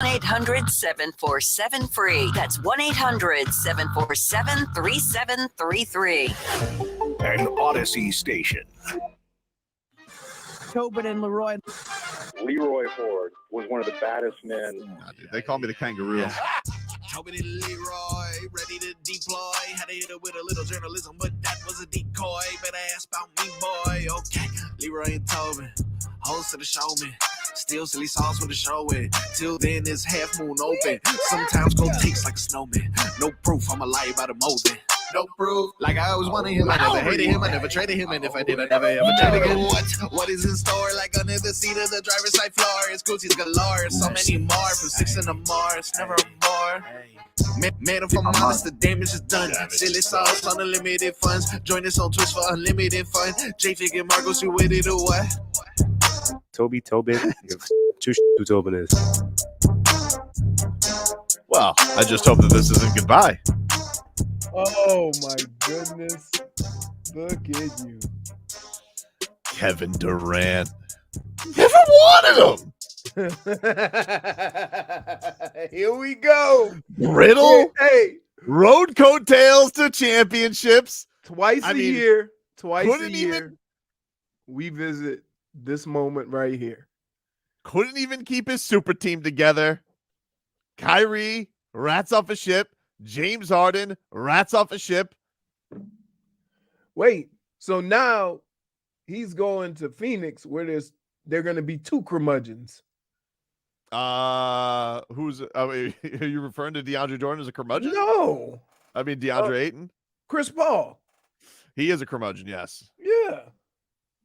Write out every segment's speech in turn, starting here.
1-800-747-FREE. That's 1-800-747-3733. An Odyssey station. Tobin and Leroy. Leroy Ford was one of the baddest men. Dude, they call me the kangaroo. Yeah. Tobin and Leroy, ready to deploy. Had to hit it with a little journalism, but that was a decoy. Better ask about me, boy. Okay, Leroy and Tobin, host of the show, man. Still silly sauce with the show with. Till then, it's half moon open. Sometimes go takes like a snowman. No proof, I'm a lie about a molding. No proof, like I always wanted him. I never hated him, I never traded him, and if I did, I never ever trade again. What is in store? Like under the seat of the driver's side floor, it's GOOSIES galore. So many more from 6 in the Mars, never more. Man, if I'm honest, the damage is done. Silly sauce on unlimited funds. Join us on Twitch for unlimited fun. J-Fig and Marcos, you with it or what? Tobin, who Tobin is. Well, I just hope that this isn't goodbye. Oh my goodness. Look at you. Kevin Durant. Never wanted him. Here we go. Brittle. Hey. Road coattails to championships. Twice a year. Even, we visit this moment right here. Couldn't even keep his super team together. Kyrie, rats off a ship. James Harden, rats off a ship. Wait, so now he's going to Phoenix where they're going to be two curmudgeons. Are you referring to DeAndre Jordan as a curmudgeon? No. I mean DeAndre Ayton. Chris Paul. He is a curmudgeon, yes. Yeah.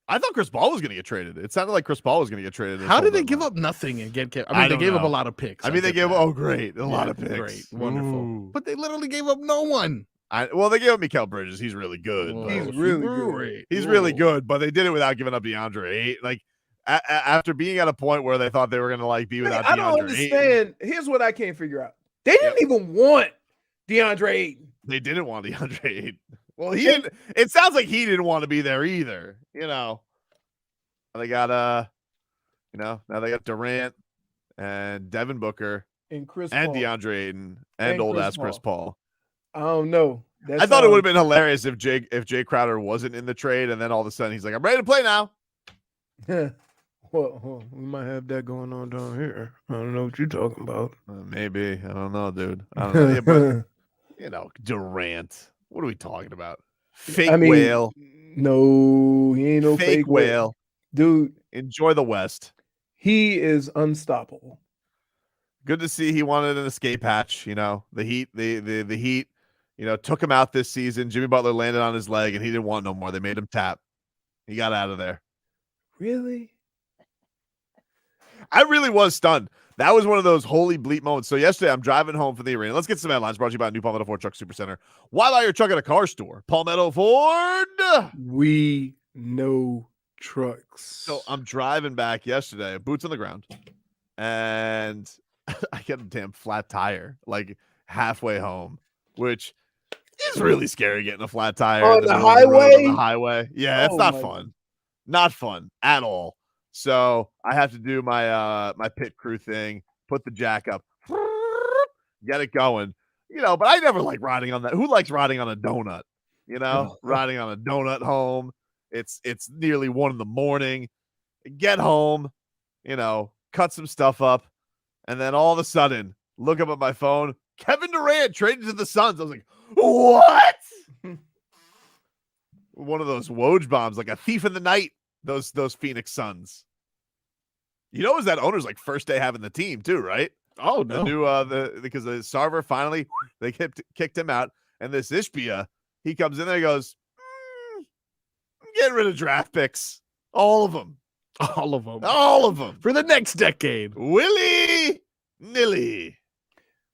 I thought Chris Paul was going to get traded. It sounded like Chris Paul was going to get traded. How did they give up nothing and get kept? I mean, they gave up a lot of picks. I mean, they gave up, great. A lot of picks. Great. Wonderful. Ooh. But they literally gave up no one. Well, they gave up Mikal Bridges. He's really good. He's really good. He's really good, but they did it without giving up DeAndre. Like, after being at a point where they thought they were going to be without DeAndre. I don't understand. Here's what I can't figure out. They didn't even want DeAndre Ayton. They didn't want DeAndre Ayton. Well, he didn't. It sounds like he didn't want to be there either. They got now they got Durant and Devin Booker and Chris and Paul. DeAndre Ayton and old ass Chris Paul. I don't know. I thought it would have been hilarious if Jay Crowder wasn't in the trade, and then all of a sudden he's like, "I'm ready to play now." Well, we might have that going on down here. I don't know what you're talking about. Maybe. I don't know, dude. I don't know. Yeah, but Durant. What are we talking about? Fake whale. No, he ain't no fake whale. Dude, enjoy the West. He is unstoppable. Good to see he wanted an escape hatch. The Heat, the Heat, took him out this season. Jimmy Butler landed on his leg, and he didn't want no more. They made him tap. He got out of there. Really? I really was stunned. That was one of those holy bleep moments. So yesterday, I'm driving home from the arena. Let's get some headlines brought to you by New Palmetto Ford Truck Supercenter. While you're trucking a car store, Palmetto Ford. We know trucks. So I'm driving back yesterday, boots on the ground, and I get a damn flat tire like halfway home, which is really scary getting a flat tire on the highway. On the highway, yeah, it's not fun, not fun at all. So I have to do my my pit crew thing, put the jack up, get it going, But I never like riding on that. Who likes riding on a donut? Riding on a donut home. It's nearly 1 a.m. Get home, cut some stuff up, and then all of a sudden, look up at my phone. Kevin Durant traded to the Suns. I was like, what? One of those Woj bombs, like a thief in the night. Those Phoenix Suns. It was that owner's first day having the team too, right? Oh no, because the Sarver finally they kicked him out, and this Ishbia, he comes in there, he goes, getting rid of draft picks. All of them. For the next decade. Willy-nilly.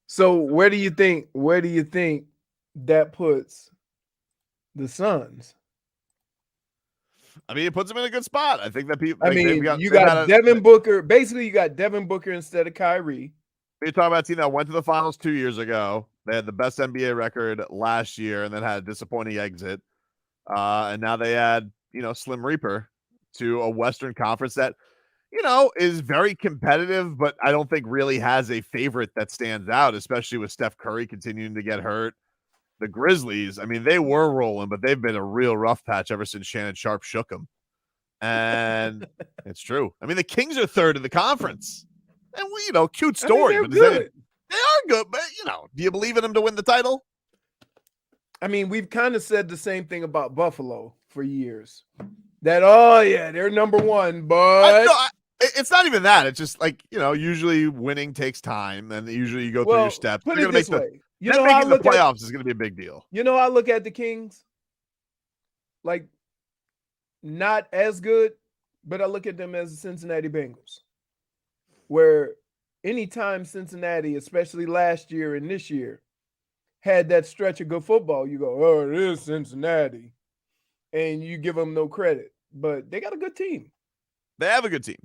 So where do you think that puts the Suns? I mean, it puts them in a good spot. I think that people. You got Devin Booker. Basically, you got Devin Booker instead of Kyrie. You're talking about a team that went to the finals 2 years ago. They had the best NBA record last year, and then had a disappointing exit. And now they add, Slim Reaper to a Western Conference that, is very competitive, but I don't think really has a favorite that stands out, especially with Steph Curry continuing to get hurt. The Grizzlies, I mean, they were rolling, but they've been a real rough patch ever since Shannon Sharp shook them. And it's true. I mean, the Kings are third in the conference. And cute story. I mean, but good. They are good, but do you believe in them to win the title? I mean, we've kind of said the same thing about Buffalo for years. That, oh yeah, they're number one, but it's not even that. It's just like, usually winning takes time, and usually you go through your steps. Put it this way. Making the playoffs is going to be a big deal. I look at the Kings like not as good, but I look at them as the Cincinnati Bengals, where anytime Cincinnati, especially last year and this year, had that stretch of good football, you go, oh, it is Cincinnati. And you give them no credit. But they got a good team. They have a good team.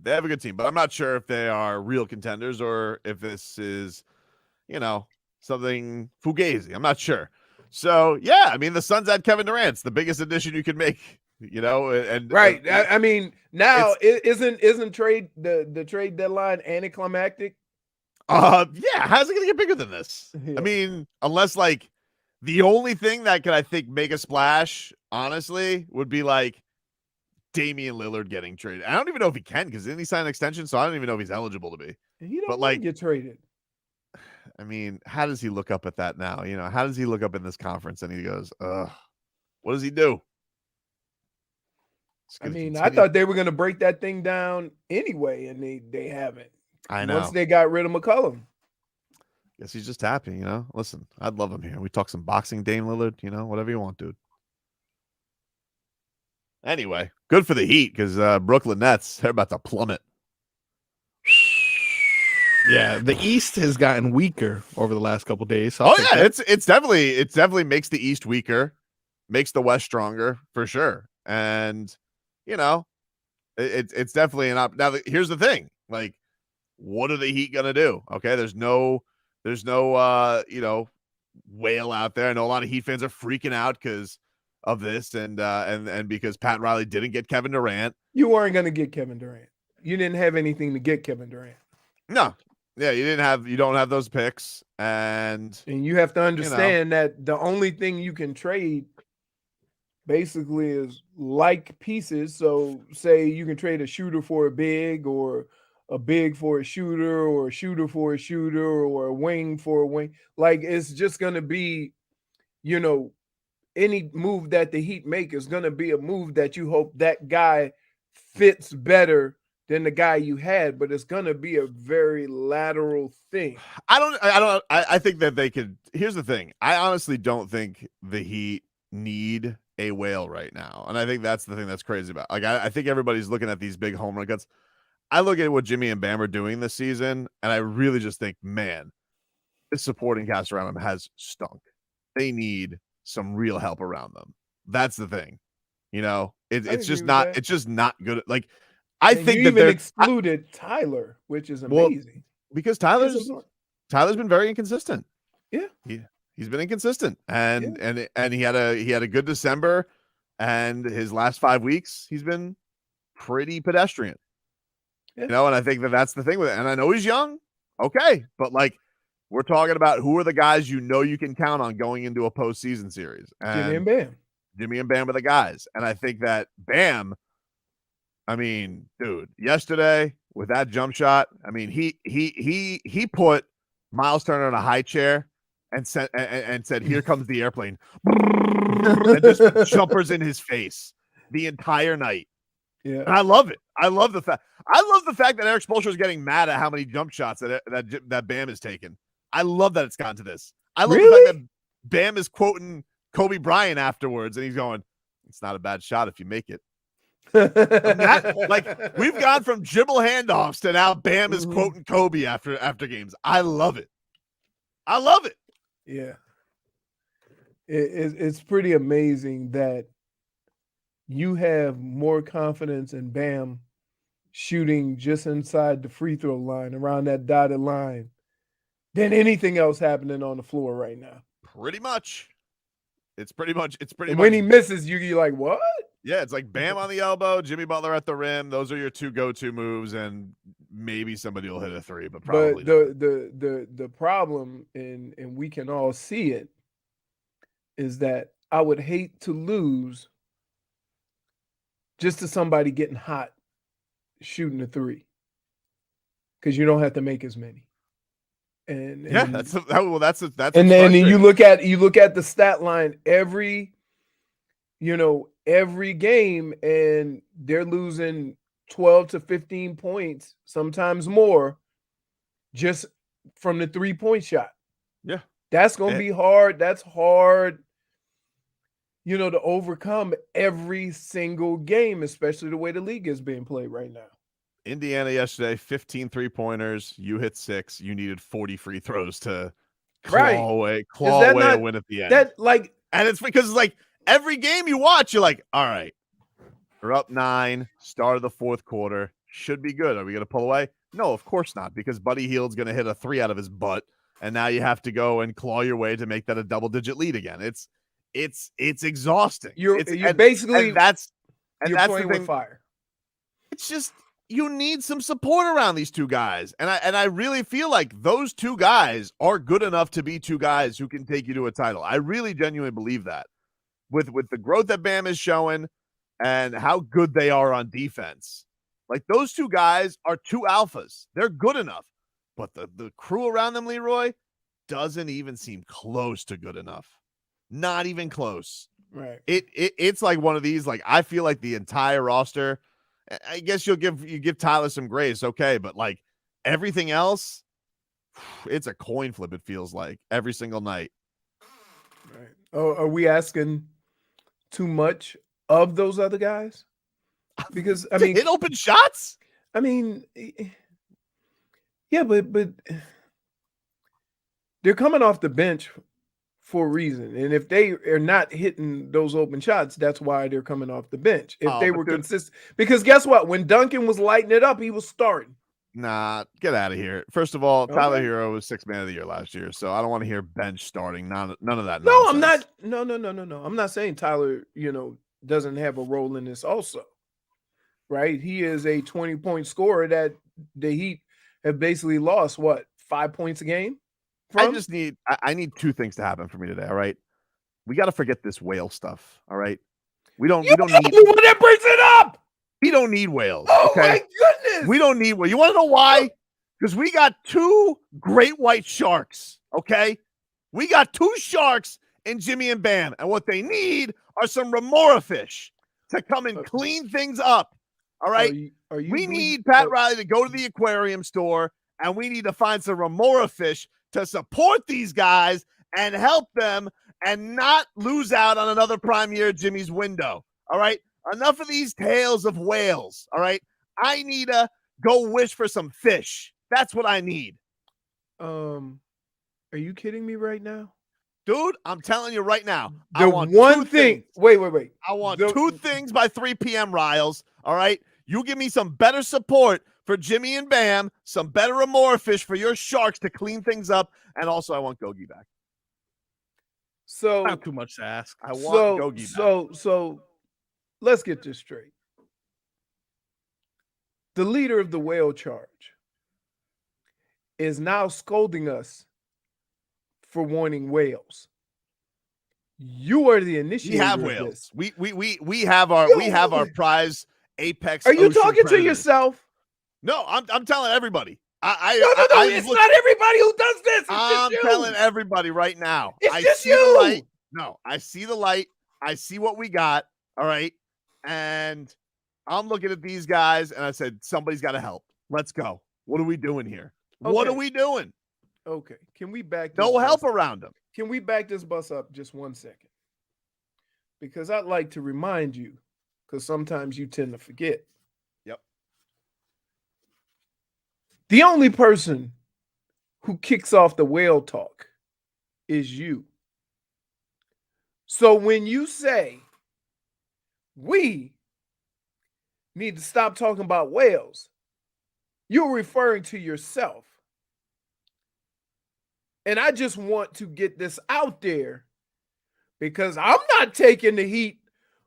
But I'm not sure if they are real contenders or if this is, something fugazi. I'm not sure. So, yeah, I mean, the Suns had Kevin Durant. It's the biggest addition you could make, and right. I mean, now isn't trade the trade deadline anticlimactic? Yeah, how's it gonna get bigger than this? Yeah. I mean, unless like the only thing that could, I think, make a splash, honestly, would be like Damian Lillard getting traded. I don't even know if he can, because didn't he sign an extension? So I don't even know if he's eligible to be. He don't get traded. I mean, how does he look up at that now? How does he look up in this conference and he goes, what does he do? I mean, I thought they were going to break that thing down anyway, and they haven't. I know. Once they got rid of McCollum. Guess he's just happy, Listen, I'd love him here. We talk some boxing, Dame Lillard, whatever you want, dude. Anyway, good for the Heat, because Brooklyn Nets, they're about to plummet. Yeah, the East has gotten weaker over the last couple of days. So it's definitely makes the East weaker, makes the West stronger for sure. And it's definitely an up. Now here's the thing, like, what are the Heat gonna do? Okay, there's no whale out there. I know a lot of Heat fans are freaking out because of this, and because Pat Riley didn't get Kevin Durant. You weren't gonna get Kevin Durant. You didn't have anything to get Kevin Durant. No. Yeah, you don't have those picks, and you have to understand that the only thing you can trade basically is like pieces. So say you can trade a shooter for a big, or a big for a shooter, or a shooter for a shooter, or a wing for a wing. Like, it's just going to be, any move that the Heat make is going to be a move that you hope that guy fits better than the guy you had, but it's going to be a very lateral thing. I think that they could. Here's the thing. I honestly don't think the Heat need a whale right now. And I think that's the thing that's crazy about. Like, I think everybody's looking at these big home run cuts. I look at what Jimmy and Bam are doing this season, and I really just think, man, this supporting cast around them has stunk. They need some real help around them. That's the thing. It's just not good. Like, I think you that even excluded Tyler, which is amazing. Because Tyler's been very inconsistent. Yeah. He's been inconsistent. And he had a good December, and his last 5 weeks he's been pretty pedestrian. Yeah. And I think that's the thing with it. And I know he's young. Okay, but like, we're talking about who are the guys you can count on going into a postseason series. And Jimmy and Bam are the guys. And I think that Bam, I mean, dude, yesterday with that jump shot, I mean, he put Miles Turner in a high chair and said, "Here comes the airplane," and just jumpers in his face the entire night. Yeah, and I love it. I love the fact that Eric Spoelstra is getting mad at how many jump shots that Bam is taking. I love that it's gotten to this. I love the fact that Bam is quoting Kobe Bryant afterwards, and he's going, "It's not a bad shot if you make it." Like, we've gone from dribble handoffs to now Bam is quoting Kobe after games. I love it. I love it. Yeah. It's pretty amazing that you have more confidence in Bam shooting just inside the free throw line, around that dotted line, than anything else happening on the floor right now. Pretty much. It's pretty much. When he misses, you're like, what? Yeah, it's like Bam on the elbow, Jimmy Butler at the rim. Those are your two go-to moves, and maybe somebody will hit a three, but probably But not. the problem, and we can all see it, is that I would hate to lose just to somebody getting hot shooting a three, because you don't have to make as many. And Yeah, that's and then you look at the stat line every game, and they're losing 12 to 15 points, sometimes more, just from the 3-point shot. Yeah. That's going to be hard. That's hard, to overcome every single game, especially the way the league is being played right now. Indiana yesterday, 15 3-pointers. You hit 6. You needed 40 free throws to claw away a win at the end. And it's because like every game you watch, you're like, all right, we're up 9, start of the fourth quarter, should be good. Are we going to pull away? No, of course not, because Buddy Hield's going to hit a 3 out of his butt, and now you have to go and claw your way to make that a double-digit lead again. It's exhausting. You're playing with fire. It's just, you need some support around these two guys. And I really feel like those two guys are good enough to be two guys who can take you to a title. I really genuinely believe that. With the growth that Bam is showing and how good they are on defense. Like, those two guys are two alphas. They're good enough. But the crew around them, Leroy, doesn't even seem close to good enough. Not even close. Right. It's like one of these, like, I feel like the entire roster, I guess you give Tyler some grace, okay, but like everything else, it's a coin flip, it feels like, every single night. Right. Oh, are we asking too much of those other guys? Because I mean, hit open shots? I mean, yeah, but they're coming off the bench for a reason. And if they are not hitting those open shots, that's why they're coming off the bench. If they were consistent, because guess what? When Duncan was lighting it up, he was starting. Nah, get out of here. First of all, Tyler Hero was 6th man of the year last year, so I don't want to hear bench starting. None of that. No, nonsense. I'm not. No. I'm not saying Tyler, doesn't have a role in this also. Right? He is a 20-point scorer that the Heat have basically lost, 5 points a game? I need two things to happen for me today, all right? We got to forget this whale stuff, all right? We don't need that brings it up. We don't need whales. Oh, okay? my goodness. We don't need whales. You want to know why? Because we got 2 great white sharks, okay? We got 2 sharks in Jimmy and Bam, and what they need are some remora fish to come and clean things up, all right? We need Pat Riley to go to the aquarium store, and we need to find some remora fish to support these guys and help them and not lose out on another prime year of Jimmy's window, all right? Enough of these tales of whales, all right? I need to go wish for some fish. That's what I need. Are you kidding me right now? Dude, I'm telling you right now. I want one thing. Wait. I want 2 things by 3 p.m., Riles, all right? You give me some better support for Jimmy and Bam, some better remora fish for your sharks to clean things up, and also I want Gogi back. So not too much to ask. I want Gogi back. So let's get this straight. The leader of the whale charge is now scolding us for wanting whales. You are the initiator. We have whales. We have our prize apex. Are you talking predators. to yourself? No, I'm telling everybody. No. It's not everybody who does this. It's I'm just you. telling everybody right now. It's I just see you. The light. No, I see the light. I see what we got. All right. And I'm looking at these guys and I said, somebody's got to help. Let's go. What are we doing here? Okay. What are we doing? Okay. Can we back this No help bus around them. Can we back this bus up just 1 second? Because I'd like to remind you, because sometimes you tend to forget. Yep. The only person who kicks off the whale talk is you. So when you say we need to stop talking about whales, you're referring to yourself. And I just want to get this out there because I'm not taking the heat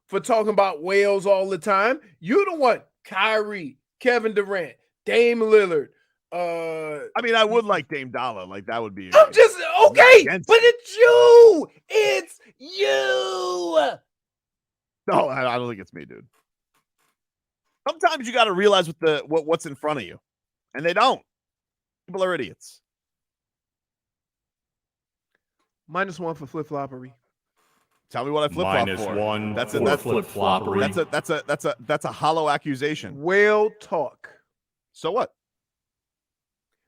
for talking about whales all the time. You the one. Kyrie, Kevin Durant, Dame Lillard. I mean, I would like Dame Dollar. Like that would be. I'm just not okay, against but it. it's you. It's you. No, I don't think it's me, dude. Sometimes you got to realize what's in front of you, and they don't. People are idiots. -1 for flip floppery. Tell me what I flip flop -1 for. That's for flip-floppery. That's a hollow accusation. Whale talk. So what?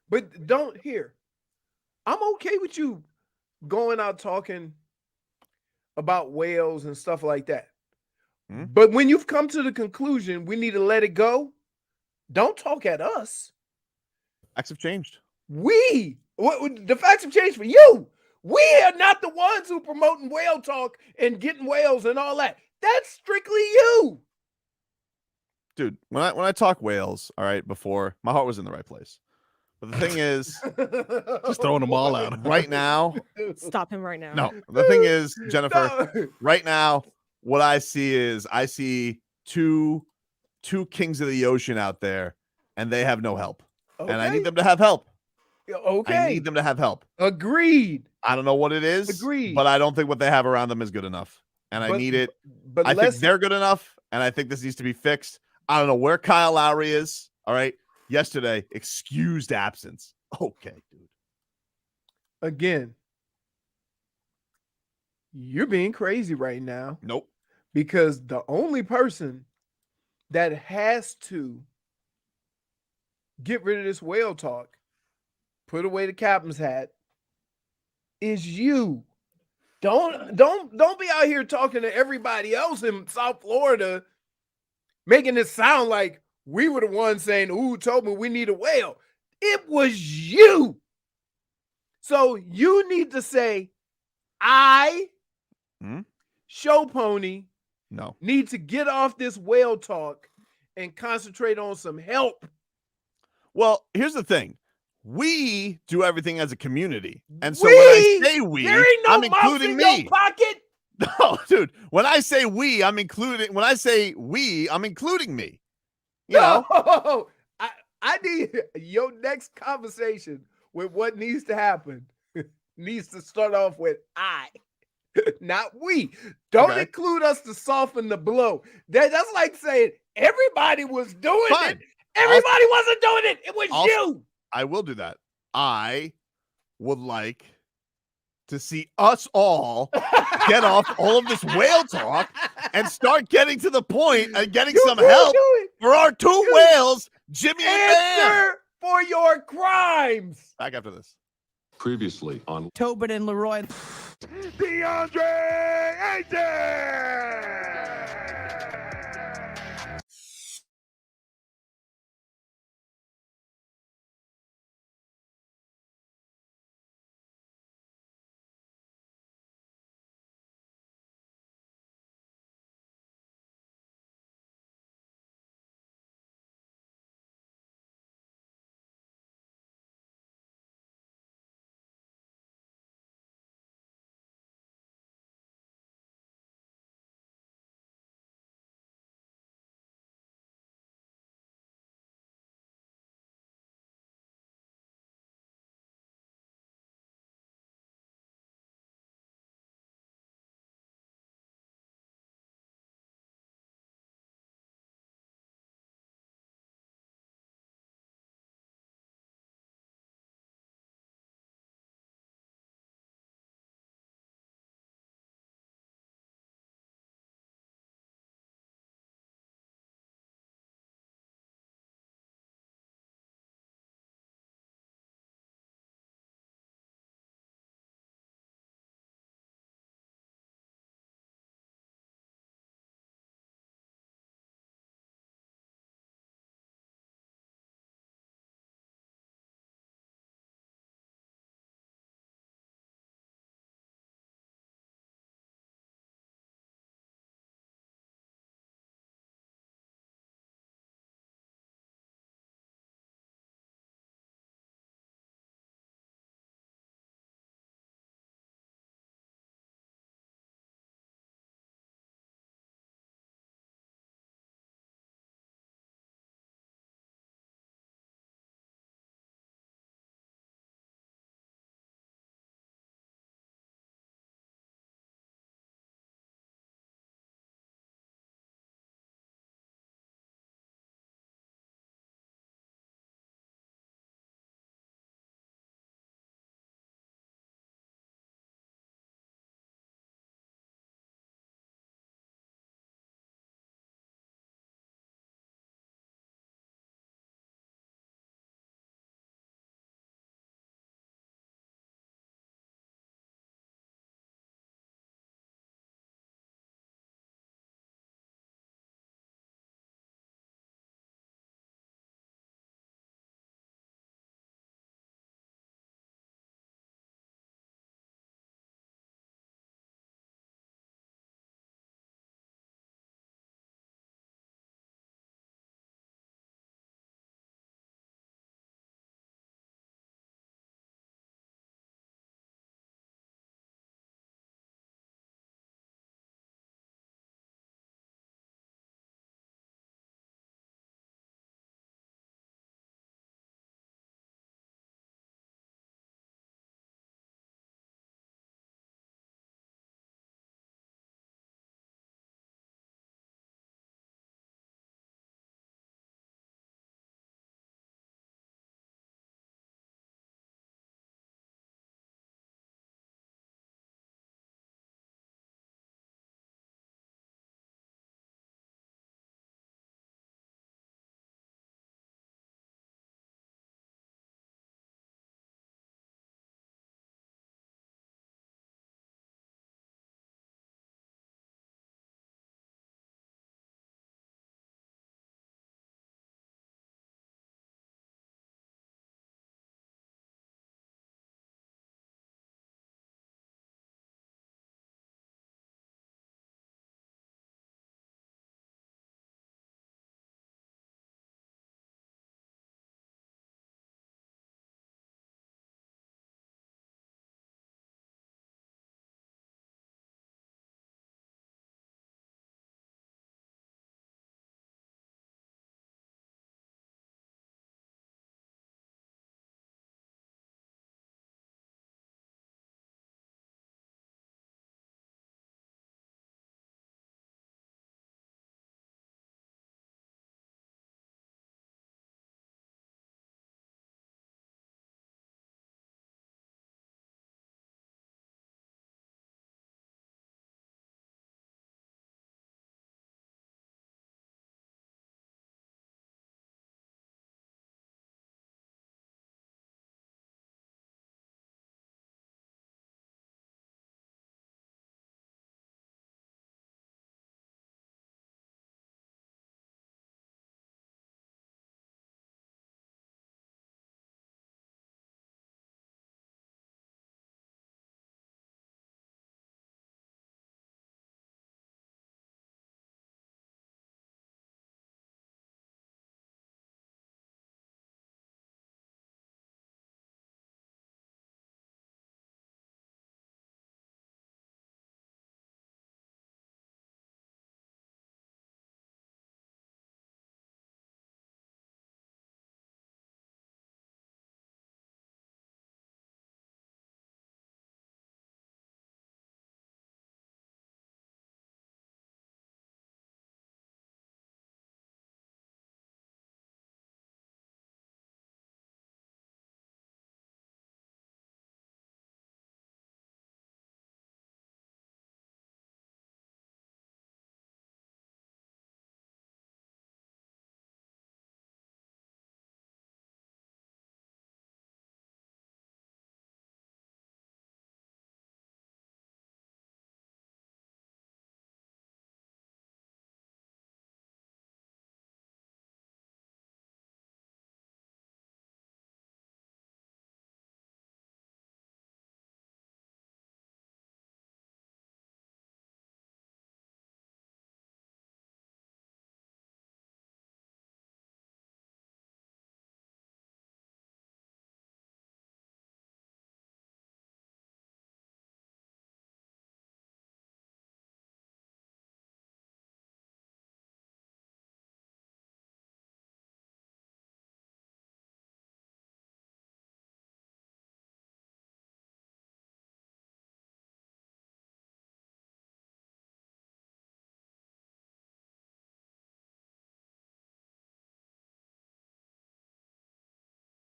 But don't hear. I'm okay with you going out talking about whales and stuff like that. Hmm? But when you've come to the conclusion we need to let it go, don't talk at us. Facts have changed. The facts have changed for you. We are not the ones who promoting whale talk and getting whales and all that. That's strictly you. Dude, when I talk whales, all right, before, my heart was in the right place. But the thing is, Just throwing them all out. right now, Stop him right now. no. The thing is, Jennifer, No. right now, what I see two kings of the ocean out there, and they have no help. And I need them to have help. Okay. I need them to have help. Agreed. I don't know what it is, Agreed. but I don't think what they have around them is good enough. And I need it. But I think they're good enough, and I think this needs to be fixed. I don't know where Kyle Lowry is. All right. Yesterday, excused absence. Okay, dude. Again, you're being crazy right now Nope. because the only person that has to get rid of this whale talk, put away the captain's hat, is you. Don't be out here talking to everybody else in South Florida, making it sound like we were the ones saying, "Ooh, Tobin, we need a whale." It was you. So you need to say, I, Show Pony, No. need to get off this whale talk and concentrate on some help. Well, here's the thing. We do everything as a community. And so when I say we, there ain't no I'm mouse including in me. your pocket. No, dude. When I say we, I'm including me. You know? No, I need your next conversation with what needs to happen needs to start off with I, not we. Don't Okay. include us to soften the blow. That's like saying everybody was doing Fine. it. Everybody wasn't doing it. It was you. I will do that. I would like to see us all get off all of this whale talk and start getting to the point and getting some help for our two whales, Jimmy and Bam. Answer for your crimes. Back after this. Previously on Tobin and Leroy. DeAndre Ayton!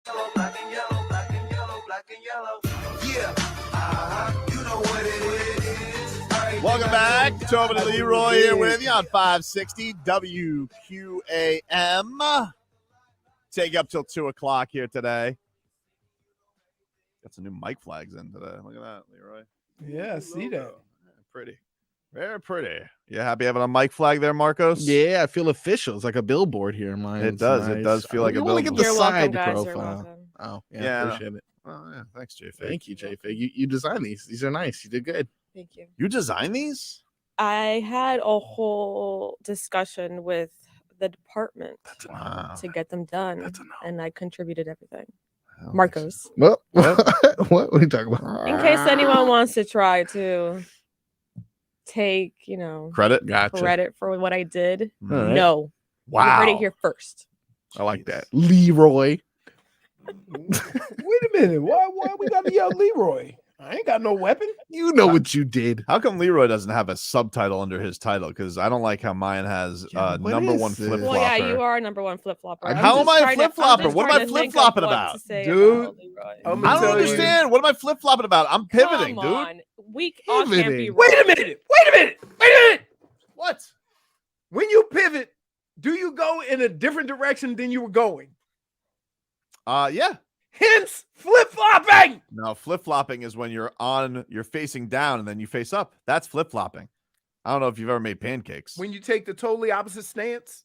Yellow, black and yellow, black and yellow, black and yellow. Yeah, you know what it is. Right, Welcome back. Tobin and Leroy here with you on 560 WQAM. Take you up till 2 o'clock here today. Got some new mic flags in today. Look at that, Leroy. Yeah, I see that. Pretty. Very pretty. You happy having a mic flag there, Marcos? Yeah, I feel official. It's like a billboard here. Mine. It does. It does feel like a billboard. billboard. Get the You're side welcome, guys. You're profile. welcome. Oh, yeah, Yeah, appreciate it. Oh, yeah. Thanks, J-Fig. Thank you, J-Fig. You designed these. These are nice. You did good. Thank you. You designed these? I had a whole discussion with the department Wow. to get them done, That's a no. and I contributed everything. Oh, Marcos, What? What are you talking about? in case anyone wants to try to take, Credit? Gotcha. credit for what I did, All right. no. Wow. You heard it here first. I like that. Leroy. Wait a minute. Why we gotta yell Leroy? I ain't got no weapon. You know what you did. How come Leroy doesn't have a subtitle under his title? Because I don't like how mine has Yeah, what number is one this? flip flopper. Well, yeah, you are number one flip flopper. I'm How just am I a flip flopper? What am I flip flopping about? Dude, I'm I gonna don't tell you. understand. What am I flip flopping about? I'm pivoting, Come dude. on. We all can't be Pivoting. wrong. Wait a minute. Wait a minute. Wait a minute. What? When you pivot, do you go in a different direction than you were going? Yeah. Hence flip-flopping. No, flip flopping is when you're facing down and then you face up. That's flip flopping. I don't know if you've ever made pancakes. When you take the totally opposite stance.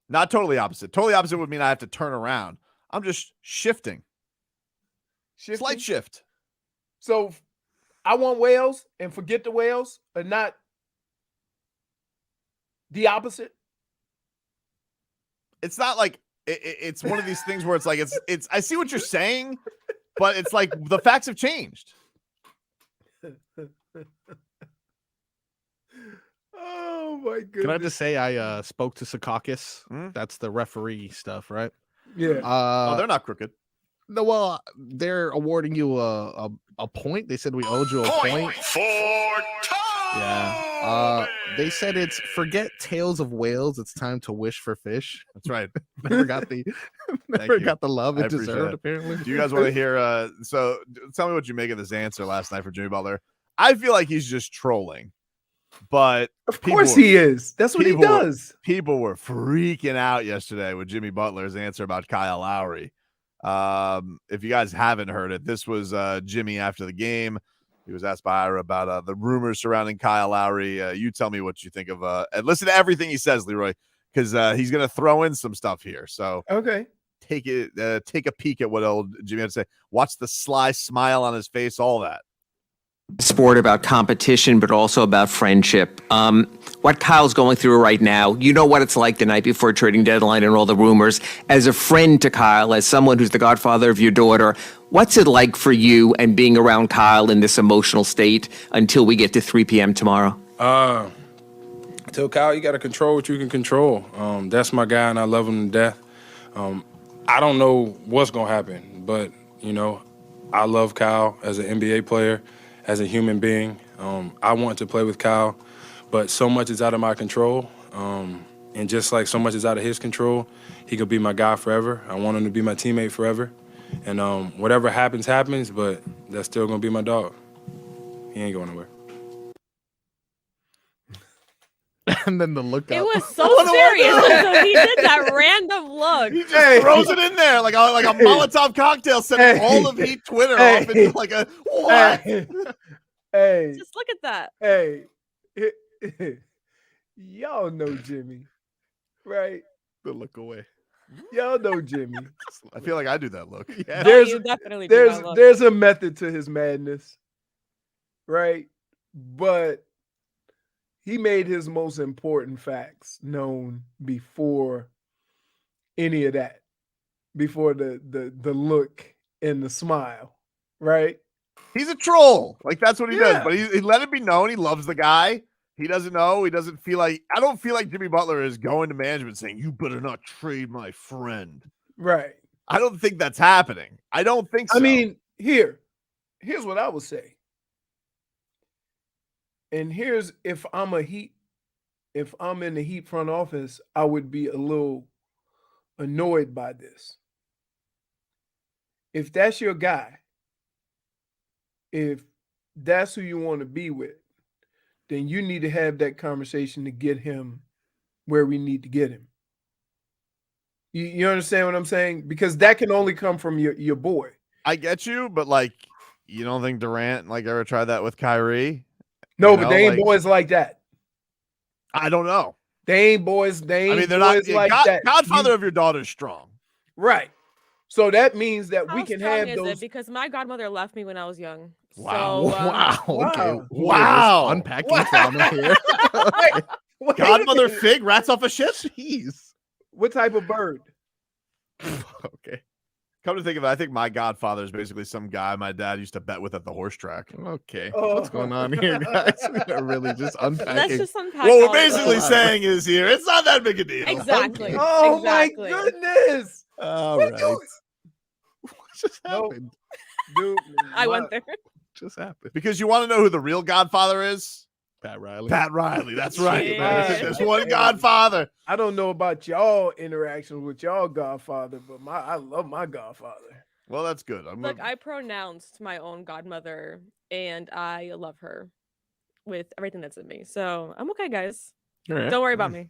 Not totally opposite. Totally opposite would mean I have to turn around. I'm just shifting. Shifting. Slight shift. So I want whales and forget the whales, but not the opposite. It's not like it's one of these things where it's like it's I see what you're saying, but it's like the facts have changed. Oh my goodness. Can I just say I spoke to Secaucus? Hmm? That's the referee stuff, right? Yeah. Oh, they're not crooked. No, well, they're awarding you a point. They said we owed you a point. Yeah. They said it's forget tales of whales. It's time to wish for fish. That's right. Never got the you. got the love I it appreciate deserved. it. Apparently. Do you guys want to hear? So tell me what you make of this answer last night for Jimmy Butler. I feel like he's just trolling, but Of course he is. That's what he people were- does. people were freaking out yesterday with Jimmy Butler's answer about Kyle Lowry. If you guys haven't heard it, this was Jimmy after the game. He was asked by Ira about the rumors surrounding Kyle Lowry. You tell me what you think of and listen to everything he says, Leroy, because he's going to throw in some stuff here. So Okay. take a peek at what old Jimmy had to say. Watch the sly smile on his face, all that. Sport about competition, but also about friendship. What Kyle's going through right now, you know what it's like the night before trading deadline and all the rumors. As a friend to Kyle, as someone who's the godfather of your daughter, what's it like for you and being around Kyle in this emotional state until we get to 3 p.m. tomorrow? Tell Kyle you got to control what you can control. That's my guy, and I love him to death. I don't know what's going to happen, but, I love Kyle as an NBA player, as a human being. I want to play with Kyle, but so much is out of my control. And just like so much is out of his control, he could be my guy forever. I want him to be my teammate forever. And whatever happens, happens, but that's still going to be my dog. He ain't going nowhere. And then the look. It up. was so serious. So he did that random look. He just throws it in there like a Molotov cocktail, setting all of Heat Twitter off into like a what? Hey. Just look at that. Hey. Y'all know Jimmy, right? The look away. Y'all know Jimmy. I feel like I do that look. Yeah. You definitely do that look. There's a method to his madness, right? But he made his most important facts known before any of that, before the look and the smile, right? He's a troll. Like, that's what he does. Yeah. But he let it be known he loves the guy. He doesn't know. He doesn't feel like – I don't feel like Jimmy Butler is going to management saying, you better not trade my friend. Right. I don't think that's happening. I don't think so. I mean, here's what I would say. And here's if I'm in the Heat front office, I would be a little annoyed by this. if that's your guy, if that's who you want to be with, then you need to have that conversation to get him where we need to get him. You understand what I'm saying? Because that can only come from your boy. I get you, but like, you don't think Durant like ever tried that with Kyrie? No, You but know, they ain't like- boys like that. I don't know. They ain't boys. They ain't I mean, they're boys not like that. Godfather of your daughter is strong. Right. So that means that How we can strong have is those. it? Because my godmother left me when I was young. Wow. So, Wow. Okay. Wow. Wow. Unpacking trauma here. Wait a Godmother minute. fig rats off a ship? Jeez. What type of bird? Okay. Come to think of it, I think my godfather is basically some guy my dad used to bet with at the horse track. Okay. Oh. What's going on here, guys? We are really just unpacking. let's just unpack What all we're of basically those. saying is here, it's not that big a deal. Exactly. Oh exactly. my goodness. All What right. you- What just Nope. happened? Dude, I what? went there. Just happened. Because you want to know who the real godfather is? Pat Riley. Pat Riley. That's right. Jeez. Man. There's one godfather. I don't know about y'all interactions with y'all godfather, but I love my godfather. Well, that's good. Look, I pronounced my own godmother, and I love her with everything that's in me. So I'm okay, guys. All right. Don't worry about me.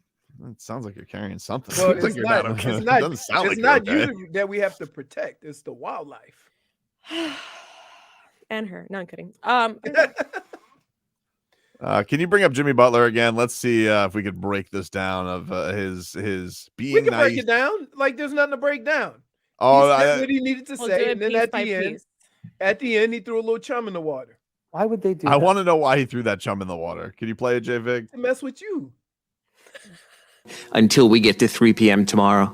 It sounds like you're carrying something. Well, Sounds like it's you're not. okay. It's It not. doesn't sound It's like not you're okay. you that we have to protect. It's the wildlife. And her. No, I'm kidding. Can you bring up Jimmy Butler again? Let's see if we could break this down of his being We can nice. break it down. Like there's nothing to break down. Oh, He said I, what he needed to We'll do say, it and then piece at by the end, piece. he threw a little chum in the water Why would they do I that? want to know why he threw that chum in the water. Can you play it, J Vig? to mess with you. Until we get to 3 p.m. tomorrow.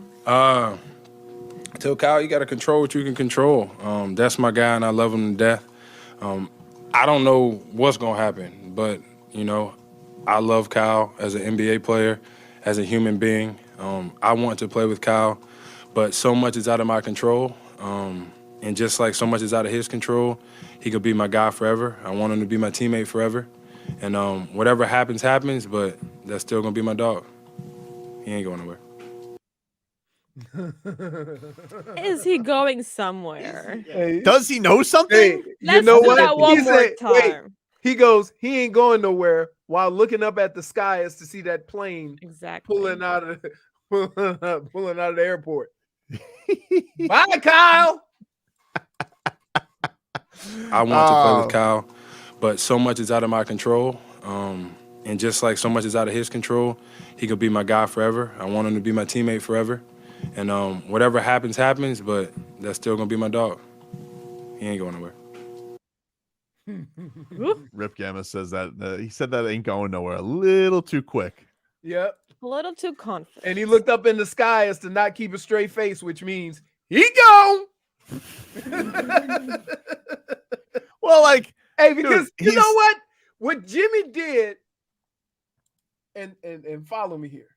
Tell Kyle you got to control what you can control. That's my guy, and I love him to death. I don't know what's gonna happen, but you know, I love Kyle as an NBA player, as a human being. I want to play with Kyle, but so much is out of my control. And just like so much is out of his control, he could be my guy forever. I want him to be my teammate forever. And whatever happens, happens, but that's still gonna be my dog. He ain't going nowhere. Is he going somewhere? Hey, Does he know something? hey, you Let's know do what? that one He more said, wait, time. he goes, he ain't going nowhere while looking up at the sky as to see that plane Exactly. pulling out of the airport. Bye, Kyle. I want to play with Kyle, but so much is out of my control. And just like so much is out of his control, he could be my guy forever. I want him to be my teammate forever. And whatever happens, happens, but that's still going to be my dog. He ain't going nowhere. Rip Gamma says that he said that ain't going nowhere a little too quick. Yep. A little too confident. And he looked up in the sky as to not keep a straight face, which means he gone. Well, like, hey, because dude, you know what Jimmy did, and follow me here.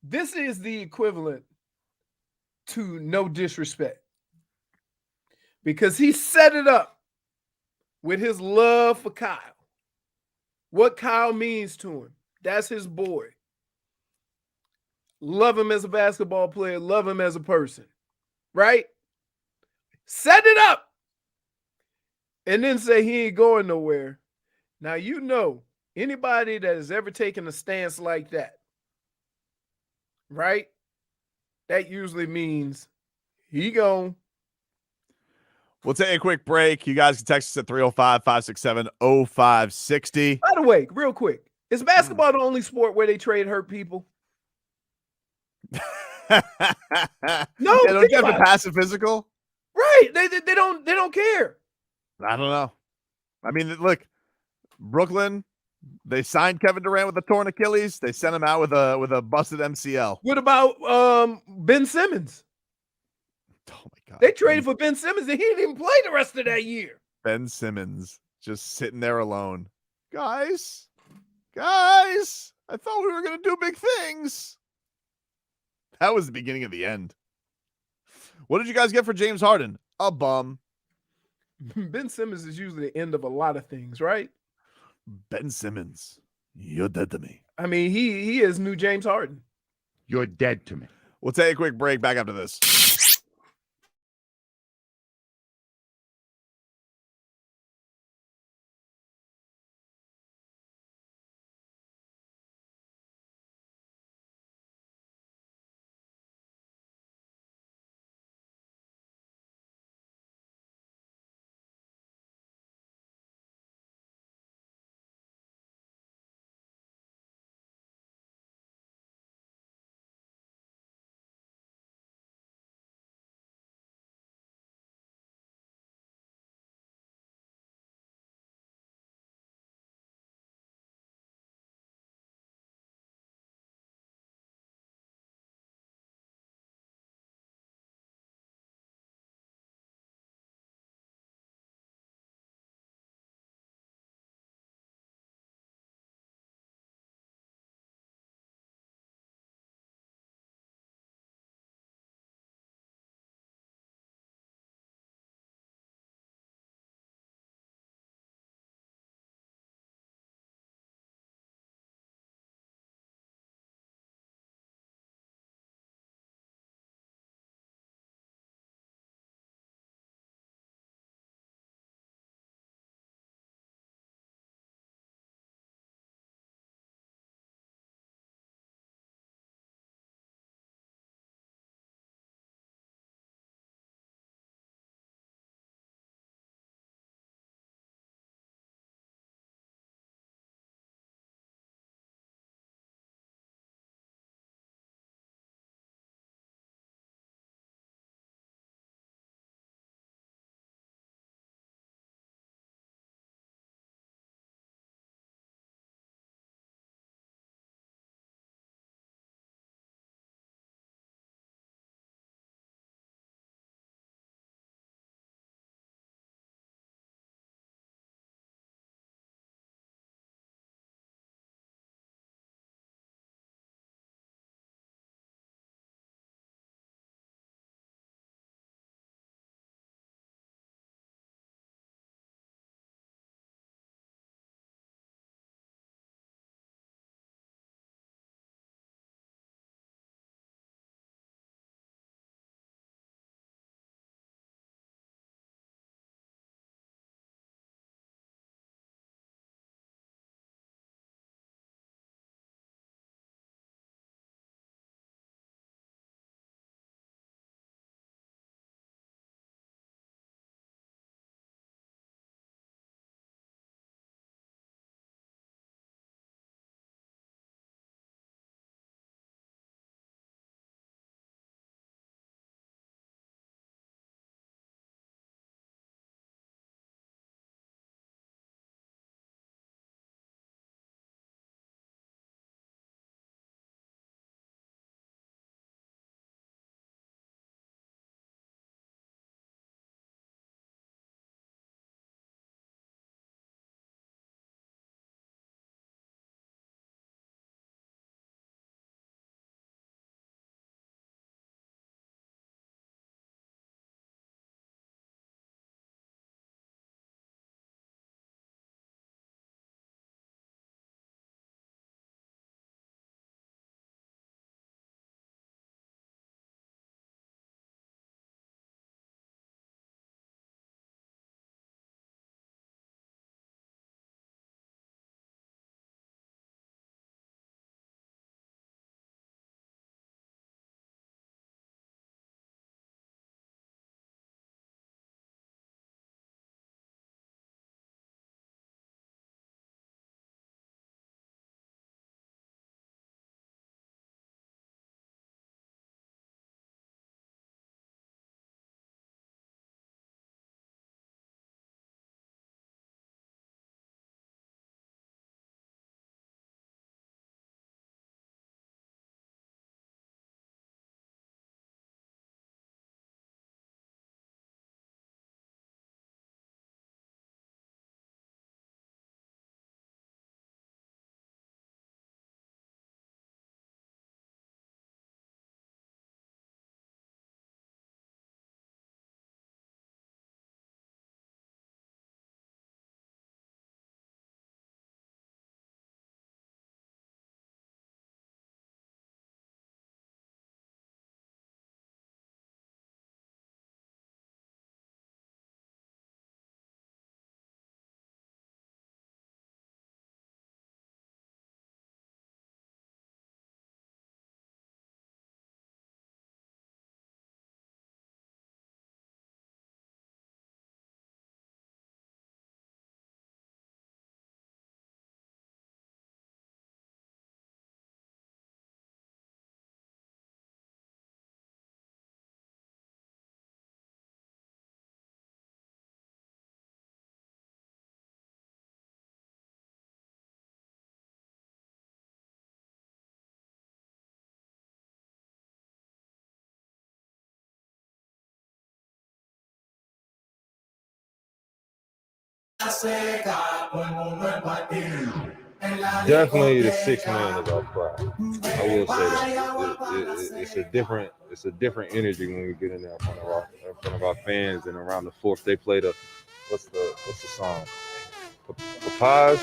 This is the equivalent to no disrespect, because he set it up with his love for Kyle. What Kyle means to him. That's his boy. Love him as a basketball player, love him as a person. Right? Set it up. And then say he ain't going nowhere. Now, you know, anybody that has ever taken a stance like that, right? That usually means he gone. We'll take a quick break. You guys can text us at 305-567-0560. By the way, real quick, is basketball the only sport where they trade hurt people? No, Don't think you have to about it. pass a physical? Right. They don't care. I don't know. I mean, look, Brooklyn, they signed Kevin Durant with a torn Achilles. They sent him out with a busted MCL. What about Ben Simmons? Oh my God. They traded for Ben Simmons and he didn't even play the rest of that year. Ben Simmons just sitting there alone. Guys, I thought we were going to do big things. That was the beginning of the end. What did you guys get for James Harden? A bum. Ben Simmons is usually the end of a lot of things, right? Ben Simmons, you're dead to me. I mean, he is new James Harden. You're dead to me. We'll take a quick break. Back after this. Definitely the 6 man is our pride. I will say that. It's a different energy when we get in there in front of our fans and around the fourth. They play the what's the song? Papayas?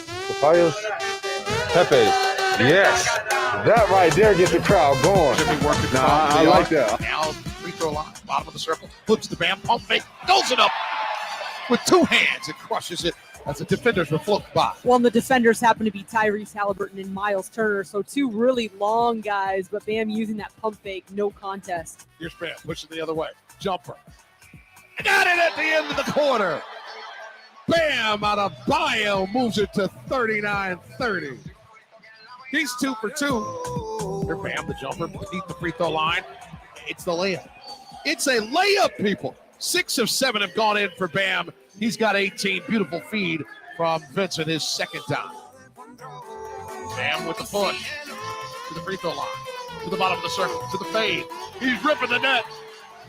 Pepe's. Yes. That right there gets the crowd going. I like that. Now, free throw line, bottom of the circle, flips the bam, pump fake, goes it up with two hands and crushes it as the defenders were flipped by. Well, and the defenders happen to be Tyrese Halliburton and Miles Turner, so two really long guys, but Bam using that pump fake, no contest. Here's Bam, pushing the other way, jumper. Got it at the end of the quarter. Bam, Adebayo moves it to 39-30. He's 2 for 2. Here, Bam, the jumper beneath the free throw line. It's the layup. It's a layup, people. 6 of 7 have gone in for Bam. He's got 18. Beautiful feed from Vincent, his second time. Bam with the push to the free throw line, to the bottom of the circle, to the fade. He's ripping the net.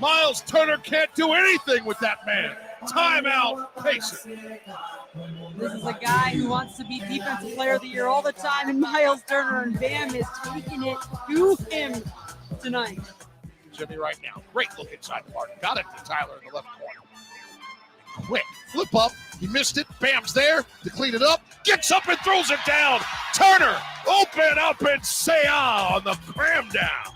Miles Turner can't do anything with that man. Timeout, Pacers. This is a guy who wants to be Defensive Player of the Year all the time, and Miles Turner, and Bam is taking it to him tonight. Jimmy right now. Great look inside the park. Got it to Tyler in the left corner. Quick flip up. He missed it. Bam's there to clean it up. Gets up and throws it down. Turner open up and say on the cram down.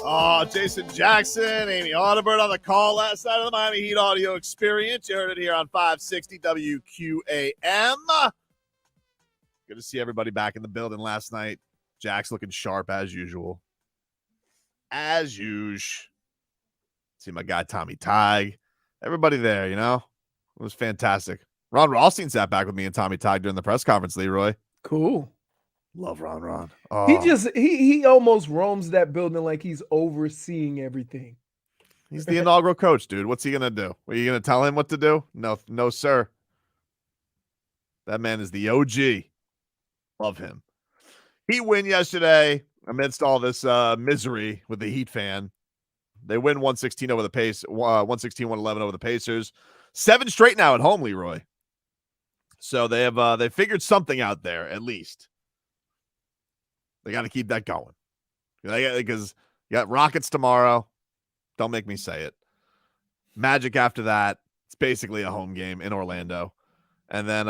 Oh, Jason Jackson, Amy Audibert on the call last night of the Miami Heat audio experience. You heard it here on 560 WQAM. Good to see everybody back in the building last night. Jack's looking sharp as usual. As usual. See my guy Tommy Tig. Everybody there, you know. It was fantastic. Ron Rothstein sat back with me and Tommy Tig during the press conference, Leroy. Cool. Love Ron. Oh. He almost roams that building like he's overseeing everything. He's the inaugural coach, dude. What's he gonna do? Are you gonna tell him what to do? No, sir. That man is the OG. Love him. Heat win yesterday amidst all this misery with the Heat fan. They win 116 over the pace, 116-111 over the Pacers. 7 straight now at home, Leroy. So they have they figured something out there at least. They got to keep that going. Because you got Rockets tomorrow. Don't make me say it. Magic after that. It's basically a home game in Orlando. And then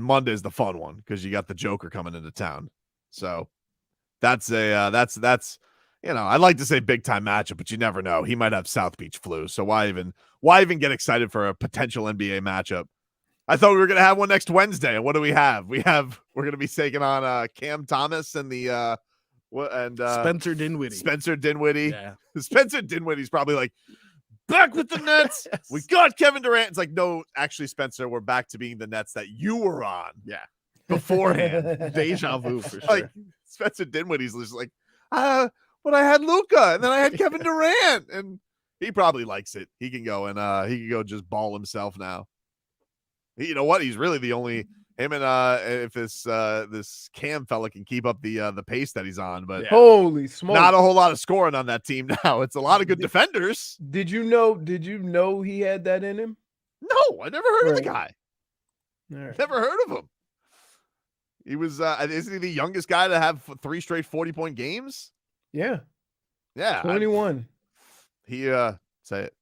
Monday's the fun one because you got the Joker coming into town. So that's you know, I'd like to say big time matchup, but you never know. He might have South Beach flu. So why even get excited for a potential NBA matchup? I thought we were going to have one next Wednesday. And what do we have? We're going to be taking on Cam Thomas and Spencer Dinwiddie. Spencer Dinwiddie. Yeah. Spencer Dinwiddie's probably like, back with the Nets. Yes. We got Kevin Durant. It's like, no, actually, Spencer, we're back to being the Nets that you were on. Yeah. Beforehand. Deja vu for sure. Like Spencer Dinwiddie's just like, but I had Luka and then I had Kevin Durant, and he probably likes it. He can go and he can go just ball himself now. You know what? He's really the only him and if this Cam fella can keep up the pace that he's on, but holy smoke, not a whole lot of scoring on that team now. It's a lot of good defenders. Did you know he had that in him? No, I never heard of the guy. Right. Never heard of him. He was isn't he the youngest guy to have 3 straight 40-point games? Yeah. 21. He say it.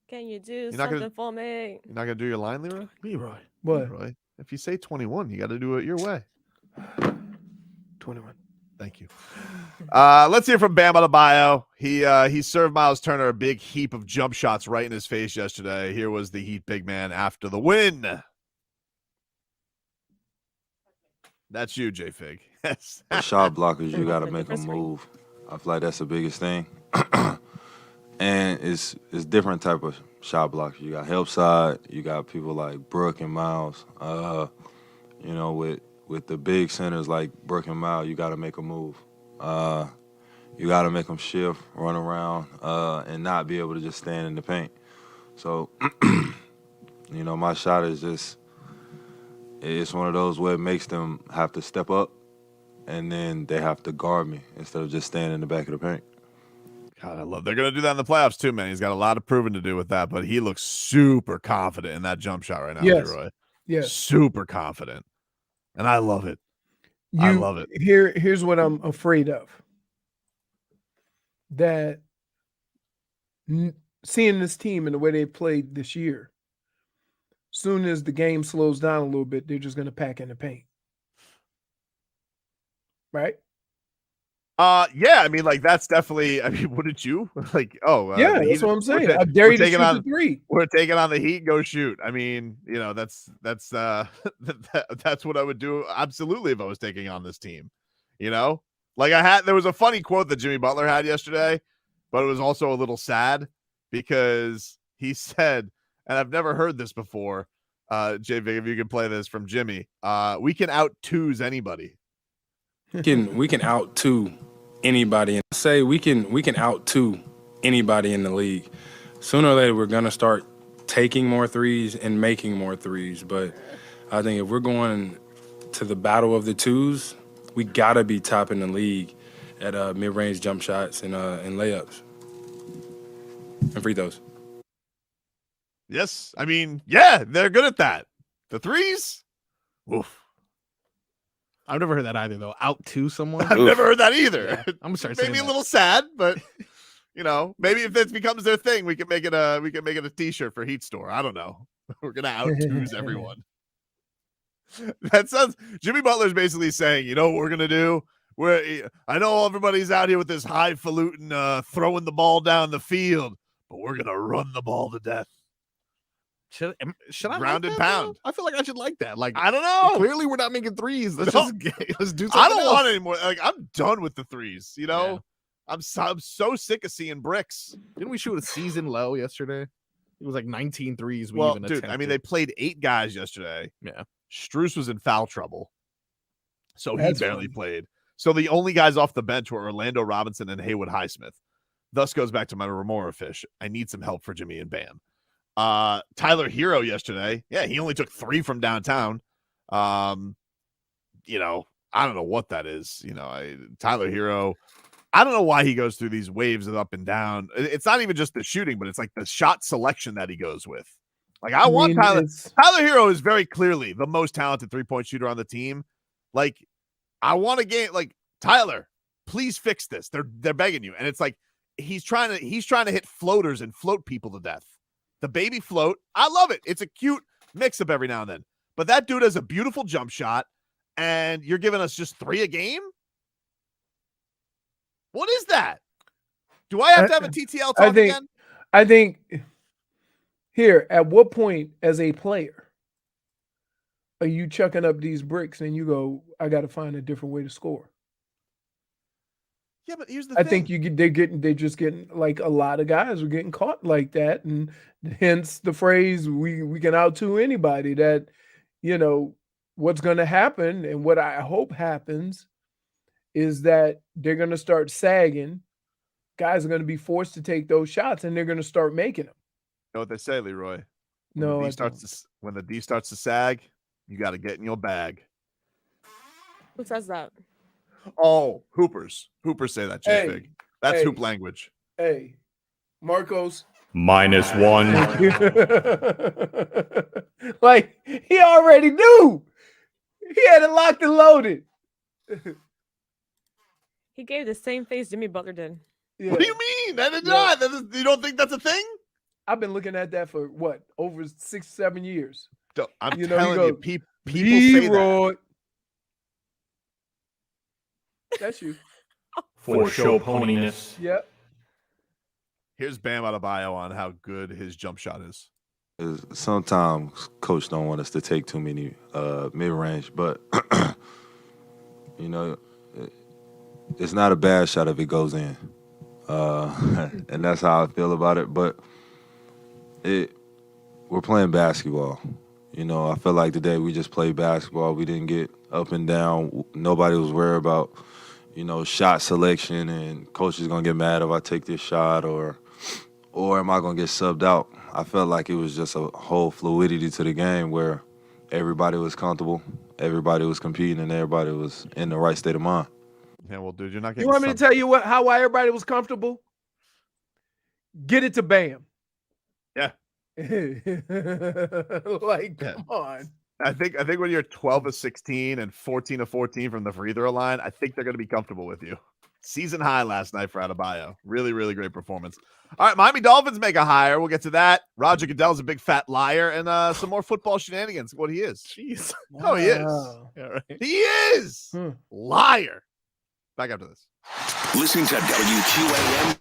Can you do not something gonna- for me? You're not gonna do your line, Leroy? Leroy. What? Leroy. If you say 21, you got to do it your way. 21. Thank you. Let's hear from Bam Adebayo. He served Miles Turner a big heap of jump shots right in his face yesterday. Here was the Heat big man after the win. That's you, J Fig. Yes. For shot blockers, you got to make a move. I feel like that's the biggest thing. And it's different type of shot blockers. You got help side. You got people like Brooke and Miles. You know, with the big centers like Brooke and Miles, you got to make a move. You got to make them shift, run around, and not be able to just stand in the paint. So, you know, my shot is just, it's one of those where it makes them have to step up, and then they have to guard me instead of just standing in the back of the paint. God, I love. They're gonna do that in the playoffs too, man. He's got a lot of proving to do with that, but he looks super confident in that jump shot right now, Yes. Leroy. Yes. Super confident, and I love it. I love it. Here's what I'm afraid of. That seeing this team and the way they played this year, soon as the game slows down a little bit, they're just going to pack in the paint. Right? Yeah, I mean, like that's definitely. I mean, wouldn't you like? Oh, yeah, that's what I'm saying. I dare you to shoot the three. We're taking on the Heat. Go shoot. I mean, you know, that's that's what I would do absolutely if I was taking on this team. You know, like there was a funny quote that Jimmy Butler had yesterday, but it was also a little sad because he said, and I've never heard this before. J Vig, if you can play this from Jimmy, we can out twos anybody. We can out two anybody and say we can out two anybody in the league. Sooner or later we're gonna start taking more threes and making more threes. But I think if we're going to the battle of the twos, we gotta be top in the league at mid-range jump shots and layups and free throws. Yes, I mean, yeah, they're good at that. The threes, oof. I've never heard that either, though. Out to someone. I've never heard that either. Yeah, I'm gonna start maybe saying a little sad, but you know, maybe if this becomes their thing, we can make it a T-shirt for Heat Store. I don't know. We're gonna out twos everyone. That sounds. Jimmy Butler's basically saying, you know what we're gonna do? I know everybody's out here with this highfalutin throwing the ball down the field, but we're gonna run the ball to death. Should I ground like and that, pound? though? I feel like I should like that. Like I don't know. Clearly, we're not making threes. Let's No. let's do something. I don't else. want any more. Like I'm done with the threes. You know, Yeah. I'm so sick of seeing bricks. Didn't we shoot a season low yesterday? It was like 19 threes. We Well, even dude, attempted. I mean, they played 8 guys yesterday. Yeah. Struce was in foul trouble, so That's he barely funny. played. So the only guys off the bench were Orlando Robinson and Haywood Highsmith. Thus goes back to my Remora fish. I need some help for Jimmy and Bam. Tyler Hero yesterday. Yeah, he only took 3 from downtown. You know, I don't know what that is. You know, Tyler Hero. I don't know why he goes through these waves of up and down. It's not even just the shooting, but it's like the shot selection that he goes with. Like I want mean, Tyler. it's- Tyler Hero is very clearly the most talented 3-point shooter on the team. Like I want a game. Like Tyler, please fix this. They're begging you, and it's like he's trying to hit floaters and float people to death. The baby float. I love it. It's a cute mix up every now and then. But that dude has a beautiful jump shot, and you're giving us just 3 a game? What is that? Do I have to have a TTL talk again? I think here, at what point as a player are you chucking up these bricks and you go, I got to find a different way to score? Yeah, but here's the I thing. think they're just getting like a lot of guys are getting caught like that, and hence the phrase we can out to anybody. That, you know, what's going to happen and what I hope happens is that they're going to start sagging. Guys are going to be forced to take those shots, and they're going to start making them. You know what they say, Leroy? No, When the D starts to sag, you got to get in your bag. Who says that? Oh, Hoopers say that, J-Fig. That's hey. hoop language. Hey, Marcos. -1. Like he already knew. He had it locked and loaded. He gave the same face Jimmy Butler did. Yeah. What do you mean? That is not. You don't think that's a thing? I've been looking at that for what, over 6-7 years. I'm You telling know, you, people say that. Leroy. That's you. For show poniness. Yep. Here's Bam Adebayo on how good his jump shot is. Sometimes coach don't want us to take too many mid-range, but you know, it's not a bad shot if it goes in, and that's how I feel about it. But we're playing basketball. You know, I feel like today we just played basketball. We didn't get up and down. Nobody was worried about, you know, shot selection and coach is gonna get mad if I take this shot or am I gonna get subbed out. I felt like it was just a whole fluidity to the game where everybody was comfortable, everybody was competing, and everybody was in the right state of mind. Yeah, well, dude, you're not getting. You want me to tell you how everybody was comfortable? Get it to Bam. Yeah. Like, come on. I think when you're 12 of 16 and 14 of 14 from the free throw line, I think they're going to be comfortable with you. Season high last night for Adebayo. Really, really great performance. All right, Miami Dolphins make a hire. We'll get to that. Roger Goodell's a big fat liar, and some more football shenanigans. What he is. Jeez. Oh, he is. Yeah, right. He is. Liar. Back after this. Listen to WQAM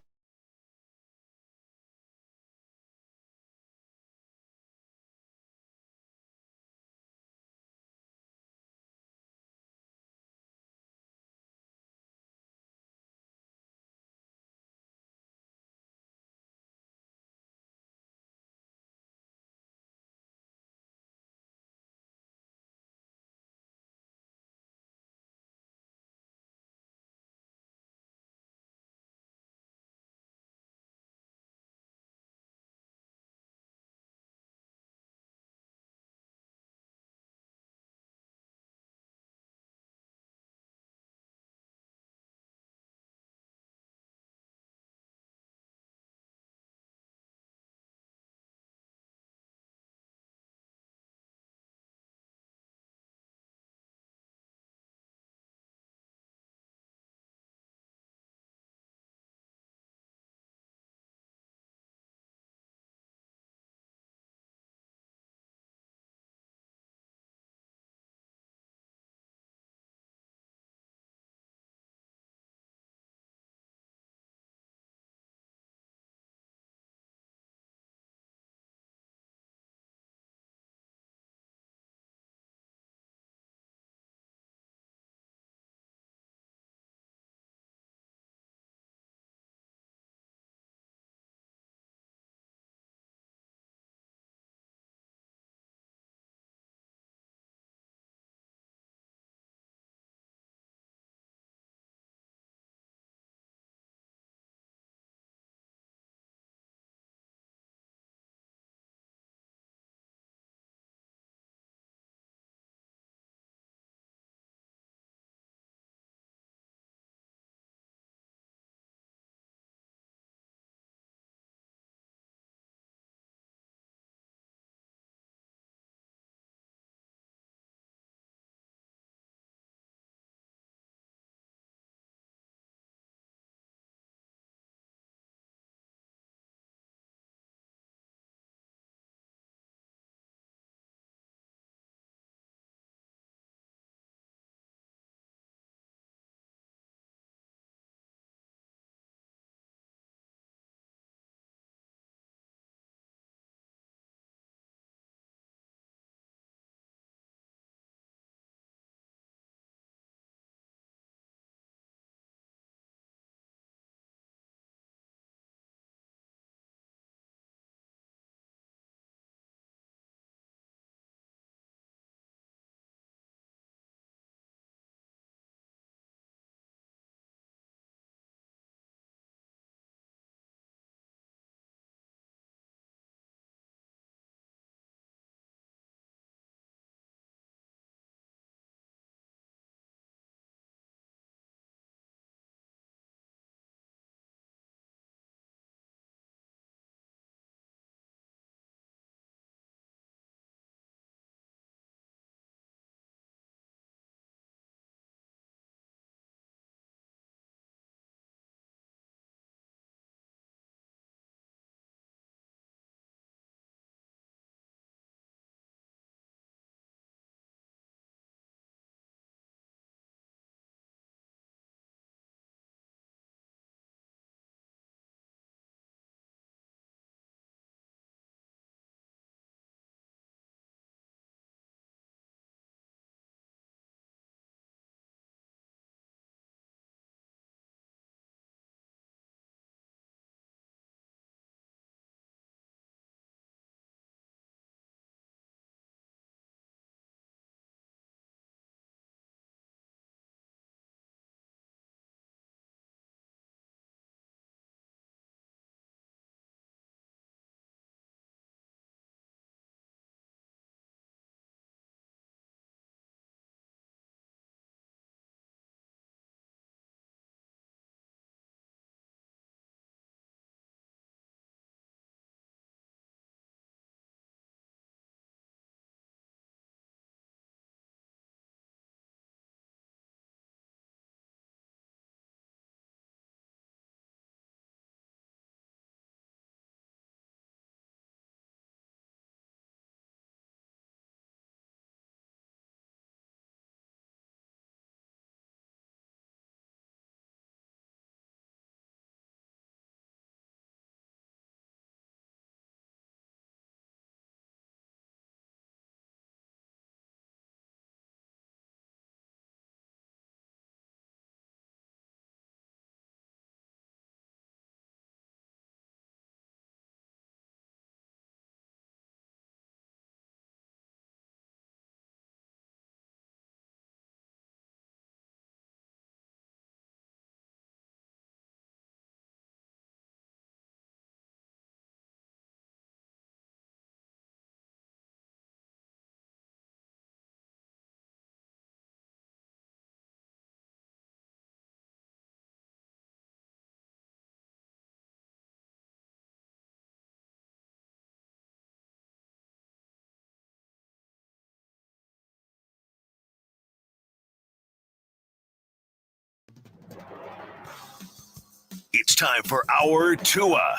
It's time for our Tua.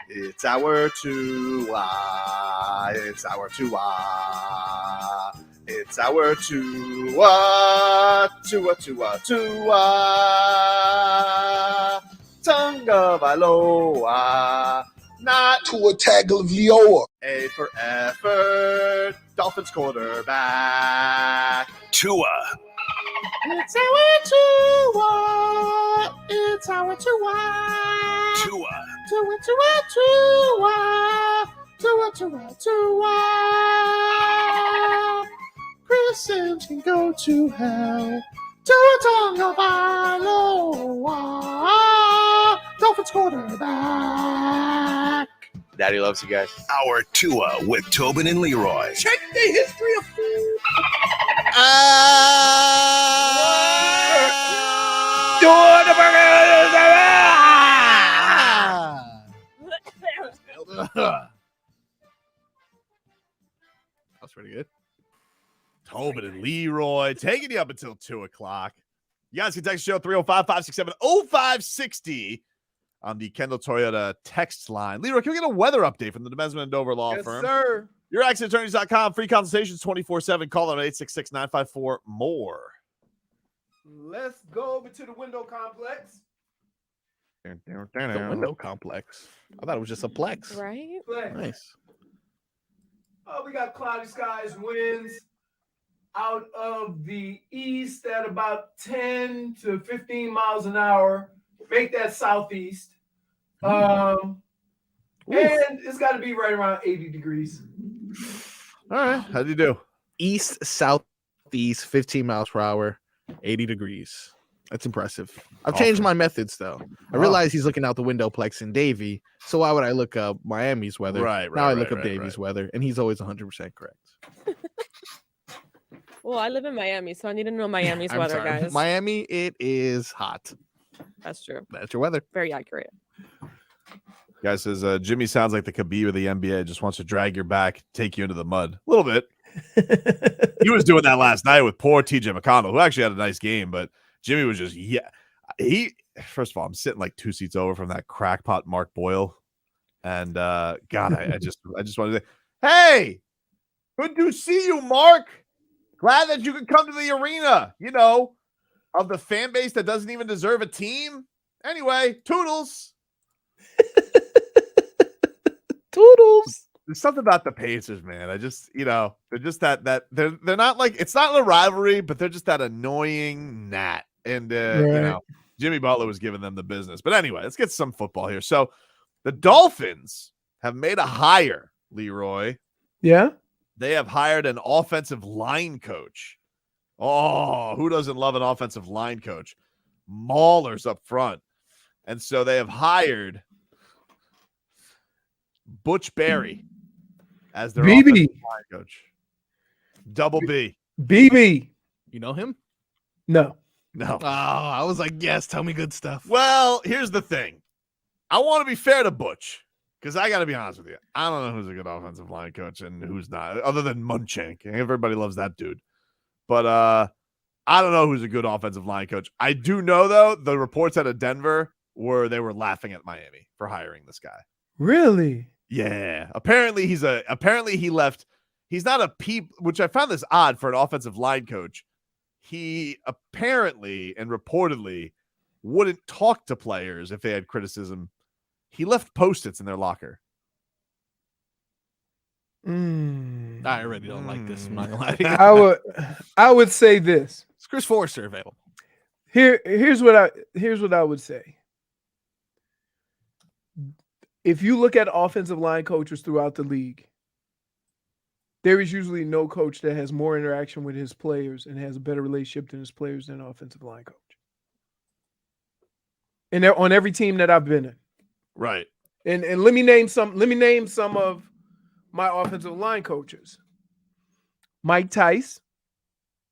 It's our Tua. It's our Tua. It's our Tua. Tua, Tua, Tua. Tonga Valoa. Not Tua Tagovailoa. A for effort. Dolphins quarterback. Tua. It's our Tua. It's our Tua. Tua. Tua, Tua, Tua. Tua, Tua, Tua. Chris Sims can go to hell. Tua Tagovailoa. Dolphins quarterback. Daddy loves you guys. Our Tua with Tobin and Leroy. Check the history of food. That's pretty good. Tobin and Leroy taking you up until 2 o'clock. You guys can text the show 305-567-0560 on the Kendall Toyota text line. Leroy, can we get a weather update from the Demesman and Dover Law Yes, Firm? sir. YourAccentAttorneys.com. Free consultations 24/7. Call them at 866-954-MORE. Let's go over to the window complex. The window complex. I thought it was just a plex. Right? Nice. Oh, we got cloudy skies, winds out of the east at about 10 to 15 miles an hour. Make that southeast. And it's got to be right around 80 degrees. All right. How'd you do? East, southeast, 15 miles per hour, 80 degrees. That's impressive. I've changed my methods, though. I realize he's looking out the window plex in Davie. So why would I look up Miami's weather? Right. Now I look up Davie's weather, and he's always 100% correct. Well, I live in Miami, so I need to know Miami's I'm weather, sorry. guys. Miami, it is hot. That's true. That's your weather. Very accurate. Guy says, Jimmy sounds like the Khabib of the NBA. Just wants to drag your back, take you into the mud. A little bit. He was doing that last night with poor TJ McConnell, who actually had a nice game, but Jimmy was just, first of all, I'm sitting like 2 seats over from that crackpot Mark Boyle. And God, I just wanted to say, hey, good to see you, Mark. Glad that you could come to the arena, of the fan base that doesn't even deserve a team. Anyway, toodles. Toodles. There's something about the Pacers, man. I just, they're just that they're not like, it's not a rivalry, but they're just that annoying gnat. And Jimmy Butler was giving them the business. But anyway, let's get some football here. So the Dolphins have made a hire, Leroy. Yeah. They have hired an offensive line coach. Oh, who doesn't love an offensive line coach? Maulers up front. And so they have hired Butch Berry as their offensive line coach. Double B. BB. You know him? No. No. Oh, I was like, yes, tell me good stuff. Well, here's the thing. I want to be fair to Butch because I got to be honest with you. I don't know who's a good offensive line coach and who's not, other than Munchak. Everybody loves that dude. But I don't know who's a good offensive line coach. I do know, though, the reports out of Denver were they were laughing at Miami for hiring this guy. Really? Yeah. Apparently he left. He's not a which I found this odd for an offensive line coach. He apparently and reportedly wouldn't talk to players if they had criticism. He left Post-its in their locker. I already don't like this. I'm not gonna lie to you. I would say this. Is Chris Forrester available? Here's what I would say. If you look at offensive line coaches throughout the league, there is usually no coach that has more interaction with his players and has a better relationship than his players than an offensive line coach. And they're on every team that I've been in. Right. And let me name some of my offensive line coaches. Mike Tice.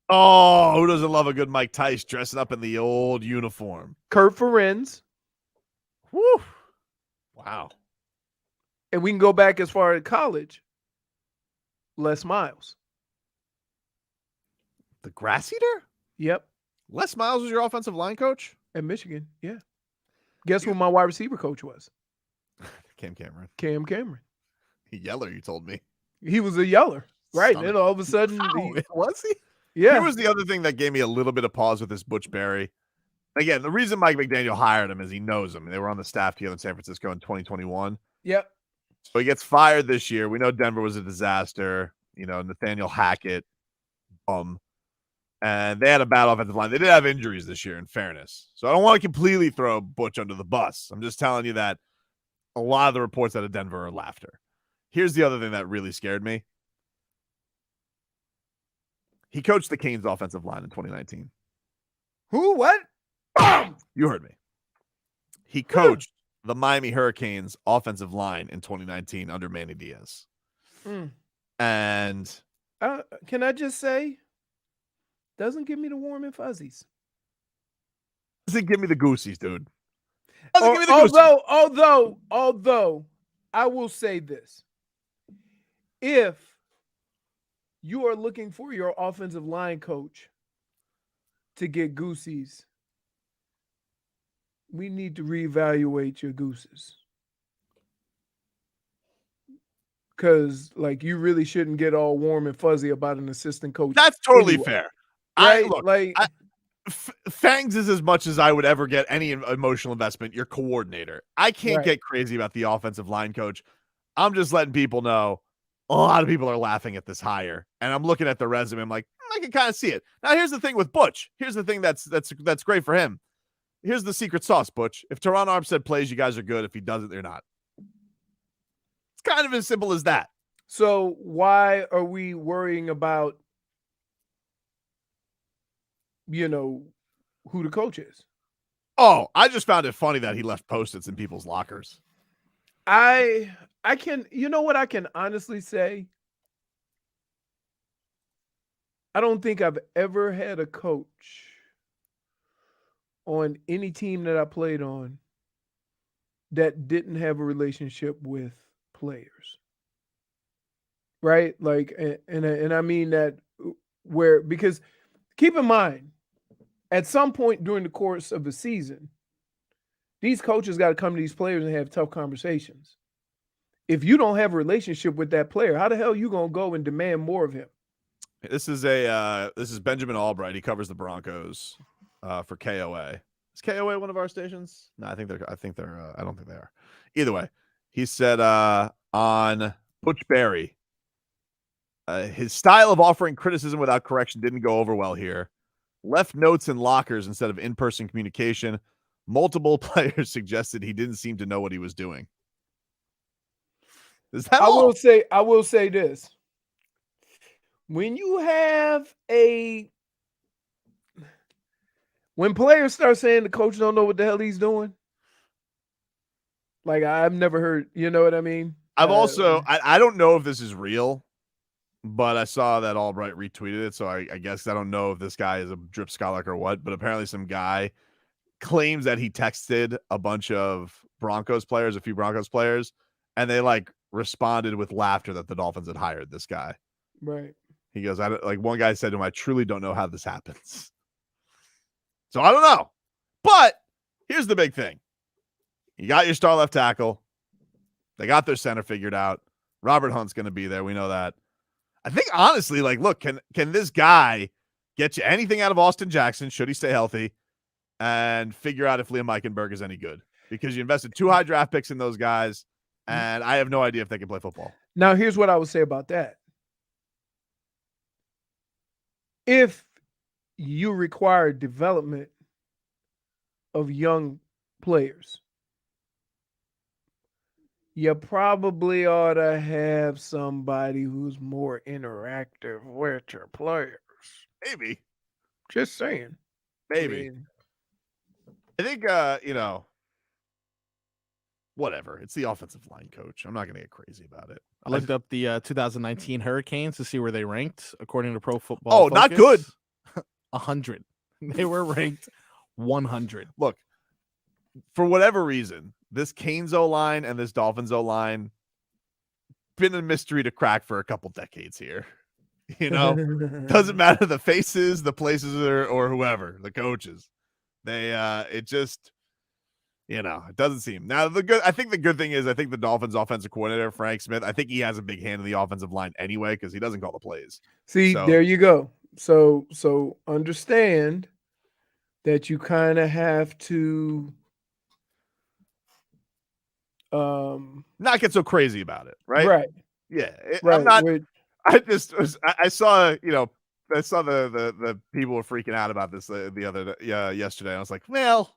Oh, who doesn't love a good Mike Tice dressing up in the old uniform? Kurt Ferenz. Woo. Wow. And we can go back as far as college. Les Miles. The grass eater? Yep. Les Miles was your offensive line coach? At Michigan, yeah. Guess who my wide receiver coach was? Cam Cameron. Cam Cameron. Yeller, you told me. He was a yeller, right? Stomach. And all of a sudden, Was he? Yeah. Here was the other thing that gave me a little bit of pause with this Butch Berry. Again, the reason Mike McDaniel hired him is he knows him. They were on the staff together in San Francisco in 2021. Yep. So he gets fired this year. We know Denver was a disaster. Nathaniel Hackett, and they had a bad offensive line. They did have injuries this year, in fairness. So I don't want to completely throw Butch under the bus. I'm just telling you that a lot of the reports out of Denver are laughter. Here's the other thing that really scared me. He coached the Canes offensive line in 2019. Who? What? You heard me. He coached the Miami Hurricanes offensive line in 2019 under Manny Diaz. And can I just say, doesn't give me the warm and fuzzies. Doesn't give me the goosies, dude. Doesn't give me the goosies. Although, I will say this. If you are looking for your offensive line coach to get goosies, we need to reevaluate your gooses. Because, you really shouldn't get all warm and fuzzy about an assistant coach. That's totally anyway. fair. Right? Fangs is as much as I would ever get any emotional investment, your coordinator. I can't get crazy about the offensive line coach. I'm just letting people know a lot of people are laughing at this hire. And I'm looking at the resume. I'm like, I can kind of see it. Now, here's the thing with Butch. Here's the thing that's great for him. Here's the secret sauce, Butch. If Teron Armstead plays, you guys are good. If he doesn't, they're not. It's kind of as simple as that. So why are we worrying about, who the coach is? Oh, I just found it funny that he left Post-its in people's lockers. I can, what I can honestly say? I don't think I've ever had a coach on any team that I played on that didn't have a relationship with players. Right? And I mean that because keep in mind, at some point during the course of a season, these coaches got to come to these players and have tough conversations. If you don't have a relationship with that player, how the hell are you going to go and demand more of him? This is Benjamin Albright. He covers the Broncos for KOA. Is KOA one of our stations? No, I don't think they are. Either way, he said on Butch Berry, his style of offering criticism without correction didn't go over well here. Left notes in lockers instead of in-person communication. Multiple players suggested he didn't seem to know what he was doing. Is that all? I will say this. When you have when players start saying the coach don't know what the hell he's doing, I've never heard, you know what I mean? I've also, I don't know if this is real, but I saw that Albright retweeted it. So I guess I don't know if this guy is a drip scholar or what, but apparently some guy claims that he texted a bunch of a few Broncos players, and they responded with laughter that the Dolphins had hired this guy. Right. He goes, one guy said to him, I truly don't know how this happens. So I don't know. But here's the big thing. You got your star left tackle. They got their center figured out. Robert Hunt's going to be there. We know that. I think, honestly, look, can this guy get you anything out of Austin Jackson, should he stay healthy, and figure out if Liam Eichenberg is any good? Because you invested 2 high draft picks in those guys, and I have no idea if they can play football. Now, here's what I would say about that. If you require development of young players, you probably ought to have somebody who's more interactive with your players. Maybe. Just saying. Maybe. I think, whatever. It's the offensive line coach. I'm not going to get crazy about it. I looked up the 2019 Hurricanes to see where they ranked according to Pro Football Focus. Not good. 100. They were ranked 100. Look, for whatever reason, this Canes O-line and this Dolphins O-line been a mystery to crack for a couple decades here. Doesn't matter the faces, the places, or whoever, the coaches. They it just, It doesn't seem. Now I think the good thing is I think the Dolphins offensive coordinator, Frank Smith, I think he has a big hand in the offensive line anyway because he doesn't call the plays. See, there you go. So understand that you kind of have to not get so crazy about it, right? Right. Yeah. Right. I'm not. I saw the people were freaking out about this yesterday. I was like, well,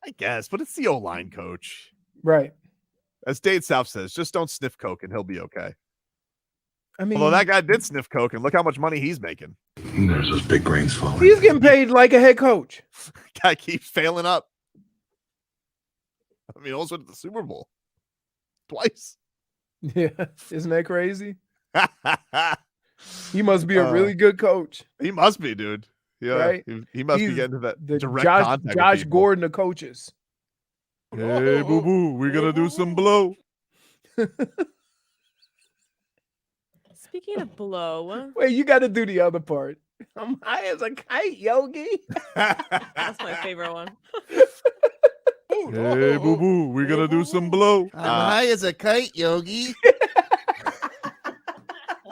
I guess, but it's the O-line coach. Right. As Dade South says, just don't sniff coke and he'll be okay. I mean, although that guy did sniff coke and look how much money he's making. There's those big grains falling. He's getting paid like a head coach. Guy keeps failing up. I mean, also at the Super Bowl twice. Yeah, isn't that crazy? He must be a really good coach. He must be, dude. Yeah, right? He must He's be getting to that the direct contact. with Josh people. Gordon of coaches. Hey, boo boo, we're gonna do some blow. Speaking of blow, Wait, you got to do the other part. I'm high as a kite, Yogi. that's my favorite one. Hey, boo boo, we're gonna do some blow. I'm high as a kite, Yogi.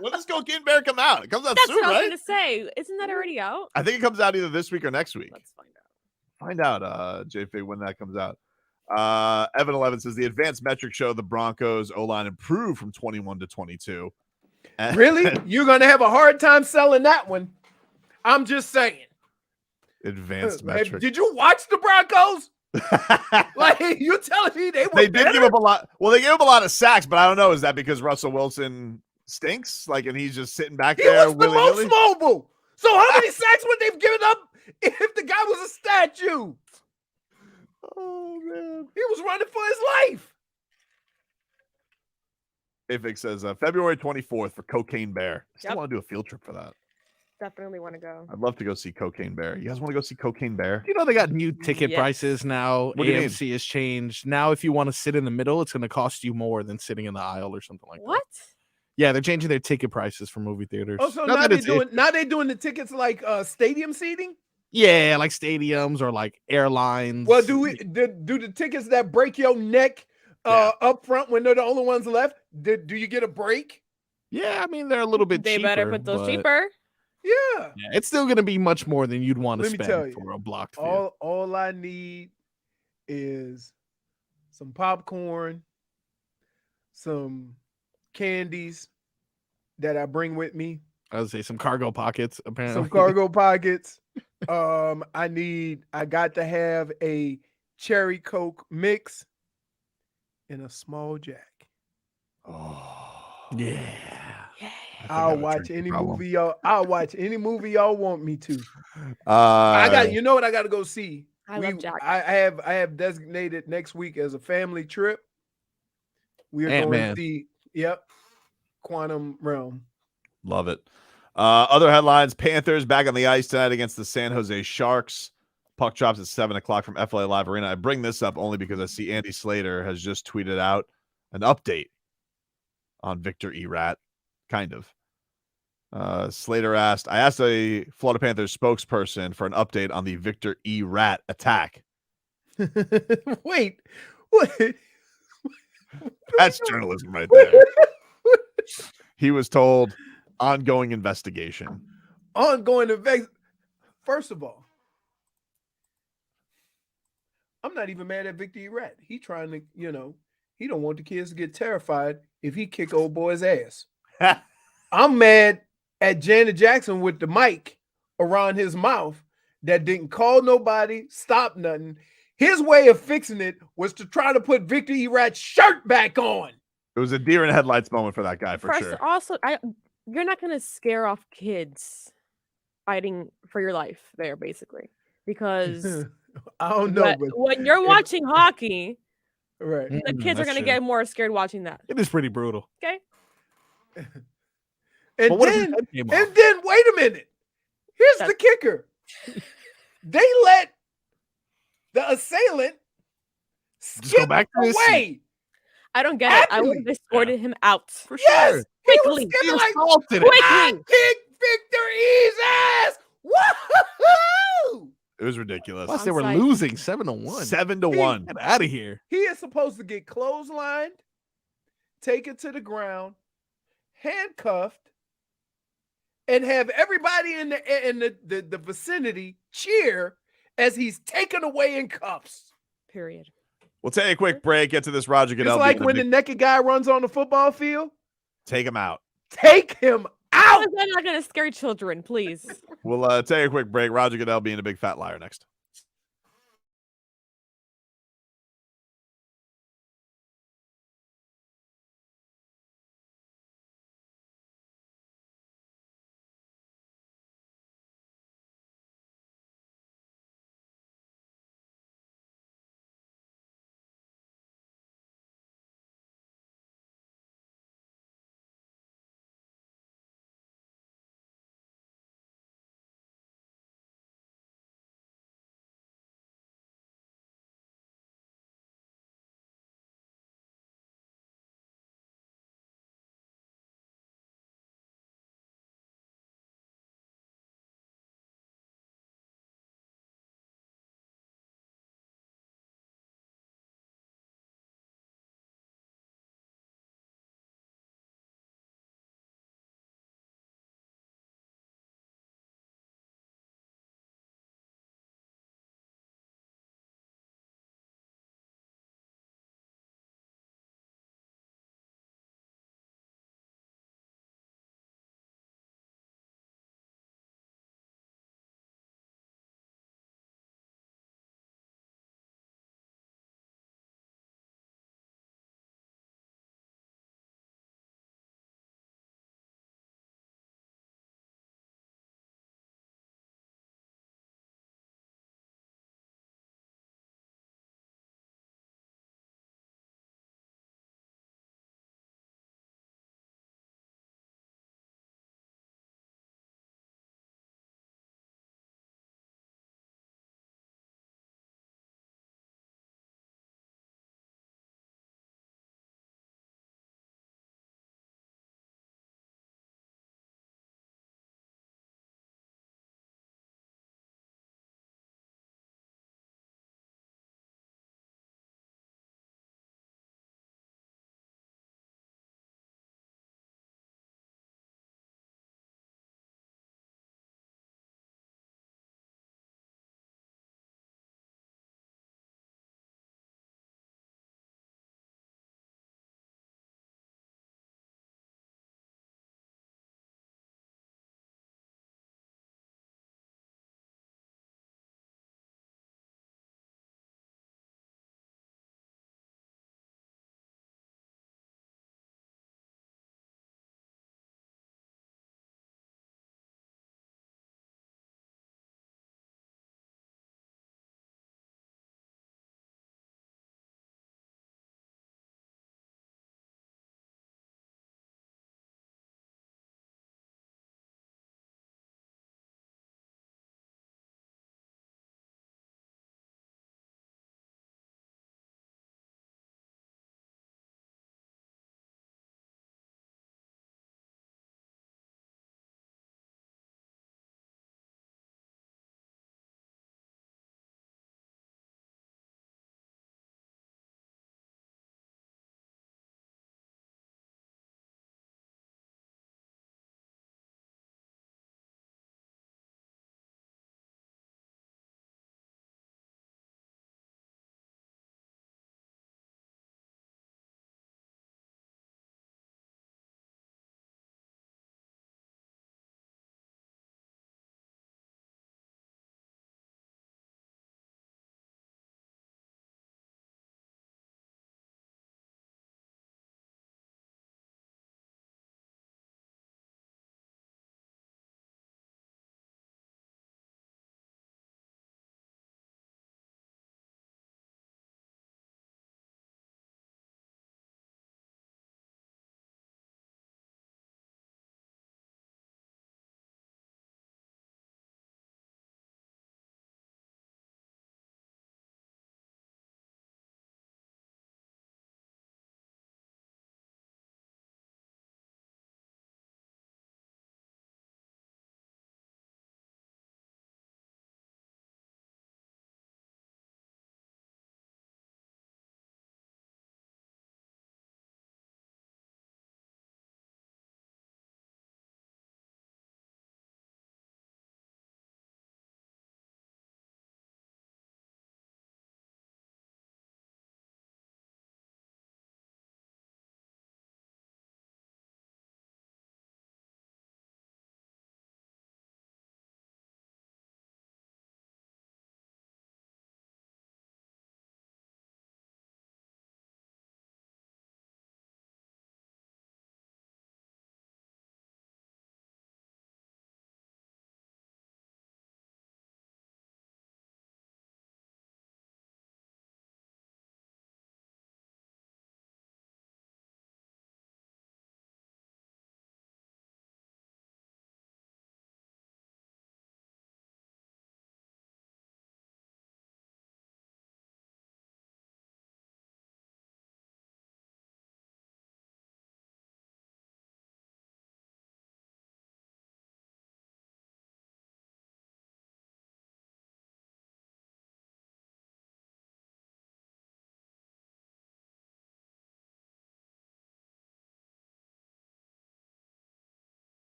When does Cocaine Bear come out? It comes out That's soon, what I was right? gonna say. Isn't that already out? I think it comes out either this week or next week. Let's find out. Find out, JFig, when that comes out. Evan 11 says the advanced metrics show the Broncos O-line improved from 21 to 22. Really? You're gonna have a hard time selling that one. I'm just saying. Advanced metrics. Did you watch the Broncos? Like you telling me they were They did better? give up a lot. Well, they gave up a lot of sacks, but I don't know. Is that because Russell Wilson stinks? Like, and he's just sitting back He there was the most willy-nilly? mobile. So how many sacks would they've given up if the guy was a statue? Oh man, he was running for his life. Ifig says February 24th for Cocaine Bear. I still Yep. want to do a field trip for that. Definitely want to go. I'd love to go see Cocaine Bear. You guys want to go see Cocaine Bear? You know they got new ticket Yes. prices now. What do you mean? AMC has changed. Now, if you want to sit in the middle, it's going to cost you more than sitting in the aisle or something like that. What? Yeah, they're changing their ticket prices for movie theaters. Oh, so Not now that they're doing the tickets like stadium seating? yeah, like stadiums or like airlines. Well, do the tickets that break your neck up front when they're the only ones left? Do you get a break? Yeah, I mean they're a little bit They cheaper. better put those but cheaper. Yeah. Yeah, it's still going to be much more than you'd want to Let me tell you, spend for a blocked theater. all I need is some popcorn, some candies that I bring with me, I would say some cargo pockets, apparently. some cargo pockets. I got to have a cherry Coke mix and a small Jack. Yeah. I'll watch any movie y'all. I'll watch any movie y'all want me to. I You know what I got to go see. I love Jack. I have designated next week as a family trip. We are going Ant-Man. to see. Yep, Quantum Realm. Love it. Other headlines: Panthers back on the ice tonight against the San Jose Sharks. Puck drops at 7:00 from FLA Live Arena. I bring this up only because I see Andy Slater has just tweeted out an update on Victor Erat. Kind of. Slater asked, I asked a Florida Panthers spokesperson for an update on the Victor Erat attack. Wait, what? That's journalism right there. He was told ongoing investigation. Ongoing First of all, I'm not even mad at Victor Erat. He trying to, he don't want the kids to get terrified if he kick old boy's ass. I'm mad at Janet Jackson with the mic around his mouth that didn't call nobody, stop nothing. His way of fixing it was to try to put Victor Erat's shirt back on. It was a deer in headlights moment for that guy, for First, sure. also, you're not going to scare off kids fighting for your life there, basically, because I don't know. But when you're watching hockey, right, the kids are going to get more scared watching that. It is pretty brutal. Okay. And then wait a minute. Here's the kicker. They let the assailant Just go back to his away. seat. I don't get it. I would have escorted him out. For Yes, sure. he was Quickly. skipping like, assaulted him. I kicked Victor E's ass. Woo-hoo-hoo! It was ridiculous. Plus, they were Onside. losing 7-1. 7-1. Get out of here. He is supposed to get clotheslined, taken to the ground, handcuffed, and have everybody in the vicinity cheer as he's taken away in cuffs. Period. We'll take a quick break. Get to this Roger Goodell. It's like when the naked guy runs on the football field. Take him out. Take him How out. is that not going to scare children, please? We'll take a quick break. Roger Goodell being a big fat liar next.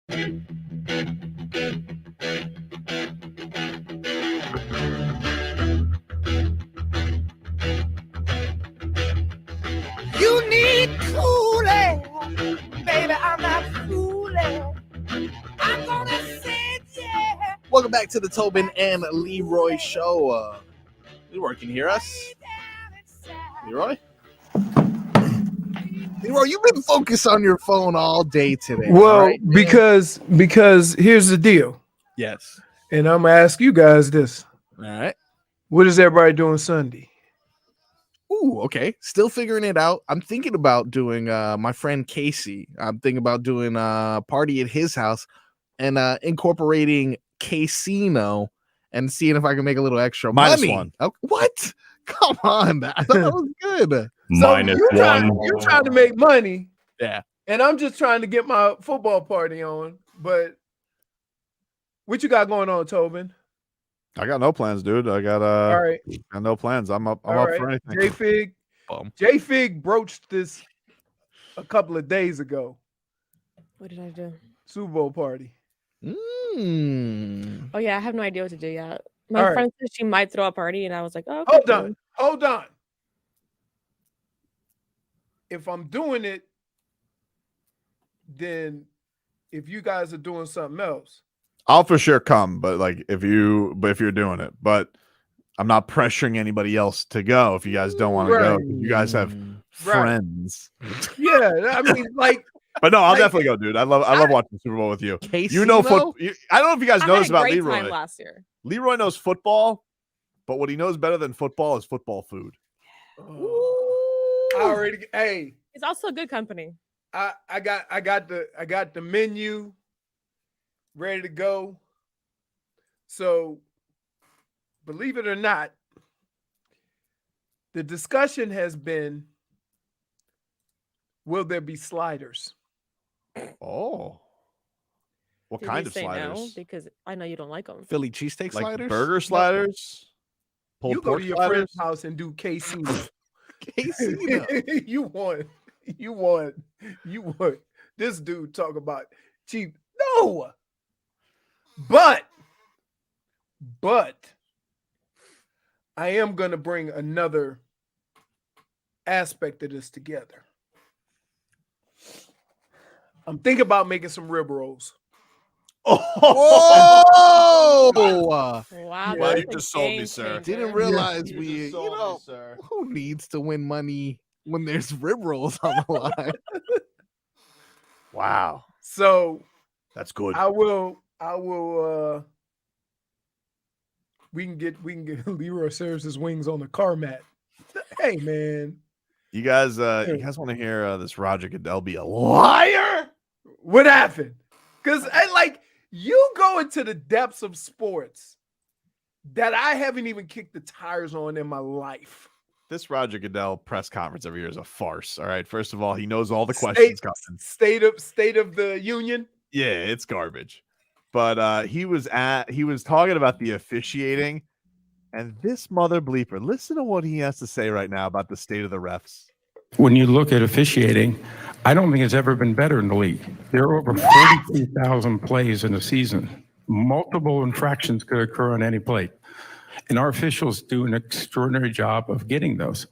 You need cooling, baby. I'm not fooling. I'm gonna say yeah. Welcome back to the Tobin and Leroy show. Leroy, can you hear us? Leroy? Leroy, you've been focused on your phone all day today. Well, all right, man? because here's the deal. Yes. And I'm gonna ask you guys this. All right. What is everybody doing Sunday? Ooh, okay. Still figuring it out. I'm thinking about doing my friend Casey. I'm thinking about doing a party at his house and incorporating casino and seeing if I can make a little extra money. -1. Oh, what? Come on. I thought that was good. -1. You're trying to make money. Yeah. And I'm just trying to get my football party on. But what you got going on, Tobin? I got no plans, dude. I got All right. got no plans. I'm up All right. for anything. J-Fig broached this a couple of days ago. What did I do? Super Bowl party. Oh yeah, I have no idea what to do yet. My All right. friend said she might throw a party, and I was like, "Oh, okay, Hold on. If I'm doing it, then if you guys are doing something else, I'll for sure come, but if you're doing it, but I'm not pressuring anybody else to go if you guys don't want to go. If you guys have friends. yeah, I mean, But no, I'll definitely go, dude. I love watching the Super Bowl with you. You know, I don't know if you guys I know had this a about great Leroy. time last year. Leroy knows football, but what he knows better than football is football food. hey, It's also good company. I got the menu ready to go. So, believe it or not, the discussion has been, will there be sliders? Oh. What Did kind you of say sliders? no? Because I know you don't like them. Philly cheesesteak Like sliders? burger sliders? Pulled You go pork to your sliders? friend's house and do casino. Casino. you want this dude talk about cheap. No, but I am gonna bring another aspect of this together. I'm thinking about making some rib rolls. Whoa! Wow, Well, that's you a just sold me, game sir. changer. Didn't realize You we, just sold me, sir. who needs to win money when there's rib rolls on the line? Wow. So That's good. I will we can get Leroy serves his wings on the car mat. Hey man. You guys want to hear this Roger Goodell be a liar? What happened? Because you go into the depths of sports that I haven't even kicked the tires on in my life. This Roger Goodell press conference every year is a farce. All right. First of all, he knows all the questions coming. State of the union. Yeah, it's garbage. But he was talking about the officiating, and this mother bleeper. Listen to what he has to say right now about the state of the refs. When you look at officiating, I don't think it's ever been better in the league. There are over 42,000 plays in a season. Multiple infractions could occur on any play. And our officials do an extraordinary job of getting those.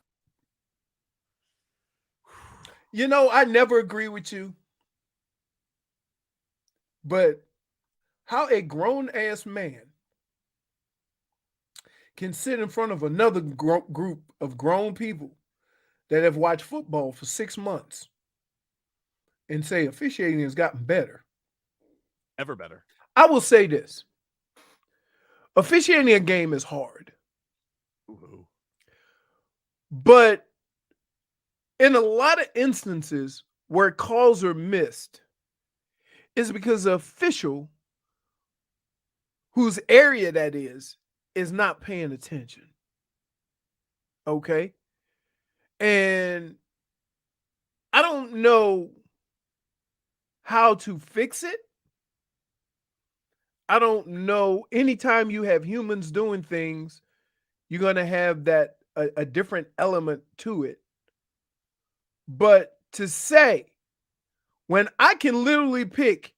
You know, I never agree with you. But how a grown-ass man can sit in front of another group of grown people that have watched football for 6 months and say officiating has gotten better. Ever better. I will say this. Officiating a game is hard. Ooh. But in a lot of instances where calls are missed, is because the official whose area that is not paying attention. Okay? And I don't know how to fix it. I don't know. Anytime you have humans doing things, you're going to have that a different element to it. But to say, when I can literally pick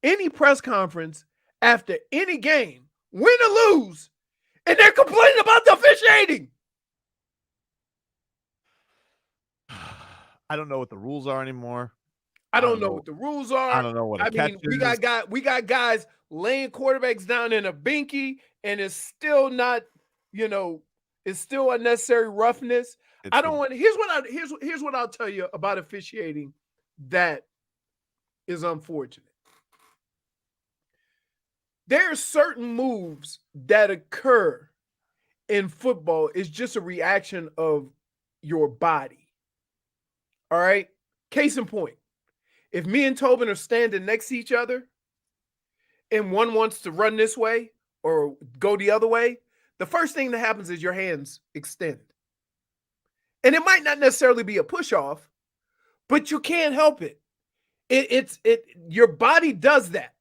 any press conference after any game, win or lose, and they're complaining about the officiating. I don't know what the rules are anymore. I don't know what the rules are. I don't know what a catch we is. we got guys laying quarterbacks down in a binky, and it's still not, it's still unnecessary roughness. I don't want. Here's what I'll tell you about officiating that is unfortunate. There are certain moves that occur in football. It's just a reaction of your body. All right. Case in point. If me and Tobin are standing next to each other and one wants to run this way or go the other way, the first thing that happens is your hands extend. And it might not necessarily be a push off, but you can't help it. Your body does that.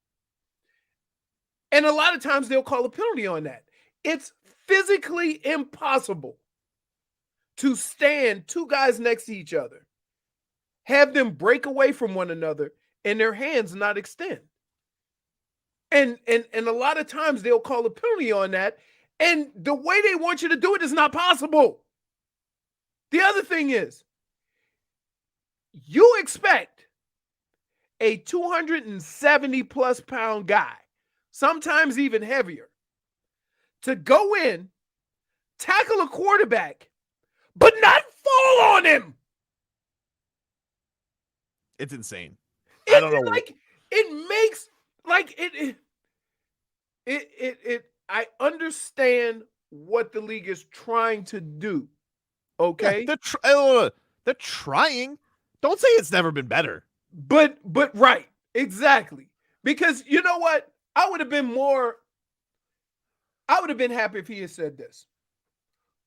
And a lot of times they'll call a penalty on that. It's physically impossible to stand two guys next to each other, have them break away from one another, and their hands not extend. And a lot of times they'll call a penalty on that, and the way they want you to do it is not possible. The other thing is, you expect a 270-plus pound guy, sometimes even heavier, to go in, tackle a quarterback, but not fall on him. It's insane. I don't know. Like, it makes, like, I understand what the league is trying to do. Okay? Yeah, they're trying. Don't say it's never been better. But right. Exactly. Because you know what? I would have been happy if he had said this.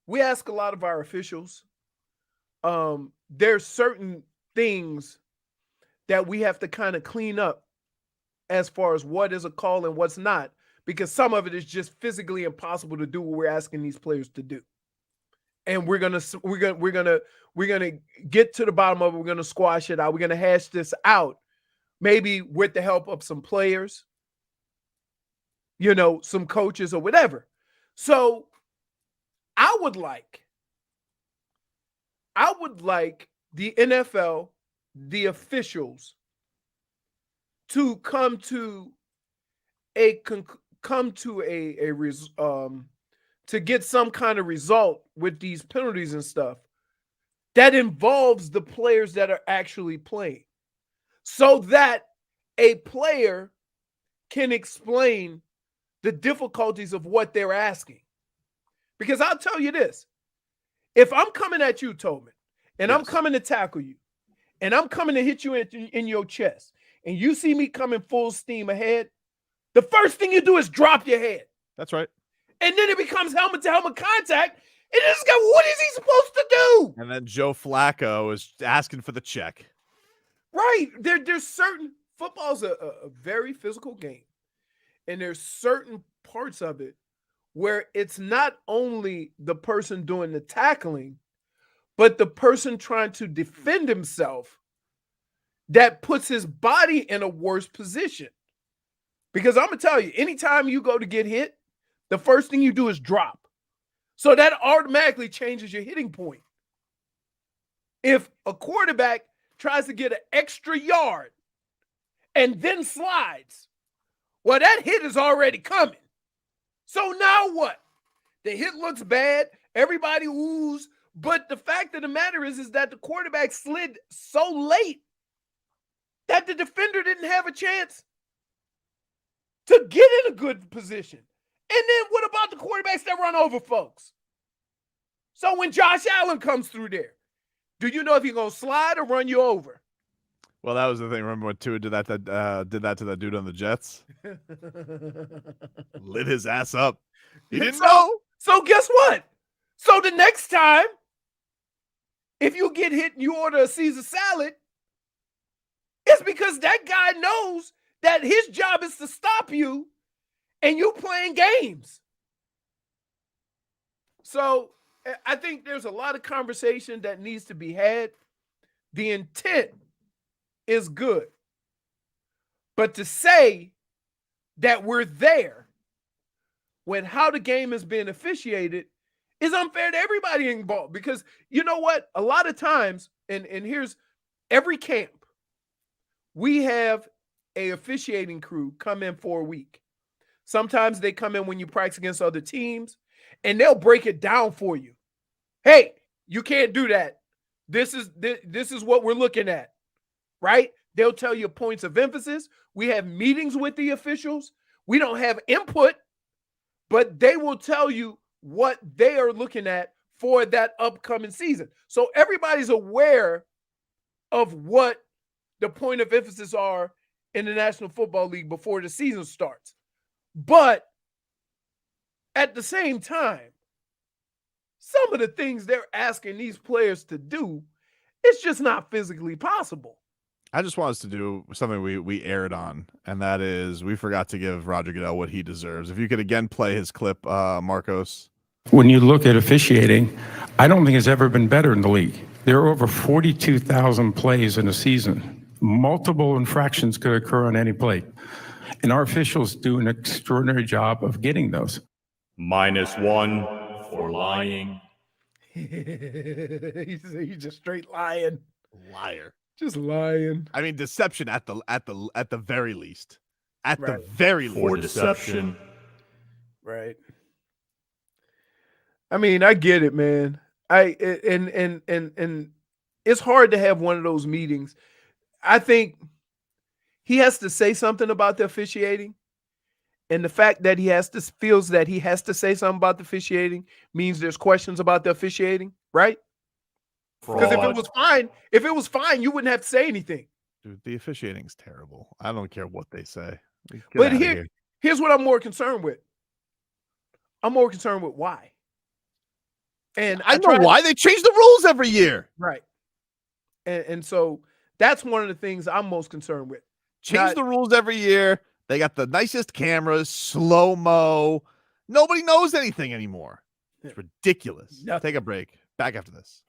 We ask a lot of our officials. There's certain things that we have to kind of clean up as far as what is a call and what's not, because some of it is just physically impossible to do what we're asking these players to do. And we're gonna get to the bottom of it. We're gonna squash it out. We're gonna hash this out, maybe with the help of some players, some coaches or whatever. So I would like the NFL, the officials, to come to to get some kind of result with these penalties and stuff that involves the players that are actually playing, so that a player can explain the difficulties of what they're asking. Because I'll tell you this, if I'm coming at you, Tobin, and I'm coming to tackle you, and I'm coming to hit you in your chest, and you see me coming full steam ahead, the first thing you do is drop your head. That's right. And then it becomes helmet-to-helmet contact, and this guy, what is he supposed to do? And then Joe Flacco is asking for the check. Right. There's certain, football's a very physical game, and there's certain parts of it where it's not only the person doing the tackling, but the person trying to defend himself that puts his body in a worse position. Because I'm going to tell you, anytime you go to get hit, the first thing you do is drop. So that automatically changes your hitting point. If a quarterback tries to get an extra yard and then slides, well, that hit is already coming. So now what? The hit looks bad. Everybody oohs. But the fact of the matter is that the quarterback slid so late that the defender didn't have a chance to get in a good position. And then what about the quarterbacks that run over folks? So when Josh Allen comes through there, do you know if he's going to slide or run you over? Well, that was the thing. Remember when Tua did that to that dude on the Jets? Lit his ass up. He didn't know. So guess what? So the next time, if you get hit and you order a Caesar salad, it's because that guy knows that his job is to stop you and you playing games. So I think there's a lot of conversation that needs to be had. The intent is good. But to say that we're there when how the game is being officiated is unfair to everybody involved. Because you know what? A lot of times, and here's every camp, we have a officiating crew come in for a week. Sometimes they come in when you practice against other teams, and they'll break it down for you. Hey, you can't do that. This is what we're looking at, right? They'll tell you points of emphasis. We have meetings with the officials. We don't have input, but they will tell you what they are looking at for that upcoming season. So everybody's aware of what the point of emphasis are in the National Football League before the season starts. But at the same time, some of the things they're asking these players to do, it's just not physically possible. I just want us to do something we aired on, and that is we forgot to give Roger Goodell what he deserves. If you could again play his clip, Marcos. When you look at officiating, I don't think it's ever been better in the league. There are over 42,000 plays in a season. Multiple infractions could occur on any play. And our officials do an extraordinary job of getting those. -1 for lying. He's just straight lying. Liar. Just lying. I mean, deception at the very least. At the Right. very least. For deception. Right. I mean, I get it, man. And it's hard to have one of those meetings. I think he has to say something about the officiating. And the fact that feels that he has to say something about the officiating means there's questions about the officiating, right? Because if it was fine, you wouldn't have to say anything. Dude, the officiating's terrible. I don't care what they say. Get But outta here. here's what I'm more concerned with. I'm more concerned with why. And I know why they change the rules every year. Right. And so that's one of the things I'm most concerned with. Change the rules every year. They got the nicest cameras, slow-mo. Nobody knows anything anymore. It's ridiculous. Take a break. Back after this.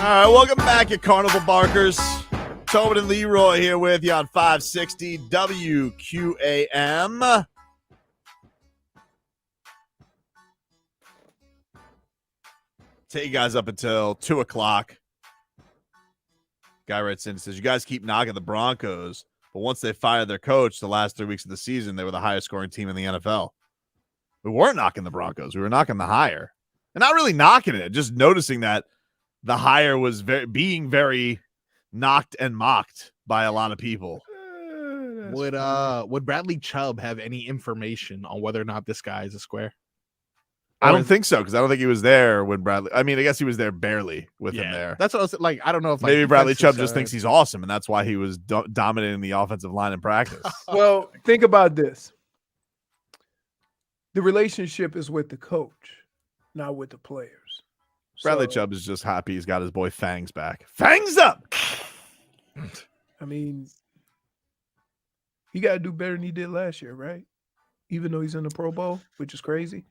right, welcome back, you Carnival Barkers. Tobin and Leroy here with you on 560 WQAM. Take you guys up until 2 o'clock. Guy writes in and says, you guys keep knocking the Broncos, but once they fired their coach the last 3 weeks of the season, they were the highest scoring team in the NFL. We weren't knocking the Broncos. We were knocking the hire. And not really knocking it, just noticing that the hire was being very knocked and mocked by a lot of people. Would Bradley Chubb have any information on whether or not this guy is a square? I don't think so, because I don't think he was there when Bradley. I mean, I guess he was there barely with him there. That's what I was like. I don't know if maybe Bradley Chubb just thinks he's awesome, and that's why he was dominating the offensive line in practice. Well, think about this. The relationship is with the coach, not with the players. Bradley Chubb is just happy he's got his boy Fangs back. Fangs up! I mean, he got to do better than he did last year, right? Even though he's in the Pro Bowl, which is crazy.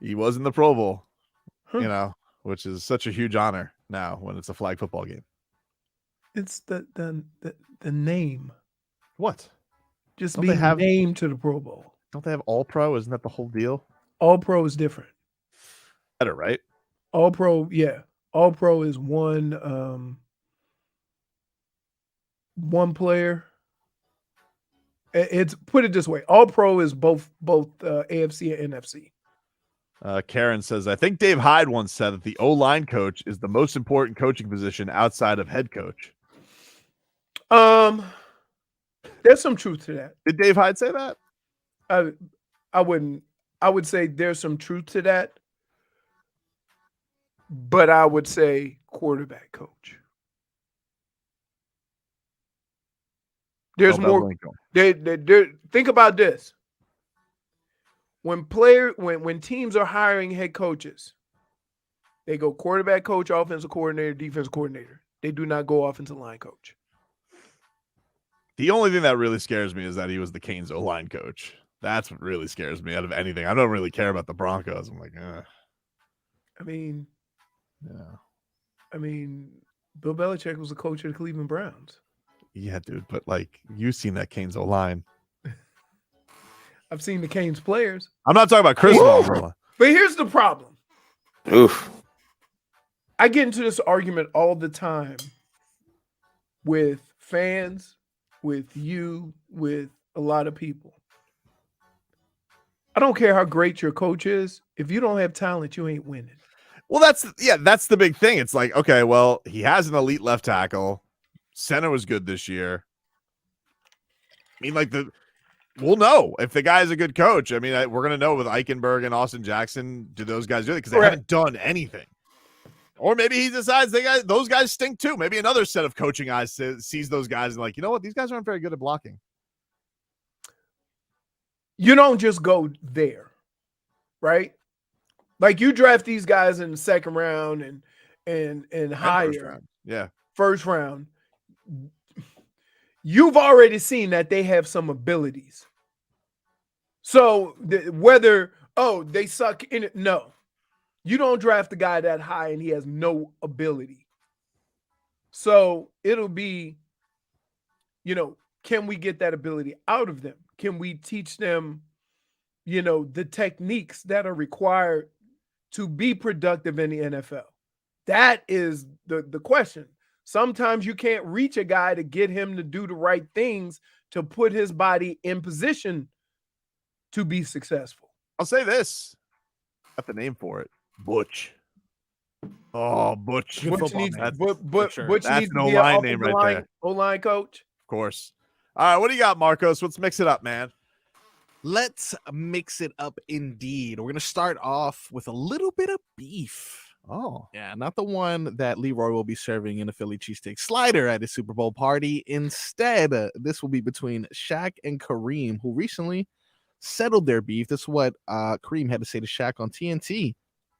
He was in the Pro Bowl, you know, which is such a huge honor now when it's a flag football game. It's the name. What? Just Don't being they have named to the Pro Bowl. Don't they have All Pro? Isn't that the whole deal? All Pro is different. Better, right? All Pro, yeah. All Pro is one player. It's put it this way. All Pro is both AFC and NFC. Karen says, I think Dave Hyde once said that the O-line coach is the most important coaching position outside of head coach. There's some truth to that. Did Dave Hyde say that? I wouldn't. I would say there's some truth to that. But I would say quarterback coach. There's more. Think about this. When teams are hiring head coaches, they go quarterback coach, offensive coordinator, defensive coordinator. They do not go offensive line coach. The only thing that really scares me is that he was the Canes O-line coach. That's what really scares me out of anything. I don't really care about the Broncos. I'm like, I mean, Bill Belichick was the coach of the Cleveland Browns. Yeah, dude, but like you've seen that Canes O-line. I've seen the Canes players. I'm not talking about Chris Paul. But here's the problem. Oof. I get into this argument all the time with fans, with you, with a lot of people. I don't care how great your coach is. If you don't have talent, you ain't winning. Well, that's the big thing. It's like, okay, well, he has an elite left tackle. Center was good this year. I mean, we'll know if the guy's a good coach. I mean, we're going to know with Eichenberg and Austin Jackson, do those guys do it? Because they haven't done anything. Or maybe he decides those guys stink too. Maybe another set of coaching eyes sees those guys and like, you know what? These guys aren't very good at blocking. You don't just go there, right? Like you draft these guys in the second round and higher. First round. You've already seen that they have some abilities. So whether they suck in it, no. You don't draft a guy that high and he has no ability. So it'll be, can we get that ability out of them? Can we teach them, the techniques that are required to be productive in the NFL? That is the question. Sometimes you can't reach a guy to get him to do the right things to put his body in position to be successful. I'll say this. Got the name for it. Butch. Oh, Butch. Butch needs That's an an O-line name right there. O-line coach. Of course. All right, what do you got, Marcos? Let's mix it up, man. Let's mix it up indeed. We're going to start off with a little bit of beef. Oh. Yeah, not the one that Leroy will be serving in a Philly cheesesteak slider at his Super Bowl party. Instead, this will be between Shaq and Kareem, who recently settled their beef. This is what Kareem had to say to Shaq on TNT.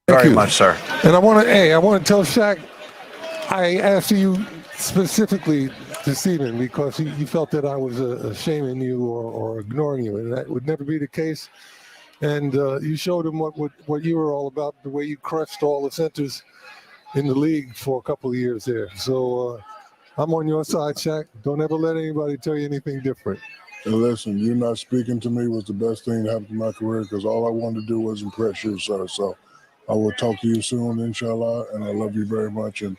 Very much, sir. And I want to tell Shaq, I asked you specifically this evening because you felt that I was shaming you or ignoring you, and that would never be the case. And you showed him what you were all about, the way you crushed all the centers in the league for a couple of years there. So I'm on your side, Shaq. Don't ever let anybody tell you anything different. And listen, you not speaking to me was the best thing that happened to my career because all I wanted to do was impress you, sir. So I will talk to you soon, inshallah, and I love you very much. And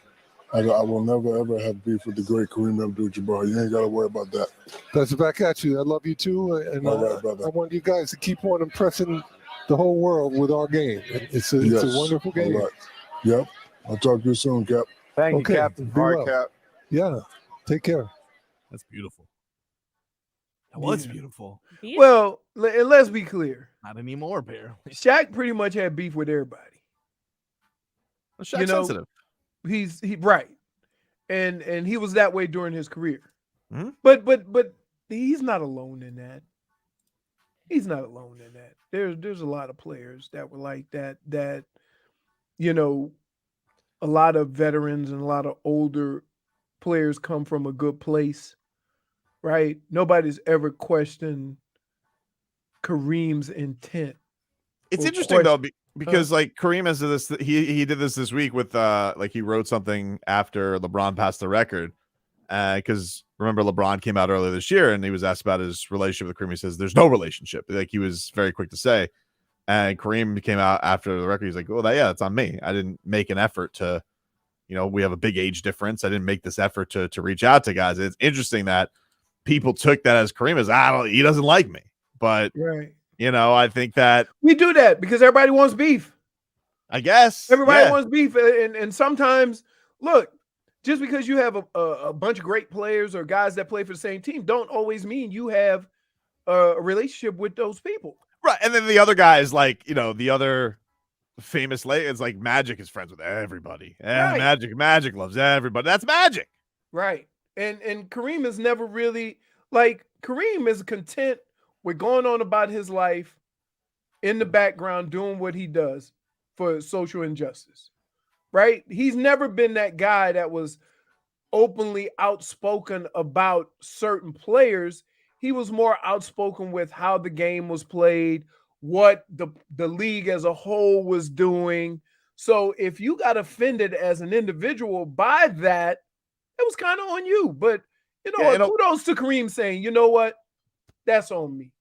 I will never, ever have beef with the great Kareem Abdul-Jabbar. You ain't got to worry about that. That's back at you. I love you too. And All right, brother. I want you guys to keep on impressing the whole world with our game. It's a wonderful game. All right. Yep. I'll talk to you soon, Cap. Thank you, Captain. All right, Cap. Yeah. Take care. That's beautiful. That was beautiful. Well, and let's be clear. Not anymore, Bear. Shaq pretty much had beef with everybody. Well, Shaq's sensitive. He's right, and he was that way during his career. Hmm? But he's not alone in that. He's not alone in that. There's a lot of players that were like that. That a lot of veterans and a lot of older players come from a good place, right? Nobody's ever questioned Kareem's intent. It's interesting though, because like Kareem has this, he did this week with like he wrote something after LeBron passed the record, because remember LeBron came out earlier this year and he was asked about his relationship with Kareem. He says there's no relationship. Like he was very quick to say, and Kareem came out after the record. He's like, well, that's on me. I didn't make an effort to, we have a big age difference. I didn't make this effort to reach out to guys. It's interesting that people took that as Kareem as he doesn't like me, but right. I think that we do that because everybody wants beef. I guess everybody wants beef, and sometimes look, just because you have a bunch of great players or guys that play for the same team, don't always mean you have a relationship with those people. Right, and then the other guy is like, the other famous it's like Magic is friends with everybody. And Right. Magic loves everybody. That's Magic. Right. And Kareem is never really like Kareem is content with going on about his life in the background, doing what he does for social injustice. Right? He's never been that guy that was openly outspoken about certain players. He was more outspoken with how the game was played, what the league as a whole was doing. So if you got offended as an individual by that, it was kind of on you. But kudos to Kareem saying, you know what, that's on me.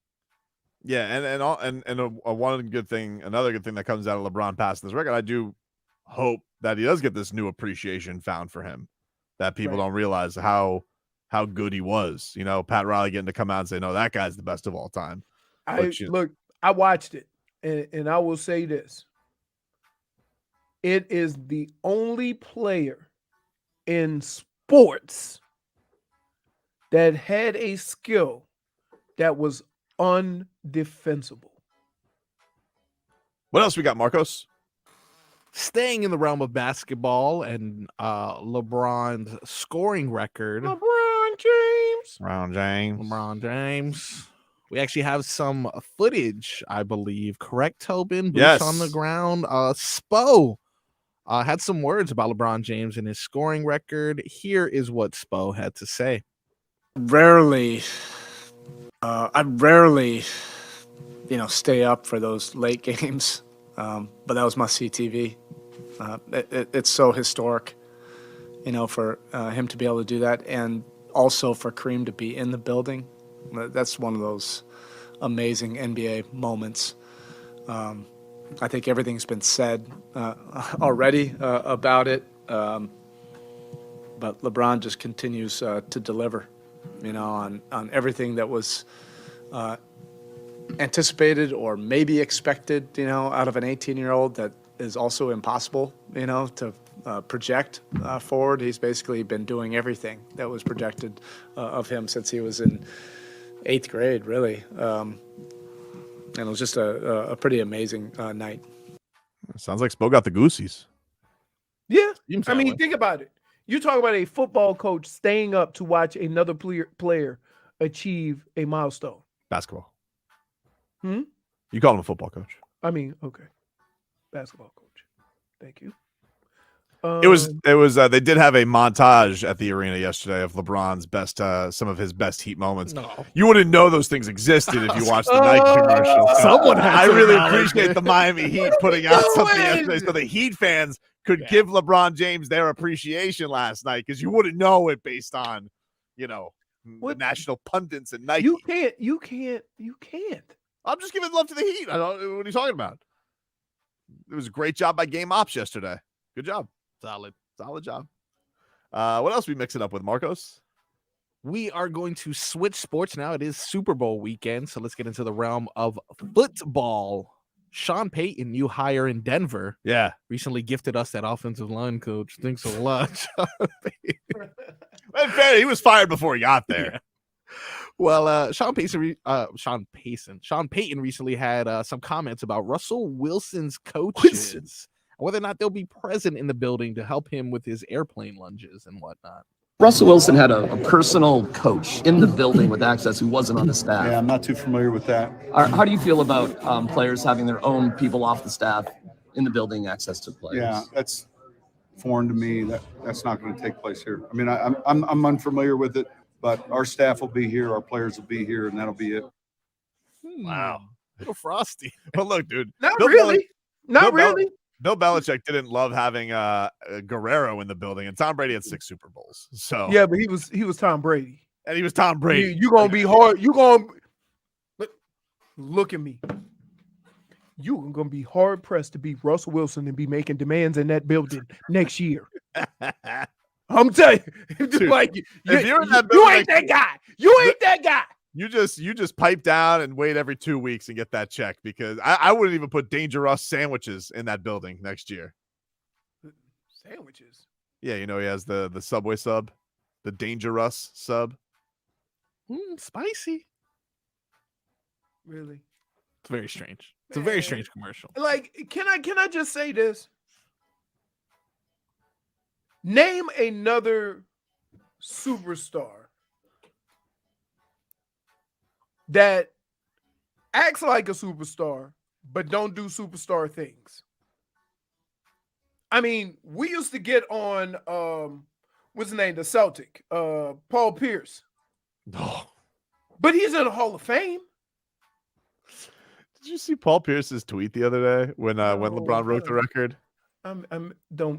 Yeah, another good thing that comes out of LeBron passing this record, I do hope that he does get this new appreciation found for him, that people don't realize how good he was. Pat Riley getting to come out and say, no, that guy's the best of all time. Look, I watched it, and I will say this. It is the only player in sports that had a skill that was undefensible. What else we got, Marcos? Staying in the realm of basketball and LeBron's scoring record. LeBron James. We actually have some footage, I believe. Correct, Tobin? Boots Yes. on the ground. Spo had some words about LeBron James and his scoring record. Here is what Spo had to say. I rarely, stay up for those late games, but that was must-see TV. It's so historic, for him to be able to do that, and also for Kareem to be in the building. That's one of those amazing NBA moments. I think everything's been said already about it, but LeBron just continues to deliver, on everything that was anticipated or maybe expected, out of an 18-year-old that is also impossible, to project forward. He's basically been doing everything that was projected of him since he was in 8th grade, really. And it was just a pretty amazing night. Sounds like Spo got the goosies. Yeah. I mean, think about it. You talk about a football coach staying up to watch another player achieve a milestone. Basketball. Hmm? You call him a football coach. I mean, okay. Basketball coach. Thank you. It was they did have a montage at the arena yesterday of LeBron's best some of his best Heat moments. No. You wouldn't know those things existed if you watched the Nike commercial. Someone had I to really acknowledge appreciate it. the Miami Heat putting out something yesterday so the Heat fans could give LeBron James their appreciation last night because you wouldn't know it based on, the national pundits and Nike. You can't. I'm just giving love to the Heat. I don't. What are you talking about? It was a great job by Game Ops yesterday. Good job. Solid job. What else are we mixing up with, Marcos? We are going to switch sports now. It is Super Bowl weekend, so let's get into the realm of football. Sean Payton, new hire in Denver, recently gifted us that offensive line coach. Thanks a lot, Sean Payton. Fair, he was fired before he got there. Yeah. Well, Sean Payton recently had some comments about Russell Wilson's coaches, and whether or not they'll be present in the building to help him with his airplane lunges and whatnot. Russell Wilson had a personal coach in the building with access who wasn't on the staff. Yeah, I'm not too familiar with that. How do you feel about players having their own people off the staff in the building, access to players? Yeah, that's foreign to me. That's not going to take place here. I mean, I'm unfamiliar with it, but our staff will be here, our players will be here, and that'll be it. Wow, a little frosty. But look, dude, Not really. Bill Belichick didn't love having Guerrero in the building, and Tom Brady had 6 Super Bowls. So Yeah, but he was Tom Brady. And he was Tom Brady. You gonna be hard. You gonna look at me. You are gonna be hard pressed to beat Russell Wilson and be making demands in that building next year. I'm telling you, Dude, like if you're in that you building ain't that guy. You ain't that guy. You just pipe down and wait every 2 weeks and get that check, because I wouldn't even put Dangerous sandwiches in that building next year. Sandwiches. Yeah, he has the Subway sub, the Dangerous sub. Spicy. Really? It's very strange. It's a very strange commercial. Like, can I just say this? Name another superstar that acts like a superstar but don't do superstar things. I mean, we used to get on what's his name, the Celtic, Paul Pierce. Oh. But he's in the Hall of Fame. Did you see Paul Pierce's tweet the other day when LeBron broke the record?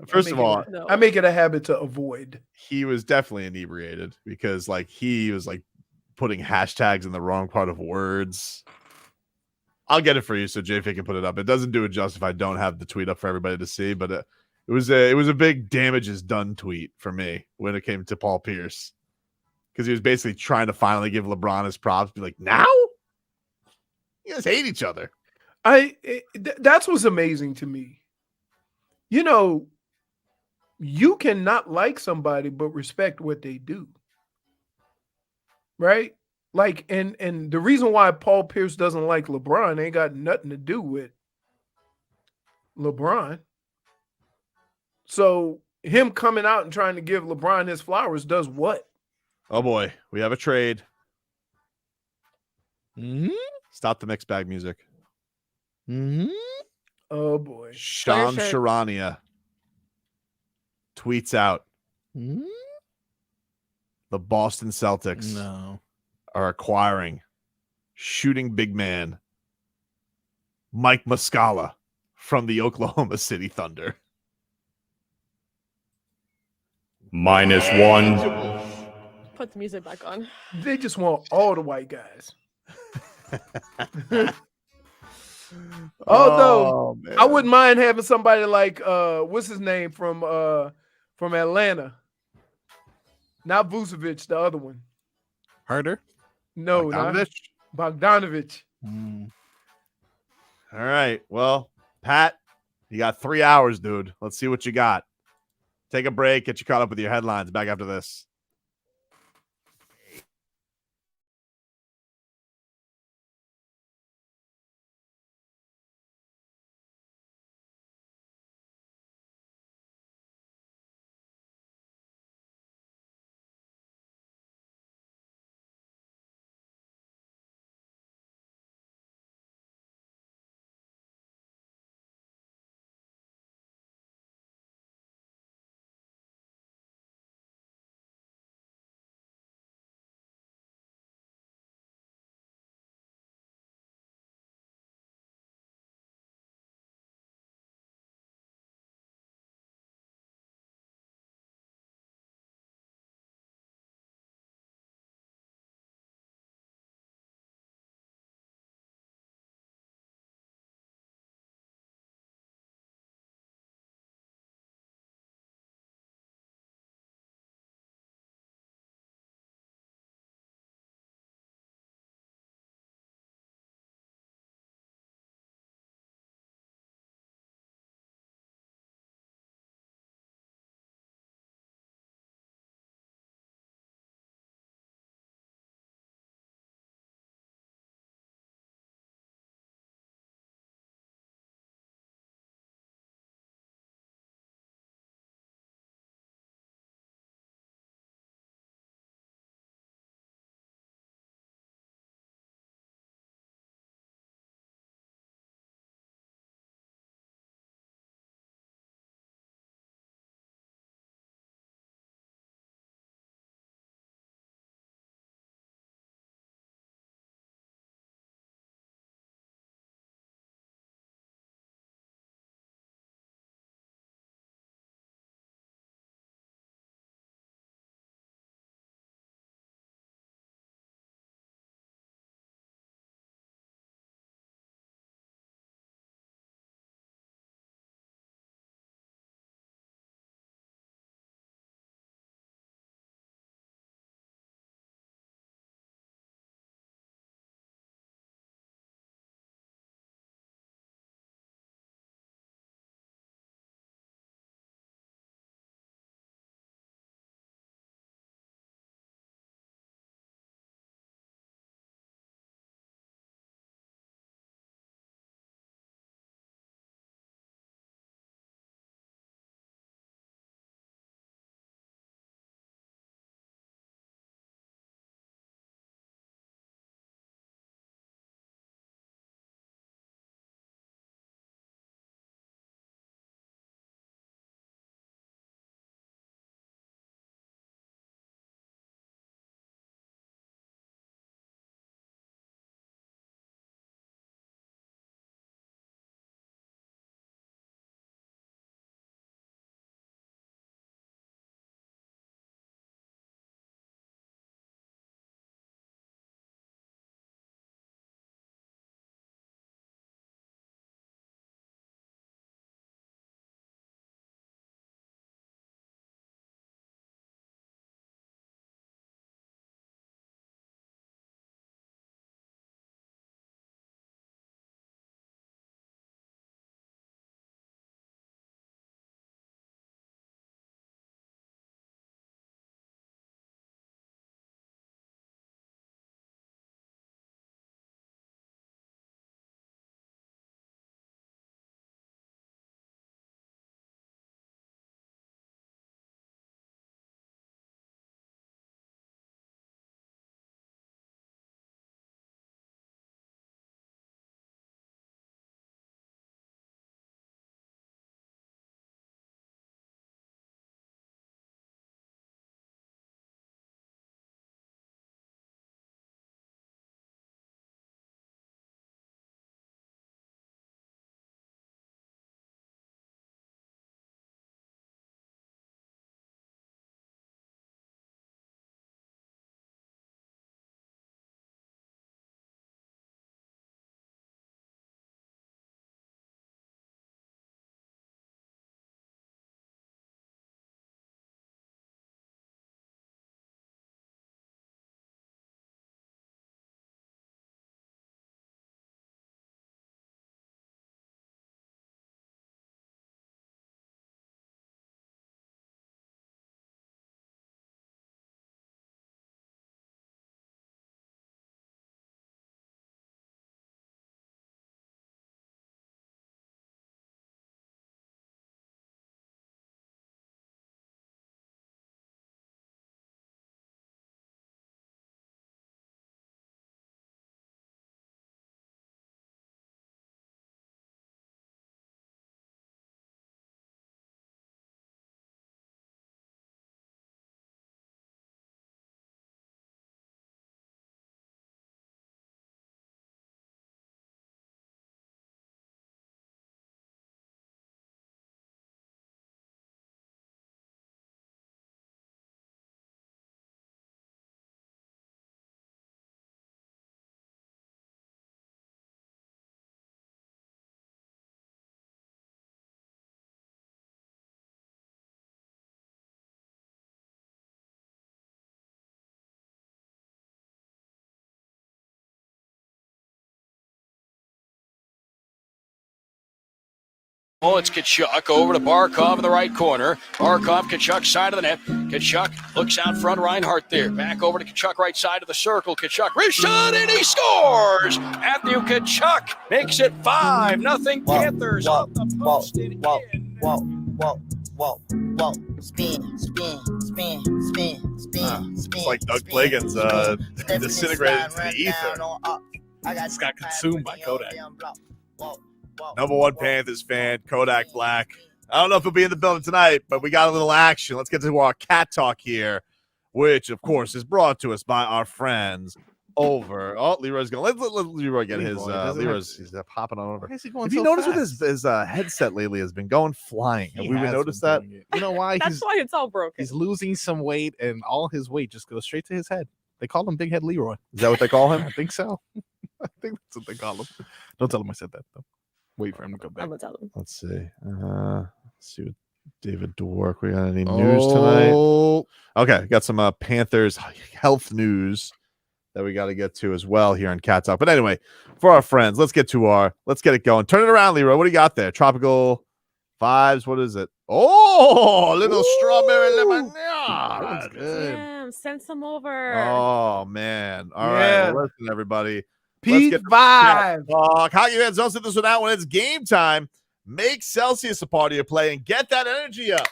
First of all, I make it a habit to avoid. He was definitely inebriated, because he was putting hashtags in the wrong part of words. I'll get it for you so JF can put it up. It doesn't do it justice if I don't have the tweet up for everybody to see, but it was a big damage is done tweet for me when it came to Paul Pierce, because he was basically trying to finally give LeBron his props. Be like, now you guys hate each other. That's what's amazing to me. You cannot like somebody but respect what they do. Right? Like, and the reason why Paul Pierce doesn't like LeBron ain't got nothing to do with LeBron. So him coming out and trying to give LeBron his flowers does what? Oh boy, we have a trade. Mm-hmm. Stop the mixed bag music. Mm-hmm. Oh boy. Sean Sharania tweets out, the Boston Celtics are acquiring shooting big man Mike Muscala from the Oklahoma City Thunder. -1. Put the music back on. They just want all the white guys. Although man. I wouldn't mind having somebody like what's his name from Atlanta. Not Vucevic, the other one. Herder? No, not Bogdanovich. All right. Well, Pat, you got 3 hours, dude. Let's see what you got. Take a break, get you caught up with your headlines. Back after this. Oh, it's Kachuk over to Barkov in the right corner. Barkov, Kachuk, side of the net. Kachuk looks out front. Reinhardt there. Back over to Kachuk, right side of the circle. Kachuk, wrist shot, and he scores! Matthew Kachuk makes it 5-0 Panthers on the post. Whoa. Spin. It's like Doug Plagens disintegrated into the ether. Just got consumed by Kodak. Number one Panthers fan, Kodak Black. I don't know if he'll be in the building tonight, but we got a little action. Let's get to our cat talk here, which, of course, is brought to us by our friends over. Oh, Leroy's going. Let Leroy get his. He's popping on over. Why is he going Have you so noticed fast? with his headset lately has been going flying? Have we noticed that? You know why? That's why it's all broken. He's losing some weight, and all his weight just goes straight to his head. They call him Big Head Leroy. Is that what they call him? I think so. I think that's what they call him. Don't tell him I said that, though. Wait for him to come back. I'm gonna tell him. Let's see. Let's see what David Dwork. We got any news tonight? Okay, got some Panthers health news that we got to get to as well here on Cat Talk. But anyway, for our friends, let's get it going. Turn it around, Leroy. What do you got there? Tropical vibes. What is it? Oh, a little strawberry lemonade. That's good. Damn, send some over. Oh man. All Yeah. right. Well, listen, everybody. Pete Let's get Vibe. Hockey fans, don't sit this one out when it's game time. Make Celsius a part of your play and get that energy up.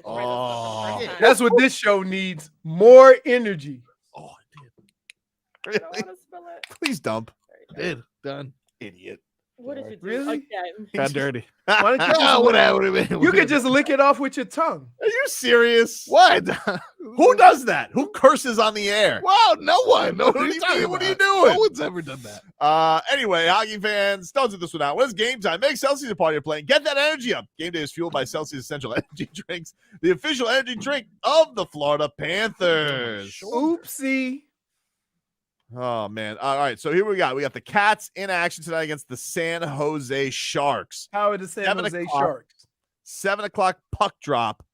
Oh, That's what this show needs. More energy. really? Please dump. Did done. Idiot. What did you do? Really? Again? Got dirty. Why don't you just you could just lick it off with your tongue. Are you serious? What? Who does that? Who curses on the air? Wow, no one. What are you doing? No one's ever done that. Anyway, hockey fans, don't do this one out. When it's game time, make Celsius a part of your play and get that energy up. Game day is fueled by Celsius Essential Energy Drinks, the official energy drink of the Florida Panthers. Oopsie. Oh, man. All right, so here we got the Cats in action tonight against the San Jose Sharks. How are the San 7 Jose o'clock. Sharks? 7 o'clock puck drop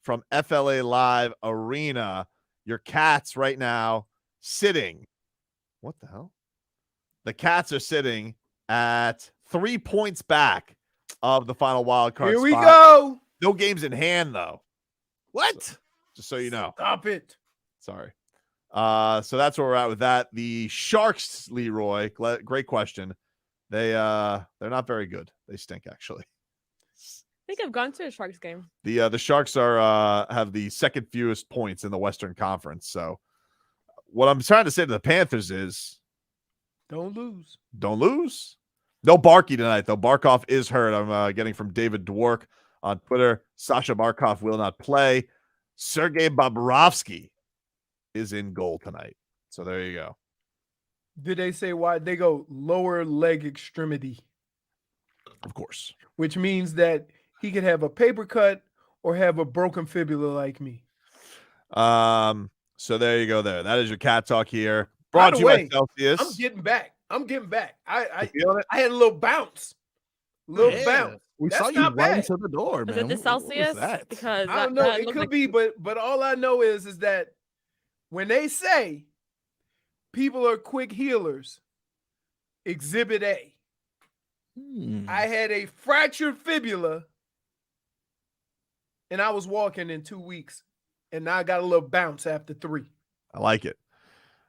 from FLA Live Arena. Your Cats right now sitting. What the hell? The Cats are sitting at 3 points back of the final wild card Here we spot. go. No games in hand, though. What? Just so you know. Stop it. Sorry. So that's where we're at with that. The Sharks, Leroy, great question. They're not very good. They stink, actually. I think I've gone to a Sharks game. The Sharks are have the second fewest points in the Western Conference. So what I'm trying to say to the Panthers is Don't lose. don't lose. No Barkey tonight, though. Barkov is hurt. I'm getting from David Dwork on Twitter. Sasha Barkov will not play. Sergei Bobrovsky is in goal tonight. So there you go. Did they say why? They go lower leg extremity, Of course. which means that he could have a paper cut or have a broken fibula like me. So there you go there. That is your Cat Talk here. By Brought the to you way, by Celsius. I'm getting back. I feeling it? I had a little bounce. Bounce. We That's saw you not run bad. to the door, Is man. it the What was Celsius? that? Because I don't that know. It looked could like- be, but all I know is that when they say people are quick healers, exhibit A. I had a fractured fibula and I was walking in 2 weeks, and now I got a little bounce after 3. I like it.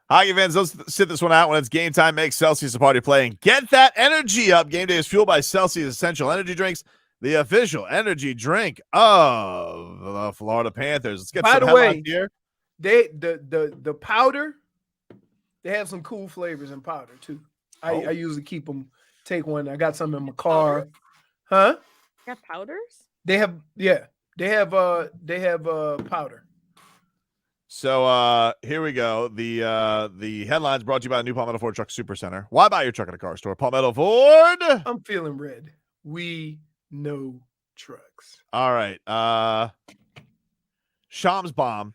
Hockey fans, let's sit this one out when it's game time. Make Celsius a part of your play and get that energy up. Game day is fueled by Celsius Essential Energy Drinks, the official energy drink of the Florida Panthers. Let's get By some the headlines way, here. the powder, they have some cool flavors in powder too. I usually keep them. Take one. I got some in my car. Huh? Got powders? They have powder. So here we go. The headlines brought to you by the new Palmetto Ford Truck Super Center. Why buy your truck at a car store? Palmetto Ford. I'm feeling red. We know trucks. All right. Shams bomb.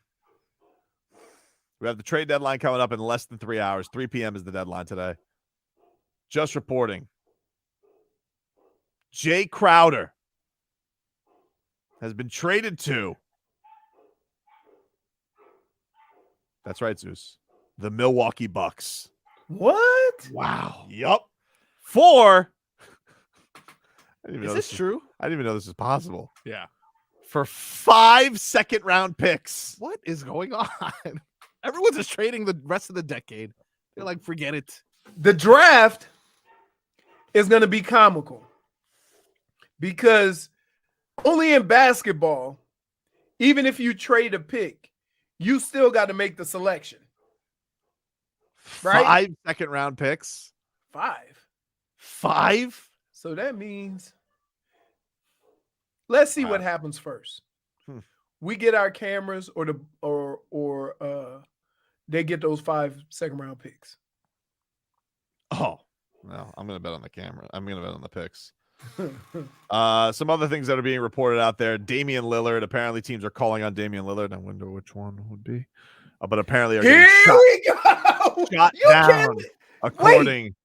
We have the trade deadline coming up in less than 3 hours. 3 p.m. is the deadline today. Just reporting. Jay Crowder has been traded to. That's right, Zeus. The Milwaukee Bucks. What? Wow. Yup. For Is this true? I didn't even know this was possible. Yeah. For 5 second-round picks. What is going on? Everyone's just trading the rest of the decade. They're like, forget it. The draft is going to be comical because only in basketball, even if you trade a pick, you still got to make the selection. Right? 5 second-round picks. 5. 5? So that means, let's see what happens first. We get our cameras, or they get those 5 second-round picks. Oh, no, I'm going to bet on the camera. I'm going to bet on the picks. Some other things that are being reported out there. Damian Lillard. Apparently, teams are calling on Damian Lillard. I wonder which one would be. But apparently, are Here getting we go. shot You down, can't. according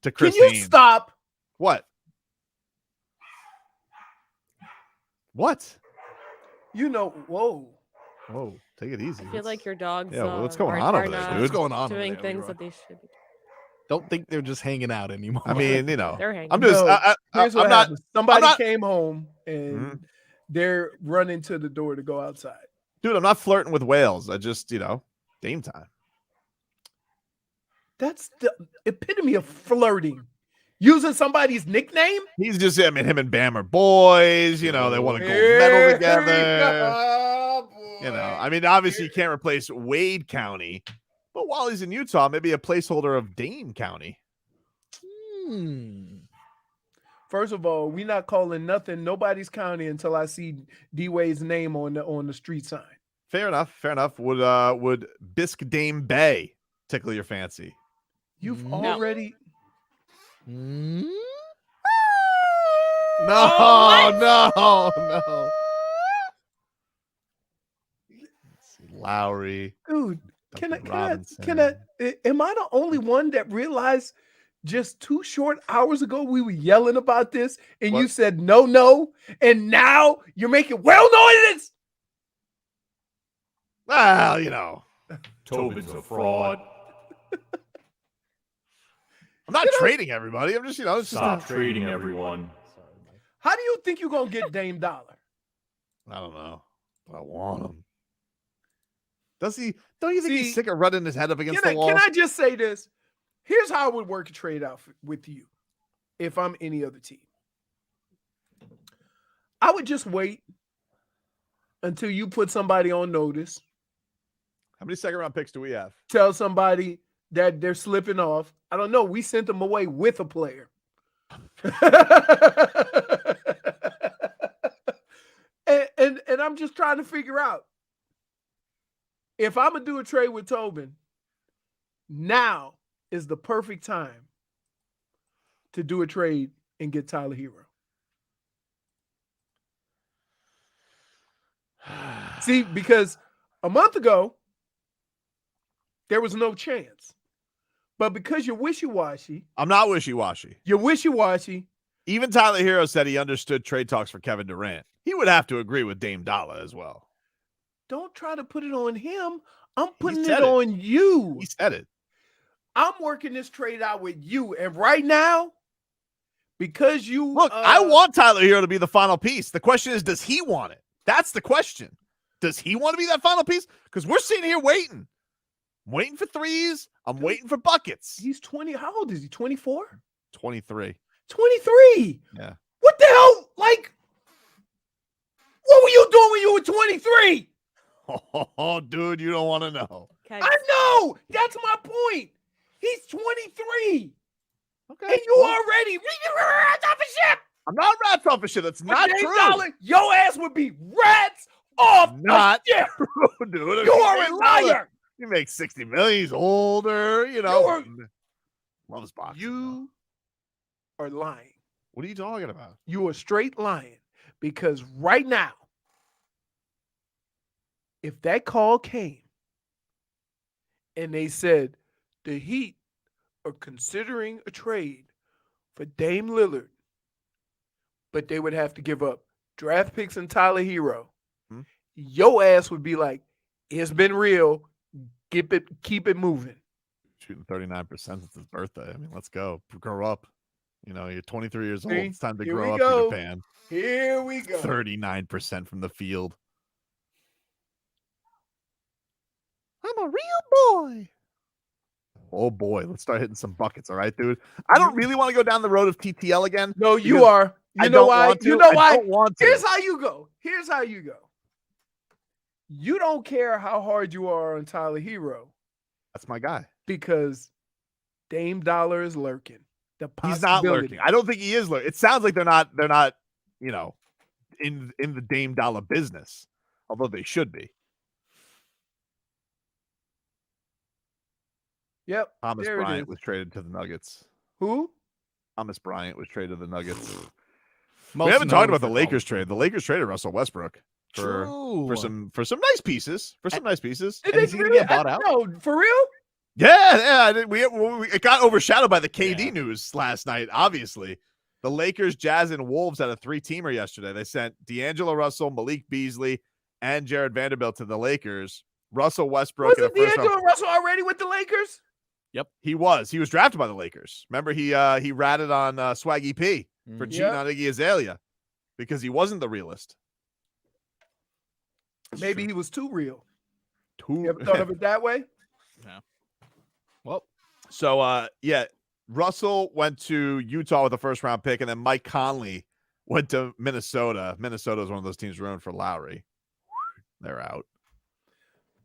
to Can Christine. you stop? What? What? You know, whoa. Whoa, take it easy. I feel like your dogs. Yeah, what's going are on over there, not dude? What's going on over Doing there, things Leroy? that they should be. Don't think they're just hanging out anymore. I mean, you know, They're hanging. I'm just. No, here's what I'm not. happens. Somebody I'm not- came home and they're running to the door to go outside. Dude, I'm not flirting with whales. I just, Dame time. That's the epitome of flirting. Using somebody's nickname? He's just, him and Bam are boys. They want to go medal together. I mean, obviously you can't replace Wade County, but while he's in Utah, maybe a placeholder of Dame County. First of all, we not calling nothing nobody's county until I see D Wade's name on the street sign. Fair enough. Would Bisque Dame Bay tickle your fancy? You've already. No, Oh, no. Lowry. Dude, Duncan can Robinson. I am I the only one that realized just 2 short hours ago we were yelling about this and you said no, and now you're making whale noises? Well, Tobin's a fraud. I'm not trading everybody. I'm just, it's Stop just trading everyone. How do you think you're gonna get Dame Dollar? I don't know. I want him. Does he? Don't you think he's sick of running his head up against the wall? Can I just say this? Here's how I would work a trade out with you if I'm any other team. I would just wait until you put somebody on notice. How many second-round picks do we have? Tell somebody that they're slipping off. I don't know. We sent them away with a player. and I'm just trying to figure out if I'm going to do a trade with Tobin, now is the perfect time to do a trade and get Tyler Hero. See, because a month ago, there was no chance. But because you're wishy-washy. I'm not wishy-washy. You're wishy-washy. Even Tyler Hero said he understood trade talks for Kevin Durant. He would have to agree with Dame Dollar as well. Don't try to put it on him. I'm putting it on you. He said it. I'm working this trade out with you. And right now, because you... Look, I want Tyler Hero to be the final piece. The question is, does he want it? That's the question. Does he want to be that final piece? Because we're sitting here waiting. I'm waiting for threes. I'm waiting for buckets. He's 20. How old is he? 24? 23. 23. Yeah. What the hell? Like, what were you doing when you were 23? Oh, dude, you don't want to know. I know. That's my point. He's 23. Okay. And you already rats off a ship. I'm not rats off a shit. That's not Dame true. Dollar, your ass would be rats off Not a ship. true, dude. You are a liar. He makes $60 million. He's older, loves boxing. You are lying. What are you talking about? You are straight lying because right now, if that call came and they said the Heat are considering a trade for Dame Lillard, but they would have to give up draft picks and Tyler Hero, your ass would be like, it's been real. Keep it moving. Shooting 39% since his birthday. I mean, let's go. Grow up. You know, you're 23 years old. See? It's time to Here grow we up, go. Peter Pan. Here we go. 39% from the field. I'm a real boy. Oh boy, let's start hitting some buckets, all right, dude. I don't really want to go down the road of TTL again. No, you because are. You I know don't why? want to. You know I why? don't want to. Here's how you go. Here's how you go. You don't care how hard you are on Tyler Hero That's my guy. because Dame Dollar is lurking. The He's not possibility. lurking. I don't think he is lurking. It sounds like they're not, you know, in the Dame Dollar business, although they should be. Yep. Thomas there it Bryant is. was traded to the Nuggets. Who? Thomas Bryant was traded to the Nuggets. we Most haven't talked known about the for Lakers college trade. The Lakers traded Russell Westbrook for True. some nice pieces. For some nice pieces. Did And they is he gonna really? get bought out? No, for real? Yeah. It got overshadowed by the KD news last night, obviously. The Lakers, Jazz, and Wolves had a 3-teamer yesterday. They sent D'Angelo Russell, Malik Beasley, and Jared Vanderbilt to the Lakers. Russell Westbrook Wasn't D'Angelo Russell already with the Lakers? Yep. He was drafted by the Lakers. Remember, he ratted on Swaggy P for cheating on Iggy Azalea because he wasn't the realist. Maybe he was too real. Too. You ever thought of it that way? Yeah. Well, so Russell went to Utah with a first-round pick, and then Mike Conley went to Minnesota. Minnesota is one of those teams rooting for Lowry. They're out.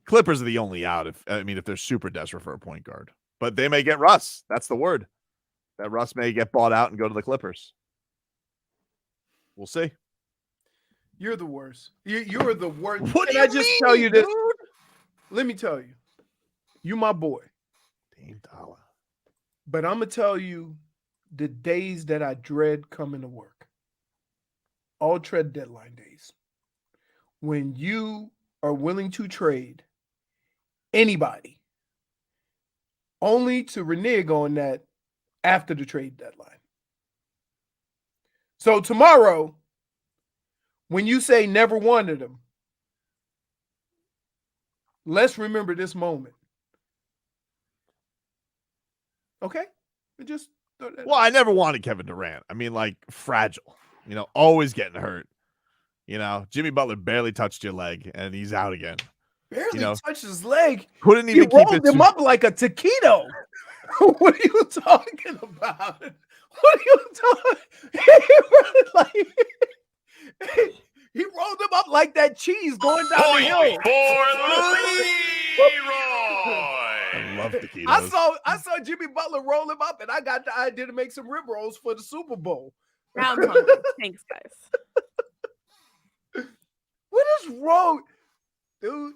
Clippers are the only out if they're super desperate for a point guard. But they may get Russ. That's the word. That Russ may get bought out and go to the Clippers. We'll see. You're the worst. You're the worst. What do Can you I just mean, tell you this? dude? Let me tell you. You my boy. Dame Dollar. But I'm going to tell you the days that I dread coming to work. All trade deadline days. When you are willing to trade anybody only to renege on that after the trade deadline. So tomorrow, when you say never wanted them, let's remember this moment. Okay? Just well, I never wanted Kevin Durant. I mean, like, fragile. You know, always getting hurt. You know, Jimmy Butler barely touched your leg, and he's out again. Barely you know, touched his leg. Couldn't He even keep rolled it him up like a taquito. What are you talking about? What are you talking? He rolled him up like that cheese going down the hill. I love taquitos. I saw Jimmy Butler roll him up, and I got the idea to make some rib rolls for the Super Bowl. Round hungry. Thanks, guys. What is wrong, dude?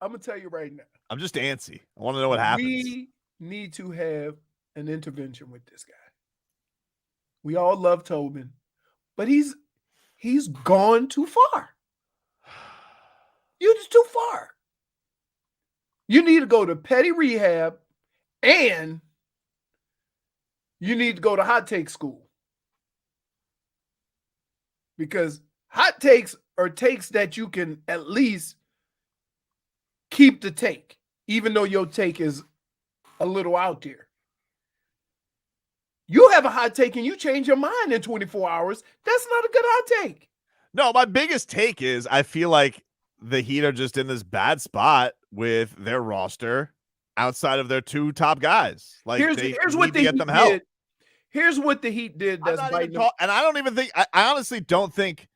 I'm gonna tell you right now. I'm just antsy. I want to know what happens. We need to have an intervention with this guy. We all love Tobin, but he's gone too far. You're just too far. You need to go to petty rehab, and you need to go to hot take school. Because hot takes are takes that you can at least keep the take, even though your take is a little out there. You have a hot take and you change your mind in 24 hours. That's not a good hot take. No, my biggest take is I feel like the Heat are just in this bad spot with their roster outside of their two top guys. Like, here's they what need the to get Heat them help. did. Here's what the Heat did. That's biting them. And I don't even think I honestly don't think,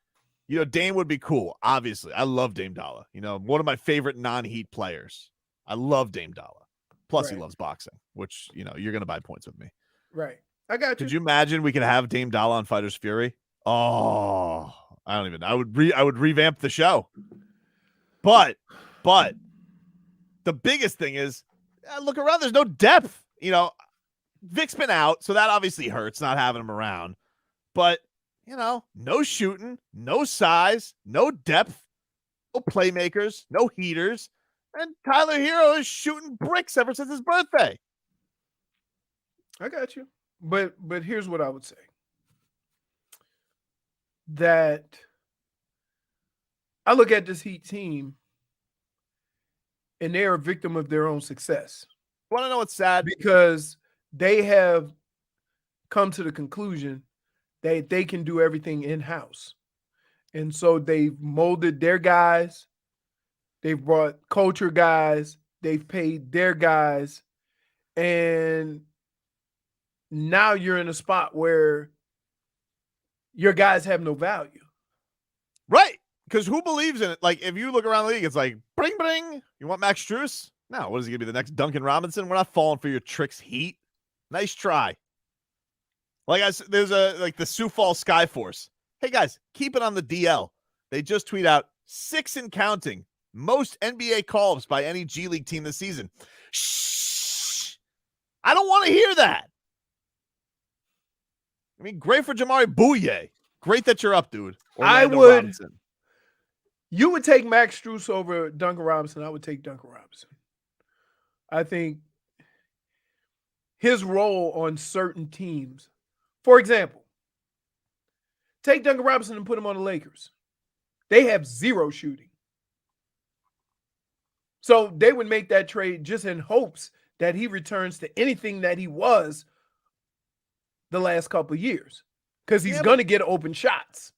you know, Dame would be cool. Obviously, I love Dame Dollar. You know, one of my favorite non-Heat players. I love Dame Dollar. Plus, he loves boxing, which, you know, you're gonna buy points with me. Right. I got you. Could you imagine we could have Dame Dollar on Fighters Fury? Oh, I don't even know. I would revamp the show. But the biggest thing is, look around. There's no depth. You know, Vic's been out, so that obviously hurts not having him around. But, you know, no shooting, no size, no depth, no playmakers, no heaters. And Tyler Hero is shooting bricks ever since his birthday. I got you. But here's what I would say. That I look at this Heat team and they're a victim of their own success. Want to know what's sad? Because they have come to the conclusion that they can do everything in-house. And so they've molded their guys. They've brought culture guys. They've paid their guys. And now you're in a spot where your guys have no value. Right. Because who believes in it? Like, if you look around the league, it's like, bring, bring. You want Max Strus? No. What is he going to be, the next Duncan Robinson? We're not falling for your tricks, Heat. Nice try. Like, there's the Sioux Falls Skyforce. Hey, guys, keep it on the DL. They just tweet out 6 and counting. Most NBA call-ups by any G League team this season. Shh. I don't want to hear that. I mean, great for Jamari Bouye. Great that you're up, dude. Orlando Robinson. You would take Max Strus over Duncan Robinson. I would take Duncan Robinson. I think his role on certain teams, for example, take Duncan Robinson and put him on the Lakers. They have 0 shooting. So they would make that trade just in hopes that he returns to anything that he was the last couple of years, because he's going to get open shots.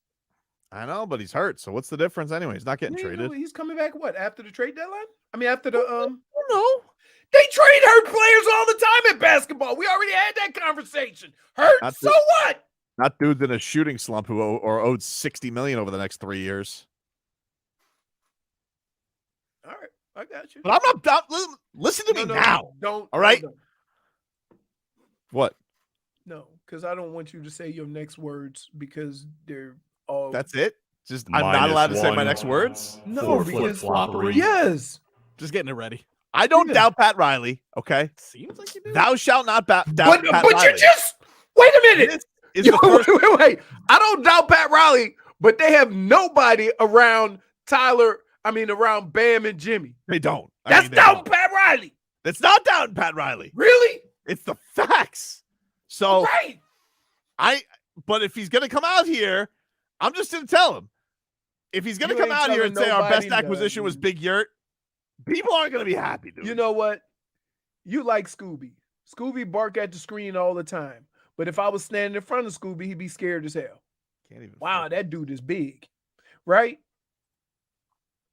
I know, but he's hurt. So what's the difference anyway? He's not getting traded. He's coming back, what, after the trade deadline? I mean, after the no. They trade hurt players all the time in basketball. We already had that conversation. Hurt, so what? Not dudes in a shooting slump who owed $60 million over the next 3 years. All right, I got you. But I'm not. Listen to me now. Don't. All right. Don't. What? No, because I don't want you to say your next words because they're all. That's it. Just I'm not allowed to say my -1. next words. No, because flip-floppery. yes. Just getting it ready. I don't doubt Pat Riley. Okay. Seems like you do. Thou shalt not doubt But Pat you Riley. just wait a minute. Is the first Wait. I don't doubt Pat Riley, but they have nobody around around Bam and Jimmy. They don't. That's doubting Pat Riley. That's not doubting Pat Riley. Really? It's the facts. So right. But if he's gonna come out here, I'm just gonna tell him. If he's gonna You come ain't out here and telling say our best nobody acquisition was nothing. Big Yurt, people aren't gonna be happy, dude. You know what? You like Scooby. Scooby bark at the screen all the time. But if I was standing in front of Scooby, he'd be scared as hell. Can't even. Wow, that dude is big. Right?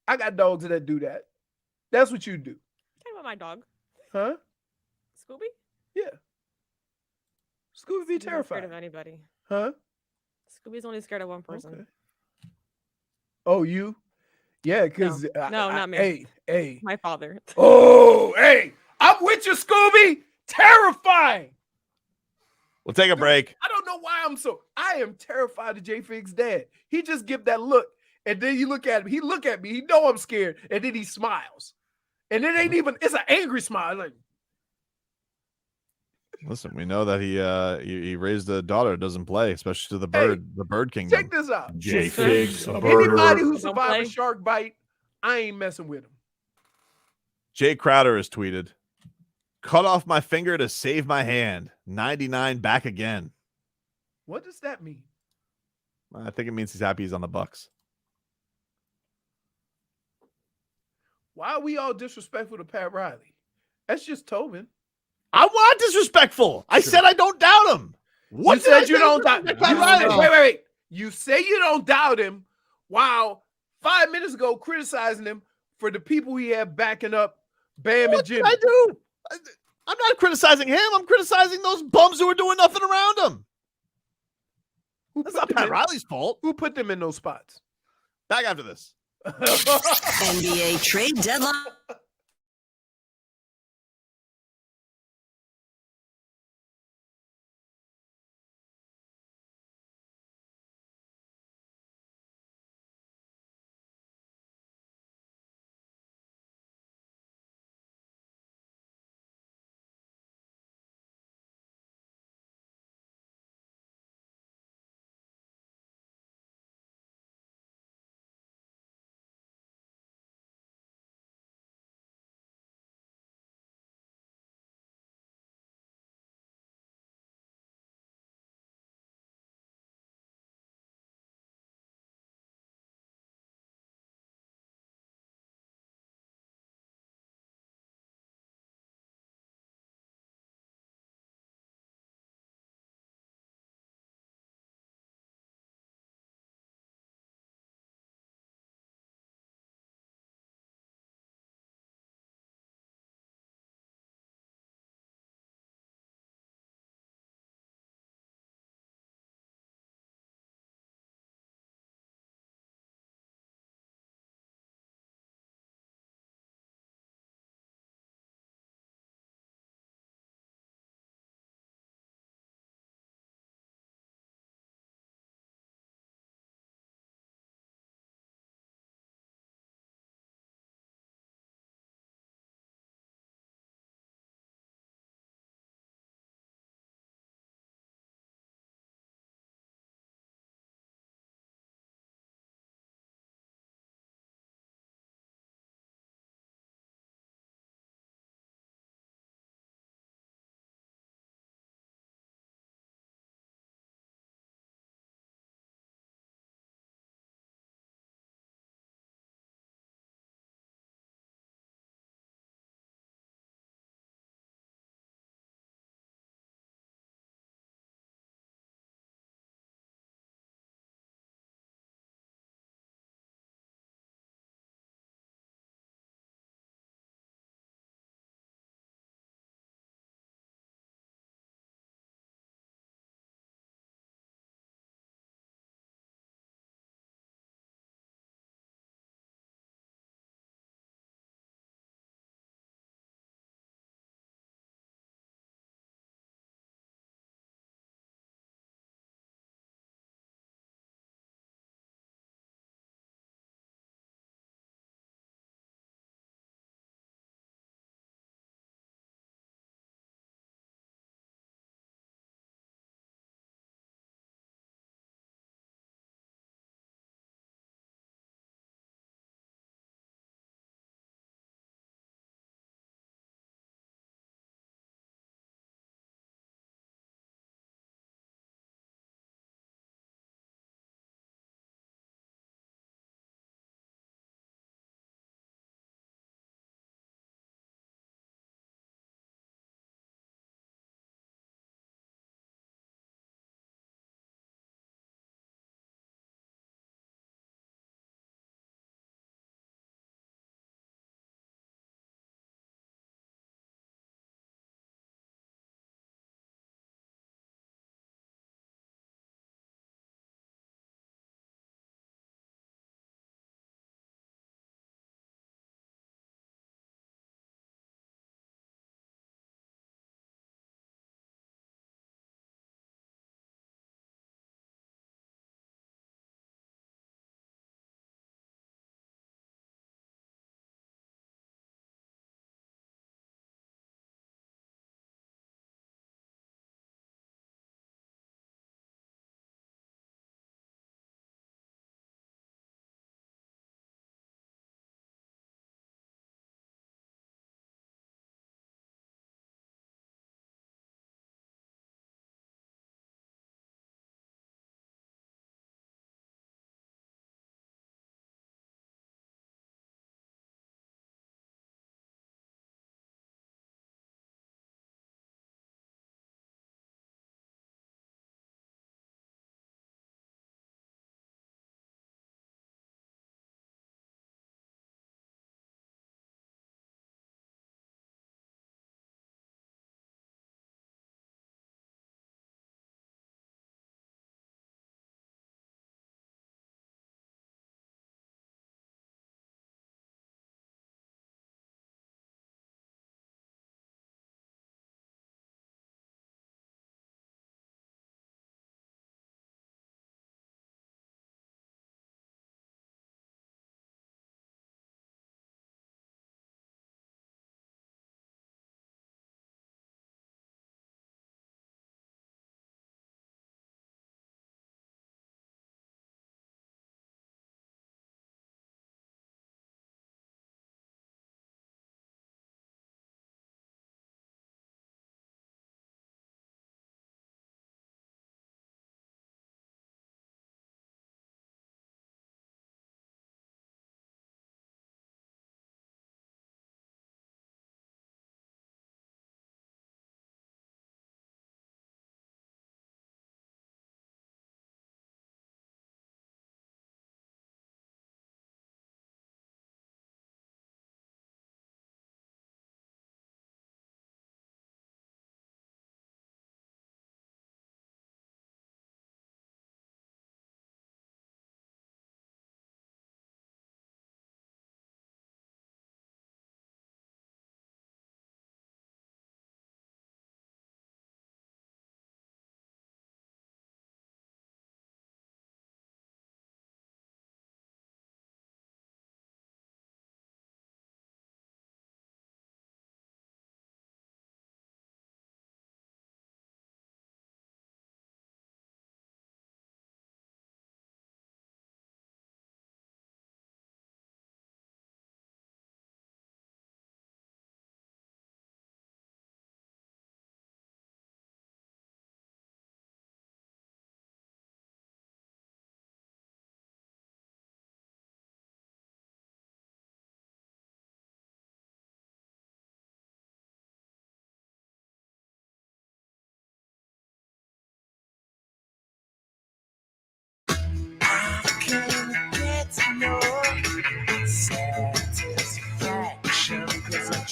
I got dogs that do that. That's what you do. Talking about my dog. Huh? Scooby? Yeah. Scooby be He's not terrified. scared of anybody. Huh? Scooby's only scared of one person. Okay. Oh, you? Yeah, because No, not me. Hey. My father. Oh, hey. I'm with you, Scooby. Terrifying. We'll take a break. I don't know why I am terrified of J Fig's dad. He just give that look. And then you look at him. He look at me. He know I'm scared. And then he smiles. And it ain't even, it's an angry smile. Like, Listen, we know that he raised a daughter that doesn't play, especially to the bird kingdom. check this out. J Figs, a Anybody birder. who Don't survived play. a shark bite, I ain't messing with him. Jay Crowder has tweeted, "Cut off my finger to save my hand. 99 back again." What does that mean? I think it means he's happy he's on the Bucks. Why are we all disrespectful to Pat Riley? That's just Tobin. I'm not disrespectful. I said I don't doubt him. What You said you don't doubt? doubt. Wait. You say you don't doubt him. While 5 minutes ago criticizing him for the people he had backing up Bam and Jimmy. I do. I'm not criticizing him. I'm criticizing those bums who are doing nothing around him. That's not Pat Riley's fault. Who put them in those spots? Back after this. NBA trade deadline.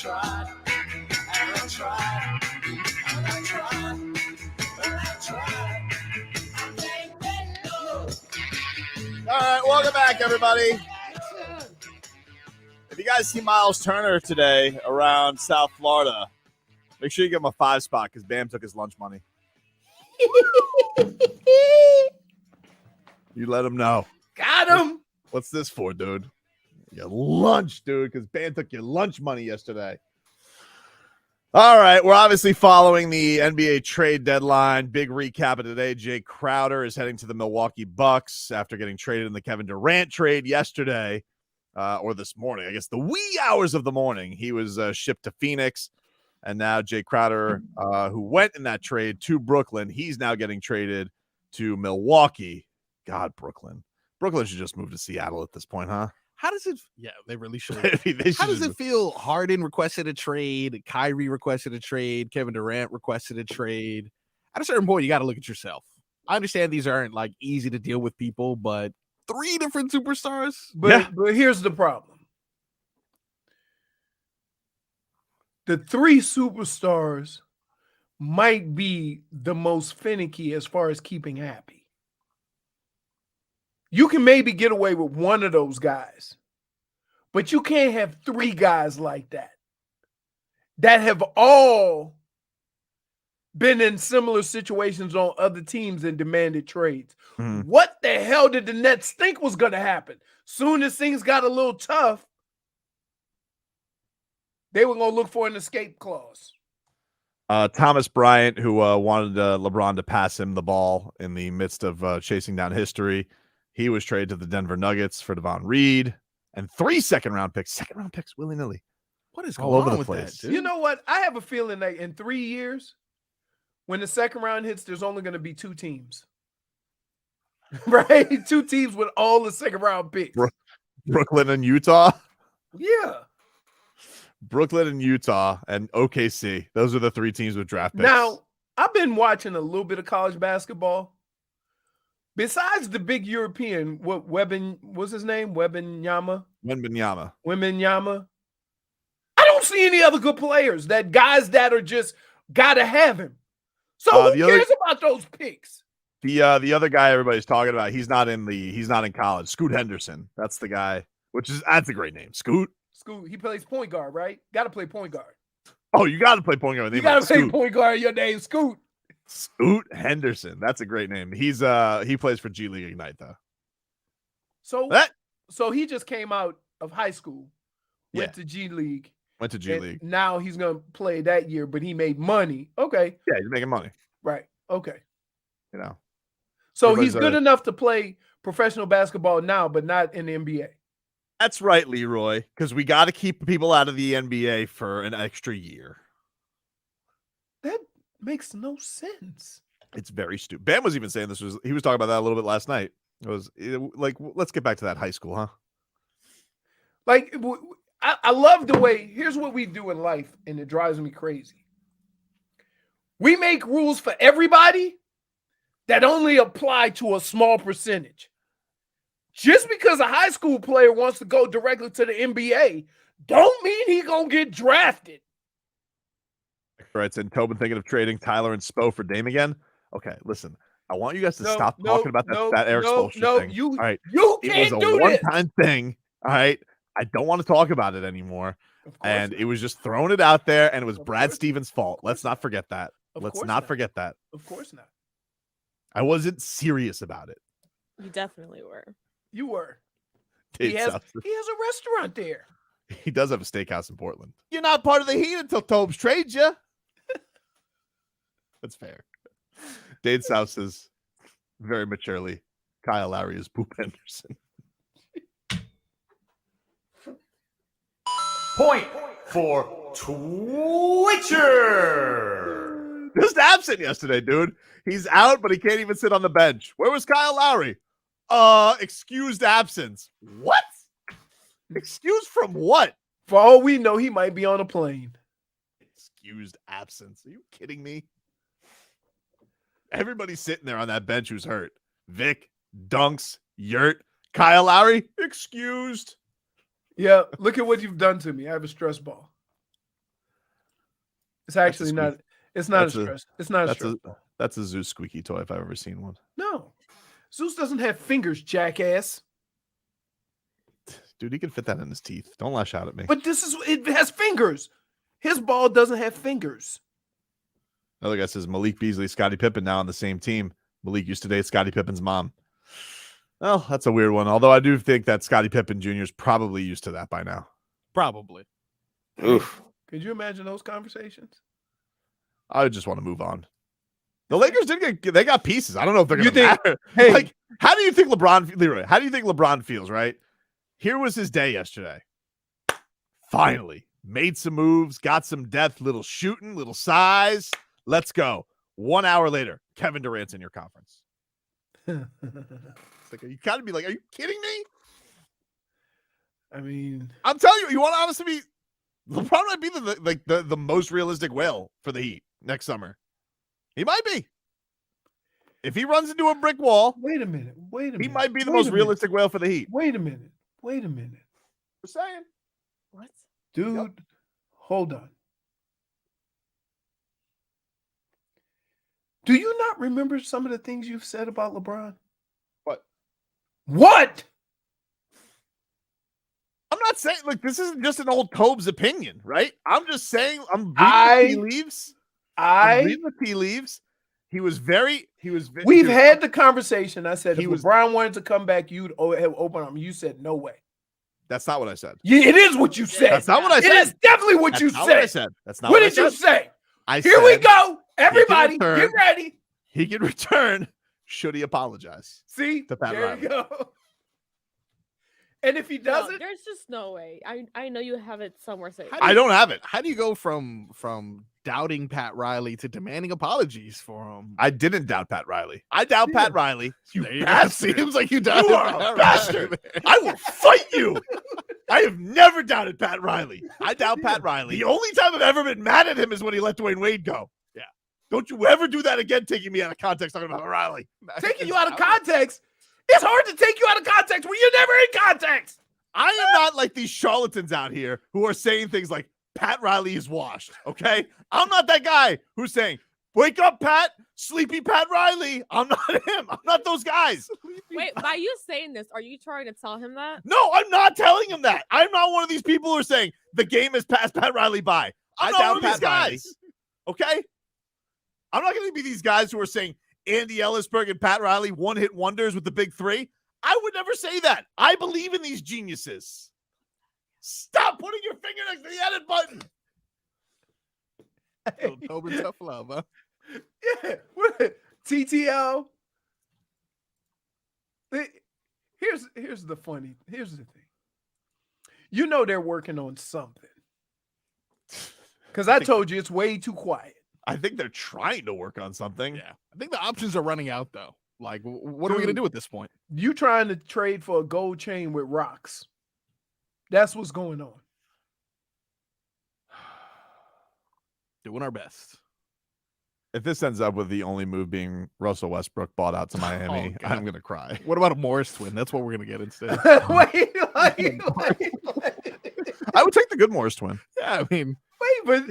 All right, welcome back, everybody. If you guys see Miles Turner today around South Florida, make sure you give him a 5 spot because Bam took his lunch money. You let him know. Got him. What's this for, dude? Your lunch, dude, because Bam took your lunch money yesterday. All right, we're obviously following the NBA trade deadline. Big recap of today. Jay Crowder is heading to the Milwaukee Bucks after getting traded in the Kevin Durant trade yesterday, or this morning. I guess the wee hours of the morning. He was shipped to Phoenix, and now Jay Crowder, who went in that trade to Brooklyn, he's now getting traded to Milwaukee. God, Brooklyn. Brooklyn should just move to Seattle at this point, huh? How does it? Yeah, they really should. How How does it feel? Harden requested a trade. Kyrie requested a trade. Kevin Durant requested a trade. At a certain point, you got to look at yourself. I understand these aren't like easy to deal with people, but 3 different superstars. But here's the problem. The 3 superstars might be the most finicky as far as keeping happy. You can maybe get away with one of those guys, but you can't have 3 guys like that have all been in similar situations on other teams and demanded trades. What the hell did the Nets think was going to happen? Soon as things got a little tough, they were going to look for an escape clause. Thomas Bryant, who wanted LeBron to pass him the ball in the midst of chasing down history, he was traded to the Denver Nuggets for Devon Reed and 3 second-round picks willy-nilly. What is all going over on the with place? that, dude? You know what? I have a feeling that in 3 years, when the second round hits, there's only going to be 2 teams. Right? 2 teams with all the second-round picks. Brooklyn and Utah? Yeah. Brooklyn and Utah and OKC. Those are the 3 teams with draft picks. Now, I've been watching a little bit of college basketball. Besides the big European, what's his name? Wembanyama. I don't see any other good players. That guys that are just gotta have him. So who cares about those picks? The other guy everybody's talking about, he's not in college. Scoot Henderson. That's the guy. That's a great name. Scoot. He plays point guard, right? Gotta play point guard. Oh, you gotta play point guard. You gotta play point guard. Your name's Scoot. Scoot Henderson. That's a great name. He plays for G League Ignite though. So he just came out of high school, went to G League. Now he's gonna play that year, but he made money. Okay. Yeah, he's making money. Right. Okay. You know. So he's good enough to play professional basketball now, but not in the NBA. That's right, Leroy, because we got to keep people out of the NBA for an extra year. That makes no sense. It's very stupid. Bam was even saying he was talking about that a little bit last night. Let's get back to that high school, huh? Like, I love the way, here's what we do in life, and it drives me crazy. We make rules for everybody that only apply to a small percentage. Just because a high school player wants to go directly to the NBA, don't mean he gonna get drafted. All right, and Tobin thinking of trading Tyler and Spo for Dame again. Okay, listen, I want you guys to stop talking about that Eric Spoelstra thing. You, all right, you can't it was do a one-time thing. All right, I don't want to talk about it anymore. And it was just throwing it out there, and it was Brad Stevens' fault. Let's not forget that. Let's not forget that. Of course not. I wasn't serious about it. You definitely were. You were. He has a restaurant there. He does have a steakhouse in Portland. You're not part of the Heat until Tobes trades you. That's fair. Dade South says very maturely, Kyle Lowry is Poop Henderson. Point for Twitcher. Just absent yesterday, dude. He's out, but he can't even sit on the bench. Where was Kyle Lowry? Excused absence. What? Excused from what? For all we know, he might be on a plane. Excused absence. Are you kidding me? Everybody's sitting there on that bench who's hurt. Vic, Dunks, Yurt, Kyle Lowry, excused. Yeah, look at what you've done to me. I have a stress ball. It's actually not. It's not a stress. It's not a stress. That's a Zeus squeaky toy if I've ever seen one. No, Zeus doesn't have fingers, jackass. Dude, he can fit that in his teeth. Don't lash out at me. But it has fingers. His ball doesn't have fingers. Another guy says Malik Beasley, Scottie Pippen now on the same team. Malik used to date Scottie Pippen's mom. Well, that's a weird one. Although I do think that Scottie Pippen Jr. is probably used to that by now. Probably. Oof. Could you imagine those conversations? I would just want to move on. The Lakers they got pieces. I don't know if they're going to matter. Hey, like, how do you think Leroy, how do you think LeBron feels, right? Here was his day yesterday. Finally made some moves, got some depth, little shooting, little size. Let's go. 1 hour later, Kevin Durant's in your conference. It's like, you gotta be like, are you kidding me? I mean, I'm telling you want to honestly be LeBron might be the most realistic whale for the Heat next summer. He might be. If he runs into a brick wall, wait a minute. He might be the most realistic whale for the Heat. Wait a minute. We're saying. What? Dude, hold on. Do you not remember some of the things you've said about LeBron? What? I'm not saying, like, this isn't just an old Tobe's opinion, right? I'm just saying, I'm reading the tea leaves. I'm reading the tea leaves. We've had the conversation. I said, if LeBron wanted to come back, you'd have open arm. You said, no way. That's not what I said. Yeah, it is what you said. That's not what I said. It is definitely what you said. What I said. That's not what what did you say? Here we go. Everybody, get ready. He can return should he apologize. See? To Pat there Riley. you go. And if he doesn't, there's just no way. I know you have it somewhere saved. I don't have it. How do you go from doubting Pat Riley to demanding apologies for him? I didn't doubt Pat Riley. I doubt Pat Riley. You bastard. Seems like you doubted You are a bastard. I will fight you. I have never doubted Pat Riley. I doubt Pat Riley. The only time I've ever been mad at him is when he let Dwayne Wade go. Yeah. Don't you ever do that again, taking me out of context talking about Riley. taking you out of context. It's hard to take you out of context when you're never in context. I am not like these charlatans out here who are saying things like Pat Riley is washed, okay? I'm not that guy who's saying, wake up, Pat, sleepy Pat Riley. I'm not him. I'm not those guys. Wait, by you saying this, are you trying to tell him that? No, I'm not telling him that. I'm not one of these people who are saying the game has passed Pat Riley by. I doubt Pat Riley. Okay? I'm not going to be these guys who are saying Andy Ellisberg and Pat Riley one-hit wonders with the big three. I would never say that. I believe in these geniuses. Stop putting your finger next to the edit button. Hey. Tobin tough love, huh? Yeah. TTL. Here's the thing. You know they're working on something. Because I told you it's way too quiet. I think they're trying to work on something. Yeah. I think the options are running out, though. Like, what are we going to do at this point? You trying to trade for a gold chain with rocks. That's what's going on. Doing our best. If this ends up with the only move being Russell Westbrook bought out to Miami, I'm going to cry. What about a Morris twin? That's what we're going to get instead. wait. I would take the good Morris twin. Yeah, I mean. Wait, but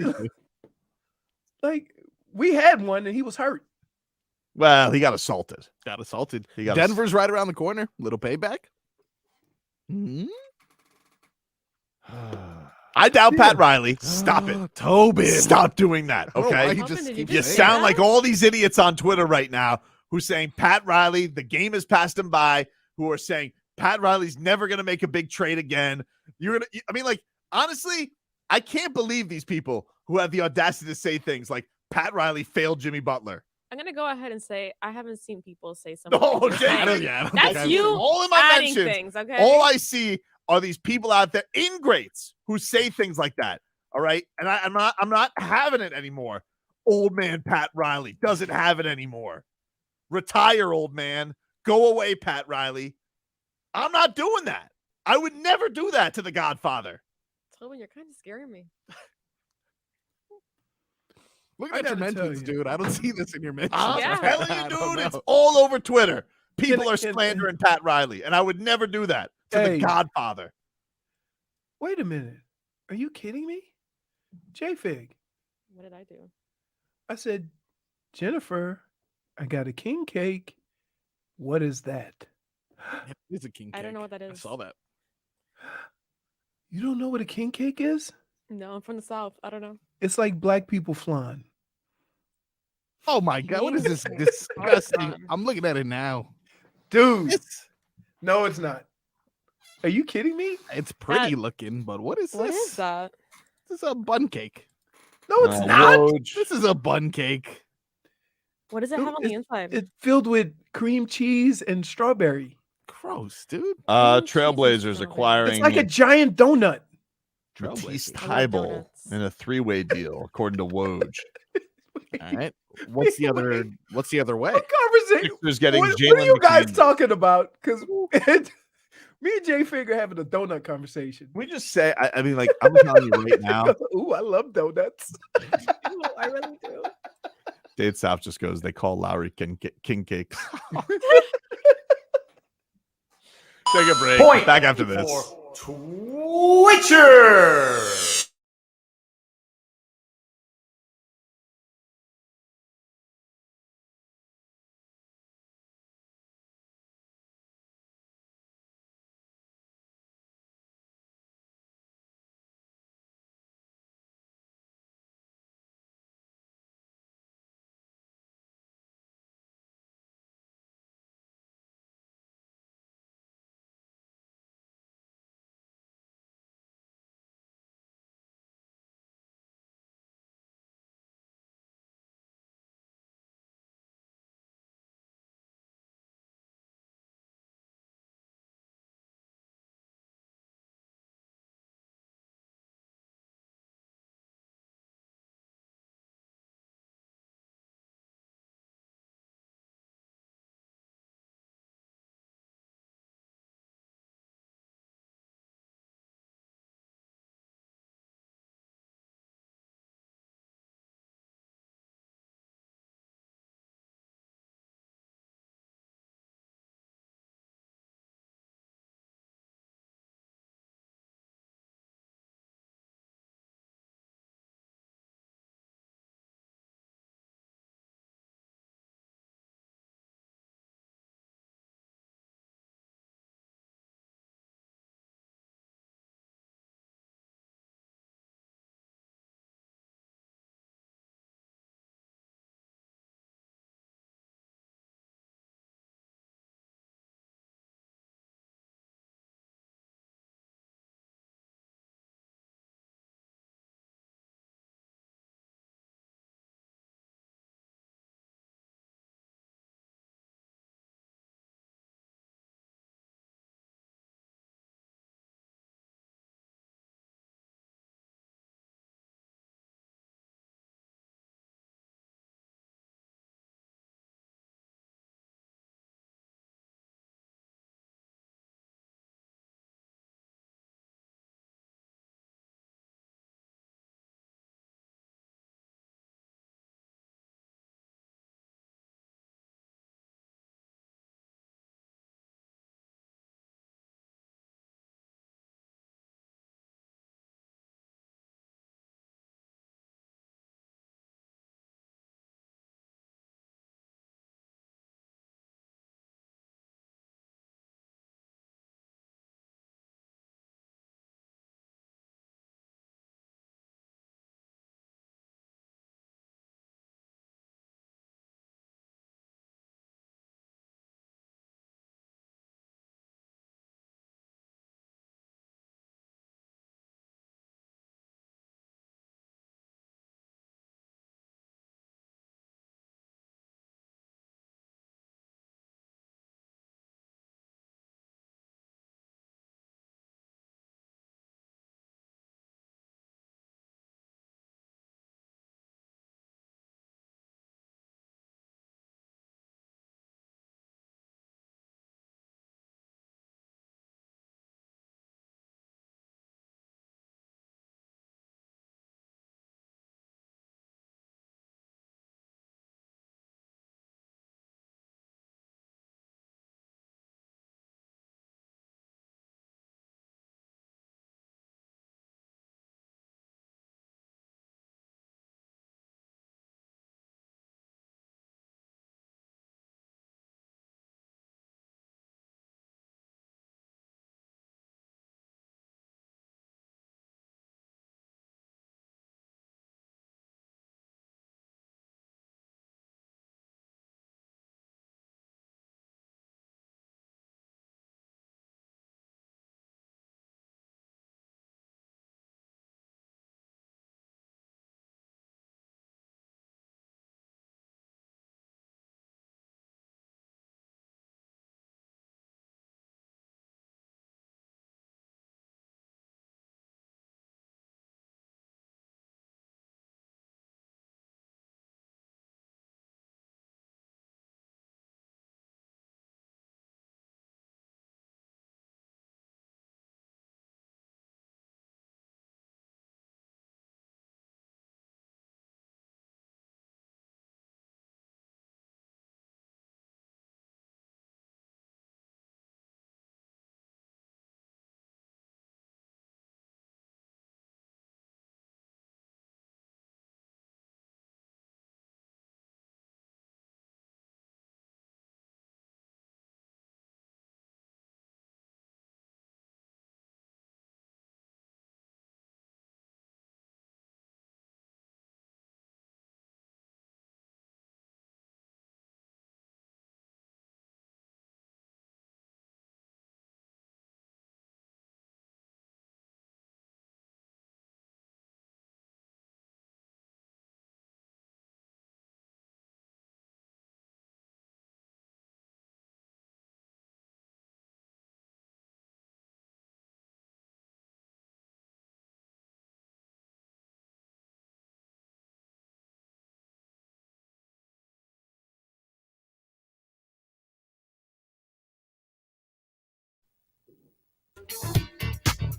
like, we had one and he was hurt. Well, he got assaulted. Denver's right around the corner. Little payback. Mm-hmm. I doubt Pat Riley. Stop it. Tobin. Stop doing that, okay? You sound like all these idiots on Twitter right now who's saying Pat Riley, the game has passed him by, who are saying Pat Riley's never going to make a big trade again. Honestly, I can't believe these people who have the audacity to say things like Pat Riley failed Jimmy Butler. I'm gonna go ahead and say I haven't seen people say something. Oh, like that's you all in my adding mentions, things. Okay. All I see are these people out there, ingrates, who say things like that. All right, and I'm not having it anymore. Old man Pat Riley doesn't have it anymore. Retire, old man. Go away, Pat Riley. I'm not doing that. I would never do that to the Godfather. Tobin, you're kind of scaring me. Look at your mentions, dude. I don't see this in your mentions. I'm telling you, dude, it's all over Twitter. People are slandering Pat Riley, and I would never do that to the Godfather. Wait a minute. Are you kidding me? J-Fig, What did I do? I said, Jennifer, I got a king cake. What is that? It's a king cake. I don't know what that I is. saw that. You don't know what a king cake is? No, I'm from the South. I don't know. It's like black people flan. Oh my god, what is this King disgusting? I'm looking at it now. Dude. No, it's not. Are you kidding me? It's pretty looking, but what is this? What is that? This is a bun cake. No, it's not. Woj. This is a bun cake. What does it have on the inside? It's filled with cream cheese and strawberry. Gross, dude. Trailblazers acquiring It's like a giant donut. Matisse Thybulle in a three-way deal, according to Woj. All right. What's the other way? Conversation. Sixers getting What are Jalen you guys McCann. talking about? Because me and Jay Figure having a donut conversation. We just say, I mean, like, I'm telling you right now, Ooh, I love donuts. I really do. Dave South just goes, they call Lowry king cakes. Take a break. Point Back after this. for Twitcher.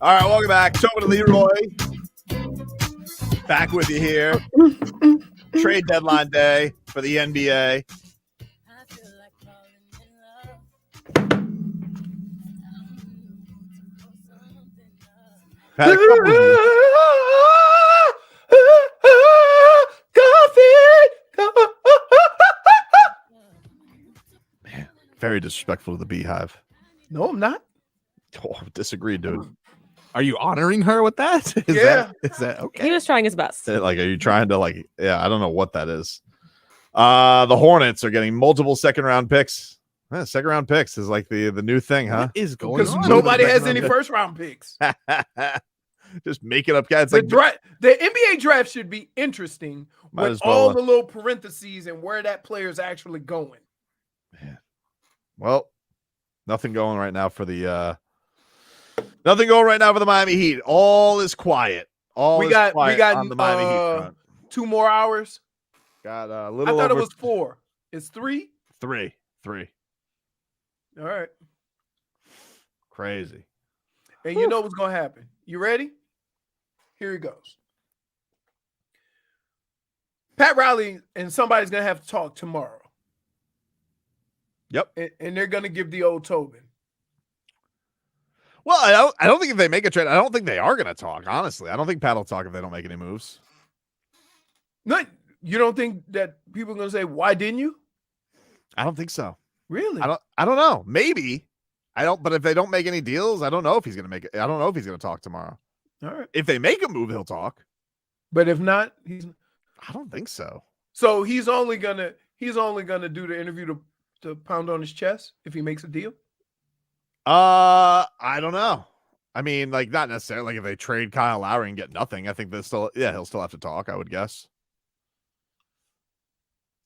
All right, welcome back. Tobin and Leroy. Back with you here. Trade deadline day for the NBA. Had a couple of you. Man, very disrespectful to the Beehive. No, I'm not. Oh, disagree, dude. Are you honoring her with that? Is that okay? He was trying his best. Like, are you trying to I don't know what that is. The Hornets are getting multiple second round picks. Second round picks is like the new thing, huh? What is going Because on? nobody has any first round picks. Just make it up, guys. The NBA draft should be interesting with all the little parentheses and where that player is actually going. Well, nothing going right now for the Miami Heat. All is quiet. We got on the Miami Heat front. 2 more hours. Got a little. I thought it was 4. It's 3. 3. All right. Crazy. And you know what's gonna happen. You ready? Here he goes. Pat Riley and somebody's gonna have to talk tomorrow. Yep. And they're gonna give the old Tobin. Well, I don't think if they make a trade, I don't think they are going to talk. Honestly, I don't think Pat will talk if they don't make any moves. No, you don't think that people are going to say, "Why didn't you?" I don't think so. Really? I don't know. Maybe I don't. But if they don't make any deals, I don't know if he's going to make it. I don't know if he's going to talk tomorrow. All right. If they make a move, he'll talk. But if not, I don't think so. So he's only gonna do the interview to pound on his chest if he makes a deal. I don't know. I mean, like, not necessarily. Like, if they trade Kyle Lowry and get nothing, I think he'll still have to talk, I would guess.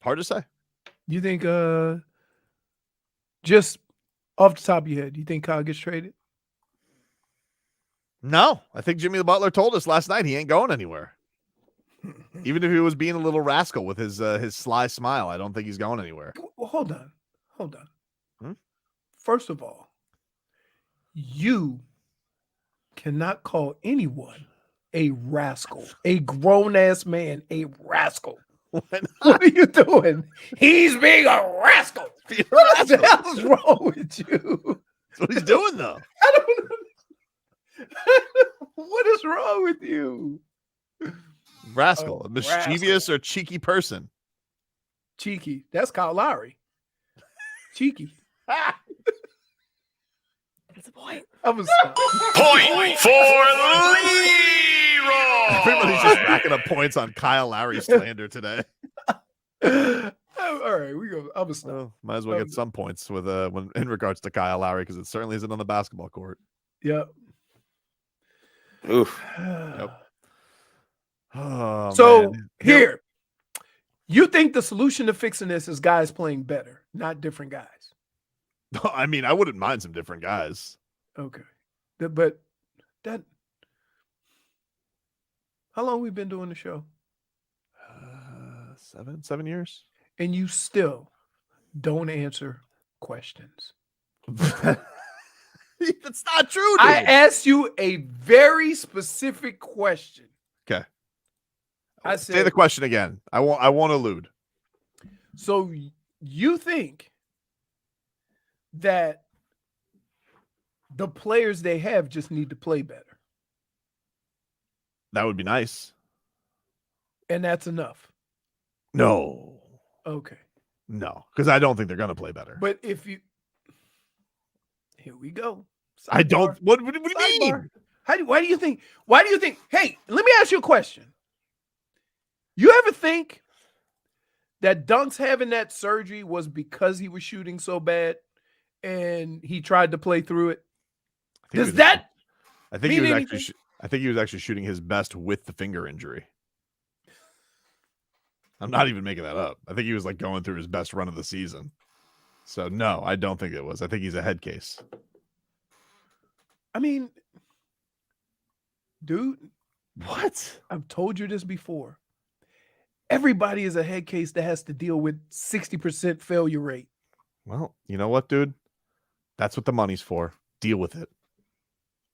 Hard to say. You think, just off the top of your head, do you think Kyle gets traded? No, I think Jimmy Butler told us last night he ain't going anywhere. Even if he was being a little rascal with his sly smile, I don't think he's going anywhere. Well, hold on. First of all, you cannot call anyone a rascal, a grown-ass man, a rascal. What are you doing? He's being a rascal. What the hell is wrong with you? That's what he's doing, though. I don't know. What is wrong with you? Rascal, a mischievous or cheeky person. Cheeky. That's Kyle Lowry. Cheeky. That's a point. Point for Leroy. Everybody's just racking up points on Kyle Lowry slander today. All right, we go. I'm a stop. Might as well get some points with when in regards to Kyle Lowry because it certainly isn't on the basketball court. Yep. Oof. Yep. Oh, so man. here, you think the solution to fixing this is guys playing better, not different guys? I mean, I wouldn't mind some different guys. Okay, but that. How long we been doing the show? 7 years. And you still don't answer questions. That's not true, dude. I asked you a very specific question. Okay. I said, say the question again. I won't elude. So you think that the players they have just need to play better? That would be nice. And that's enough? No. Okay. No, because I don't think they're going to play better. But if you... Here we go. Sidebar. I don't... What do you mean? Why do you think... Hey, let me ask you a question. You ever think that Dunk's having that surgery was because he was shooting so bad and he tried to play through it? Does that I think he was actually shooting his best with the finger injury. I'm not even making that up. I think he was like going through his best run of the season. So no, I don't think it was. I think he's a head case. I mean, dude, what? I've told you this before. Everybody is a head case that has to deal with 60% failure rate. Well, you know what, dude? That's what the money's for. Deal with it.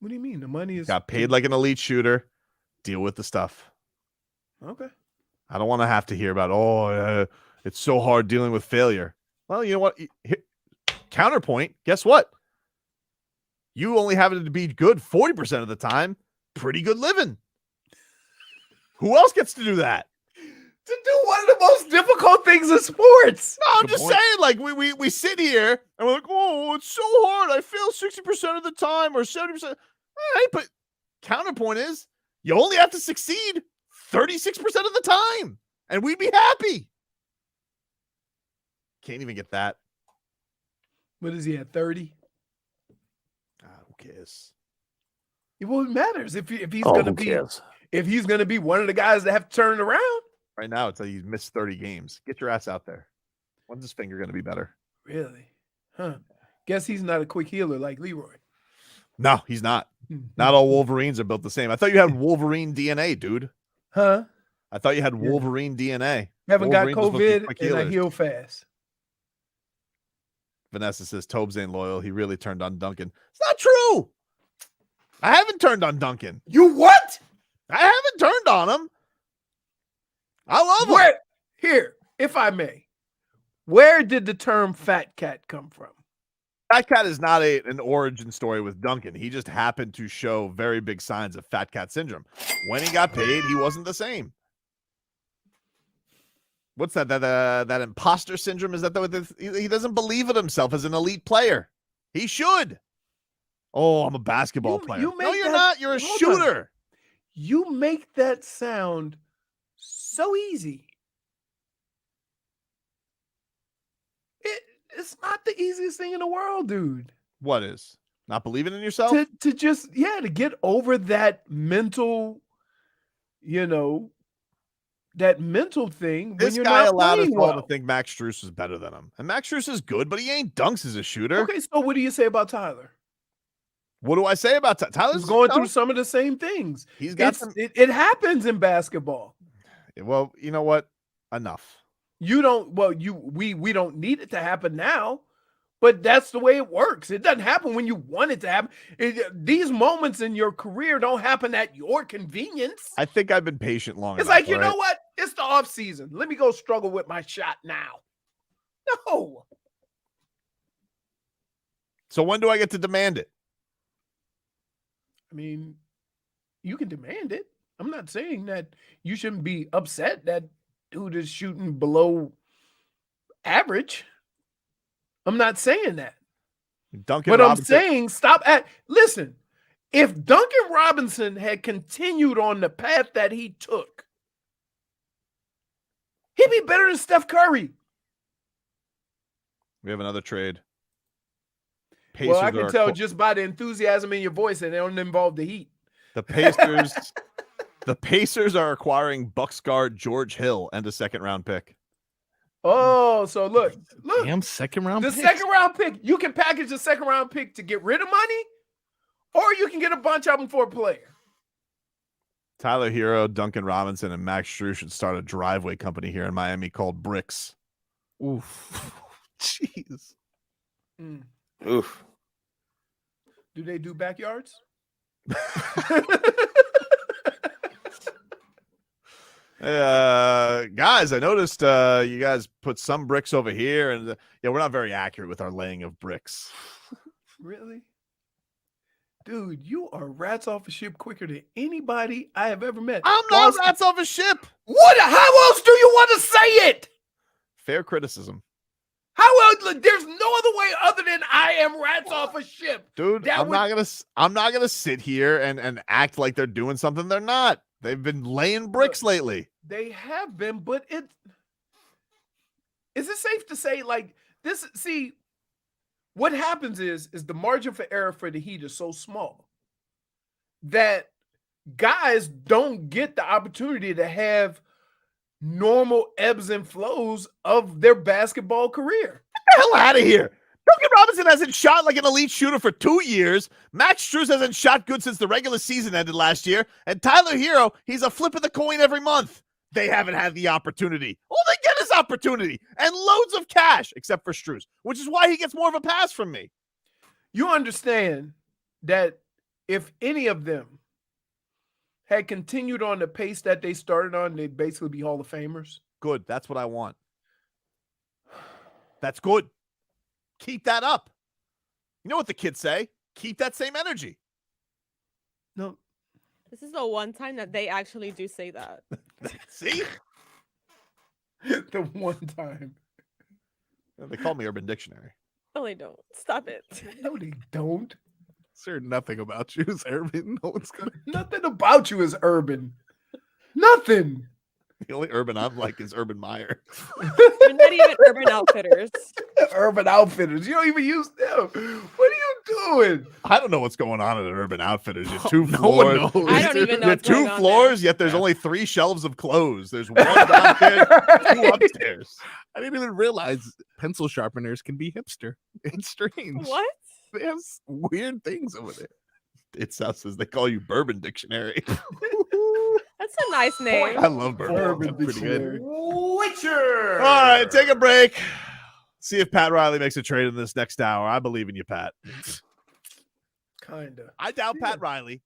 What do you mean? The money is Got paid like an elite shooter. Deal with the stuff. okay. I don't want to have to hear about, it's so hard dealing with failure. Well, you know what? Counterpoint, guess what? You only have it to be good 40% of the time. Pretty good living. Who else gets to do that? To do one of the most difficult things in sports. No, I'm just saying, like, we sit here and we're like, oh, it's so hard. I fail 60% of the time or 70%. All right, but counterpoint is you only have to succeed 36% of the time, and we'd be happy. Can't even get that. What is he at, 30? Who cares? Well, it matters if he's Oh, gonna who be cares? if he's gonna be one of the guys that have to turn it around. Right now, it's like he's missed 30 games. Get your ass out there. When's his finger going to be better? Really? Huh. Guess he's not a quick healer like Leroy. No, he's not. Not all Wolverines are built the same. I thought you had Wolverine DNA, dude. Huh? I thought you had Wolverine DNA. Haven't got Wolverines are supposed to be COVID quick and I healers. heal fast. Vanessa says Tobes ain't loyal. He really turned on Duncan. It's not true. I haven't turned on Duncan. You what? I haven't turned on him. I love him. Here, if I may, where did the term fat cat come from? Fat Cat is not an origin story with Duncan. He just happened to show very big signs of fat cat syndrome. When he got paid, he wasn't the same. What's that? That imposter syndrome? Is that he doesn't believe in himself as an elite player? He should. Oh, I'm a basketball player. No, you're not. You're a shooter. You make that sound so easy. It's not the easiest thing in the world, dude. What is? Not believing in yourself? To just, to get over that mental, that mental thing. This when you're guy not allowed us playing all well. to think Max Strus was better than him. And Max Strus is good, but he ain't dunks as a shooter. Okay, so what do you say about Tyler? What do I say about Tyler's He's going through some of the same things. He's got it happens in basketball. Well, you know what? Enough. We don't need it to happen now, but that's the way it works. It doesn't happen when you want it to happen. These moments in your career don't happen at your convenience. I think I've been patient long It's enough. like, you know what? It's the off season. Let me go struggle with my shot now. No. So when do I get to demand it? I mean, you can demand it. I'm not saying that you shouldn't be upset that dude is shooting below average. I'm not saying that. Duncan But Robinson. I'm saying listen, if Duncan Robinson had continued on the path that he took, he'd be better than Steph Curry. We have another trade. Well, I Pacers can are tell just by the enthusiasm in your voice that they don't involve the Heat. The Pacers. The Pacers are acquiring Bucks guard George Hill and a second-round pick. Oh, so look. Damn, second round. The second round pick, you can package a second round pick to get rid of money, or you can get a bunch of them for a player. Tyler Hero, Duncan Robinson, and Max Strus should start a driveway company here in Miami called Bricks. Oof. Jeez. Oof. Do they do backyards? Guys, I noticed you guys put some bricks over here, and we're not very accurate with our laying of bricks. Really? Dude, you are rats off a ship quicker than anybody I have ever met. I'm not rats off a ship. What? How else do you want to say it? Fair criticism. How else? There's no other way other than I am rats off a ship. Dude, I'm not gonna sit here and act like they're doing something they're not. They've been laying bricks lately. They have been, but is it safe to say like this? See, what happens is the margin for error for the Heat is so small that guys don't get the opportunity to have normal ebbs and flows of their basketball career. Get the hell out of here. Duncan Robinson hasn't shot like an elite shooter for 2 years. Max Strus hasn't shot good since the regular season ended last year. And Tyler Hero, he's a flip of the coin every month. They haven't had the opportunity. All they get is opportunity and loads of cash, except for Strus, which is why he gets more of a pass from me. You understand that if any of them had continued on the pace that they started on, they'd basically be Hall of Famers. Good. That's what I want. That's good. Keep that up. You know what the kids say? Keep that same energy. No. This is the one time that they actually do say that. See? The one time. They call me Urban Dictionary. No, they don't. Stop it. No, they don't. Sir, nothing about you is urban. No one's gonna. Nothing about you is urban. Nothing. The only urban I'm like is Urban Meyer. You're not even Urban Outfitters. Urban Outfitters. You don't even use them. What are you doing? I don't know what's going on at Urban Outfitters. You're two No one floors. knows. I don't even know You're what's going two on floors, yet there's only 3 shelves of clothes. There's one downstairs, 2 upstairs. I didn't even realize pencil sharpeners can be hipster. It's strange. What? They have weird things over there. It sounds as they call you Bourbon Dictionary. That's a nice name. I love Bourbon. Urban That's pretty good. Witcher. All right, take a break. See if Pat Riley makes a trade in this next hour. I believe in you, Pat. Kinda. I doubt Pat Riley.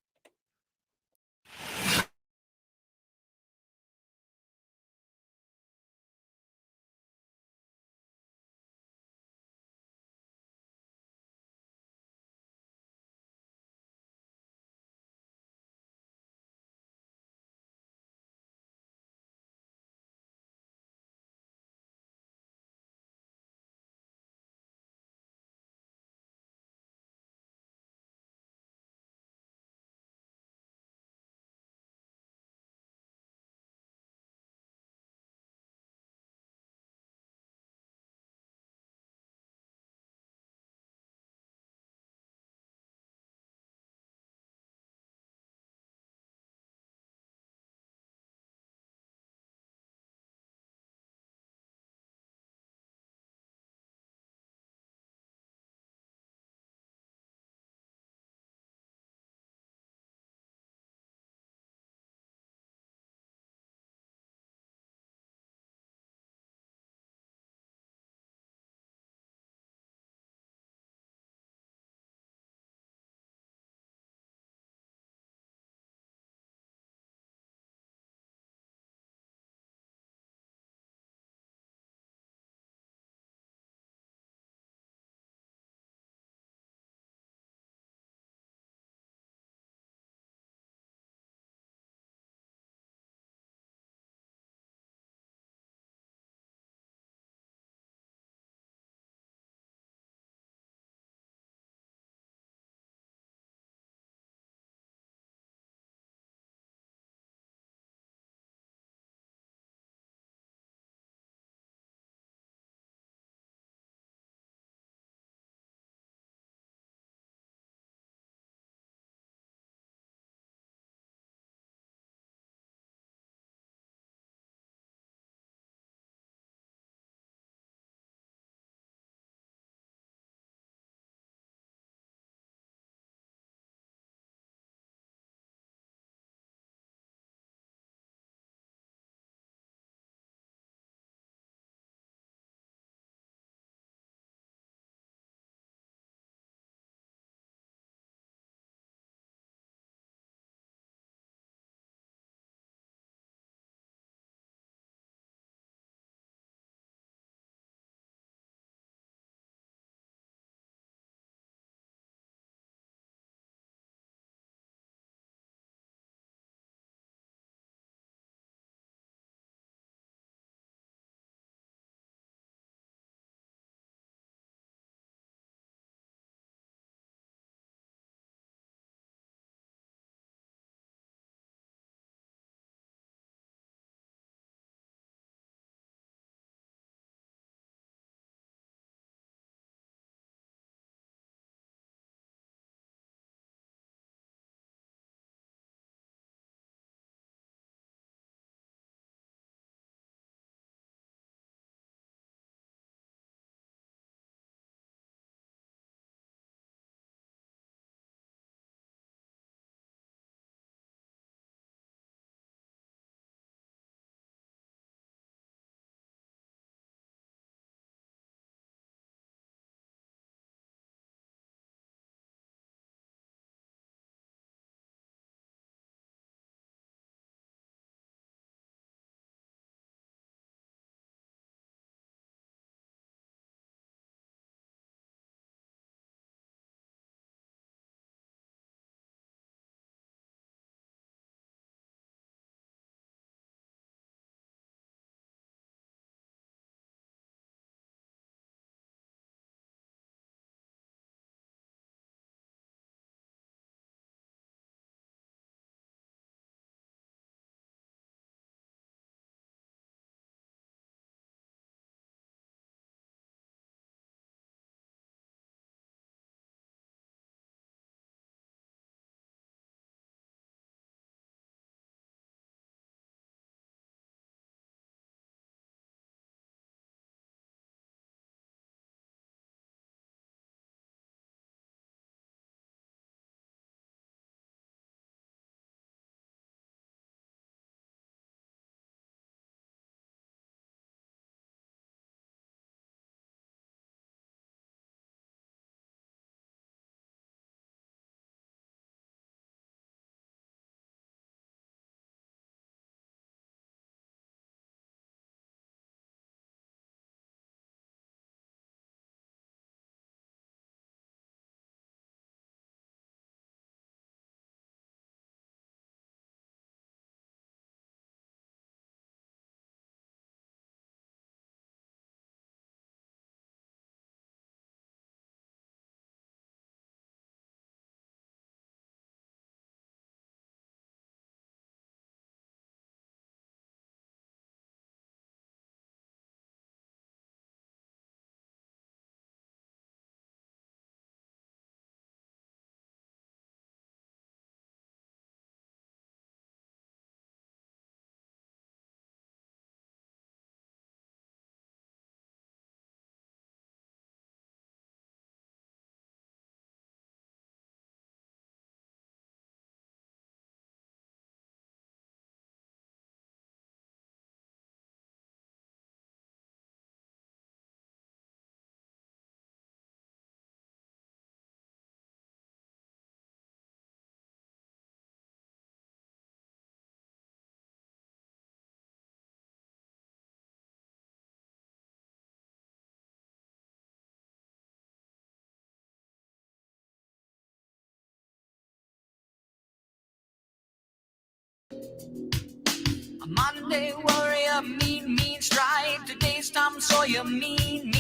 A Monday warrior, mean strike. Today's Tom Sawyer, mean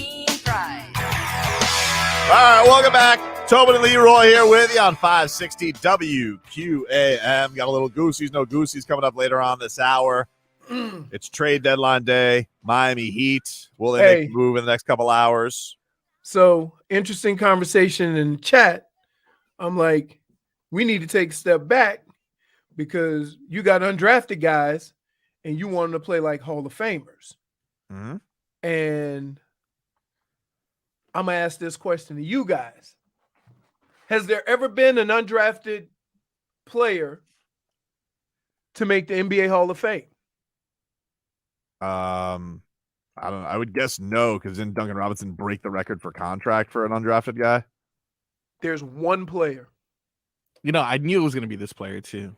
pride. All right, welcome back. Tobin and Leroy here with you on 560 WQAM. Got a little Goosies, no Goosies coming up later on this hour. It's trade deadline day. Miami Heat. Will they make a move in the next couple hours? So, interesting conversation in the chat. I'm like, we need to take a step back because you got undrafted guys and you want them to play like Hall of Famers. Mm-hmm. And I'm going to ask this question to you guys. Has there ever been an undrafted player to make the NBA Hall of Fame? I don't know. I would guess no, because didn't Duncan Robinson break the record for contract for an undrafted guy? There's one player. You know, I knew it was going to be this player too.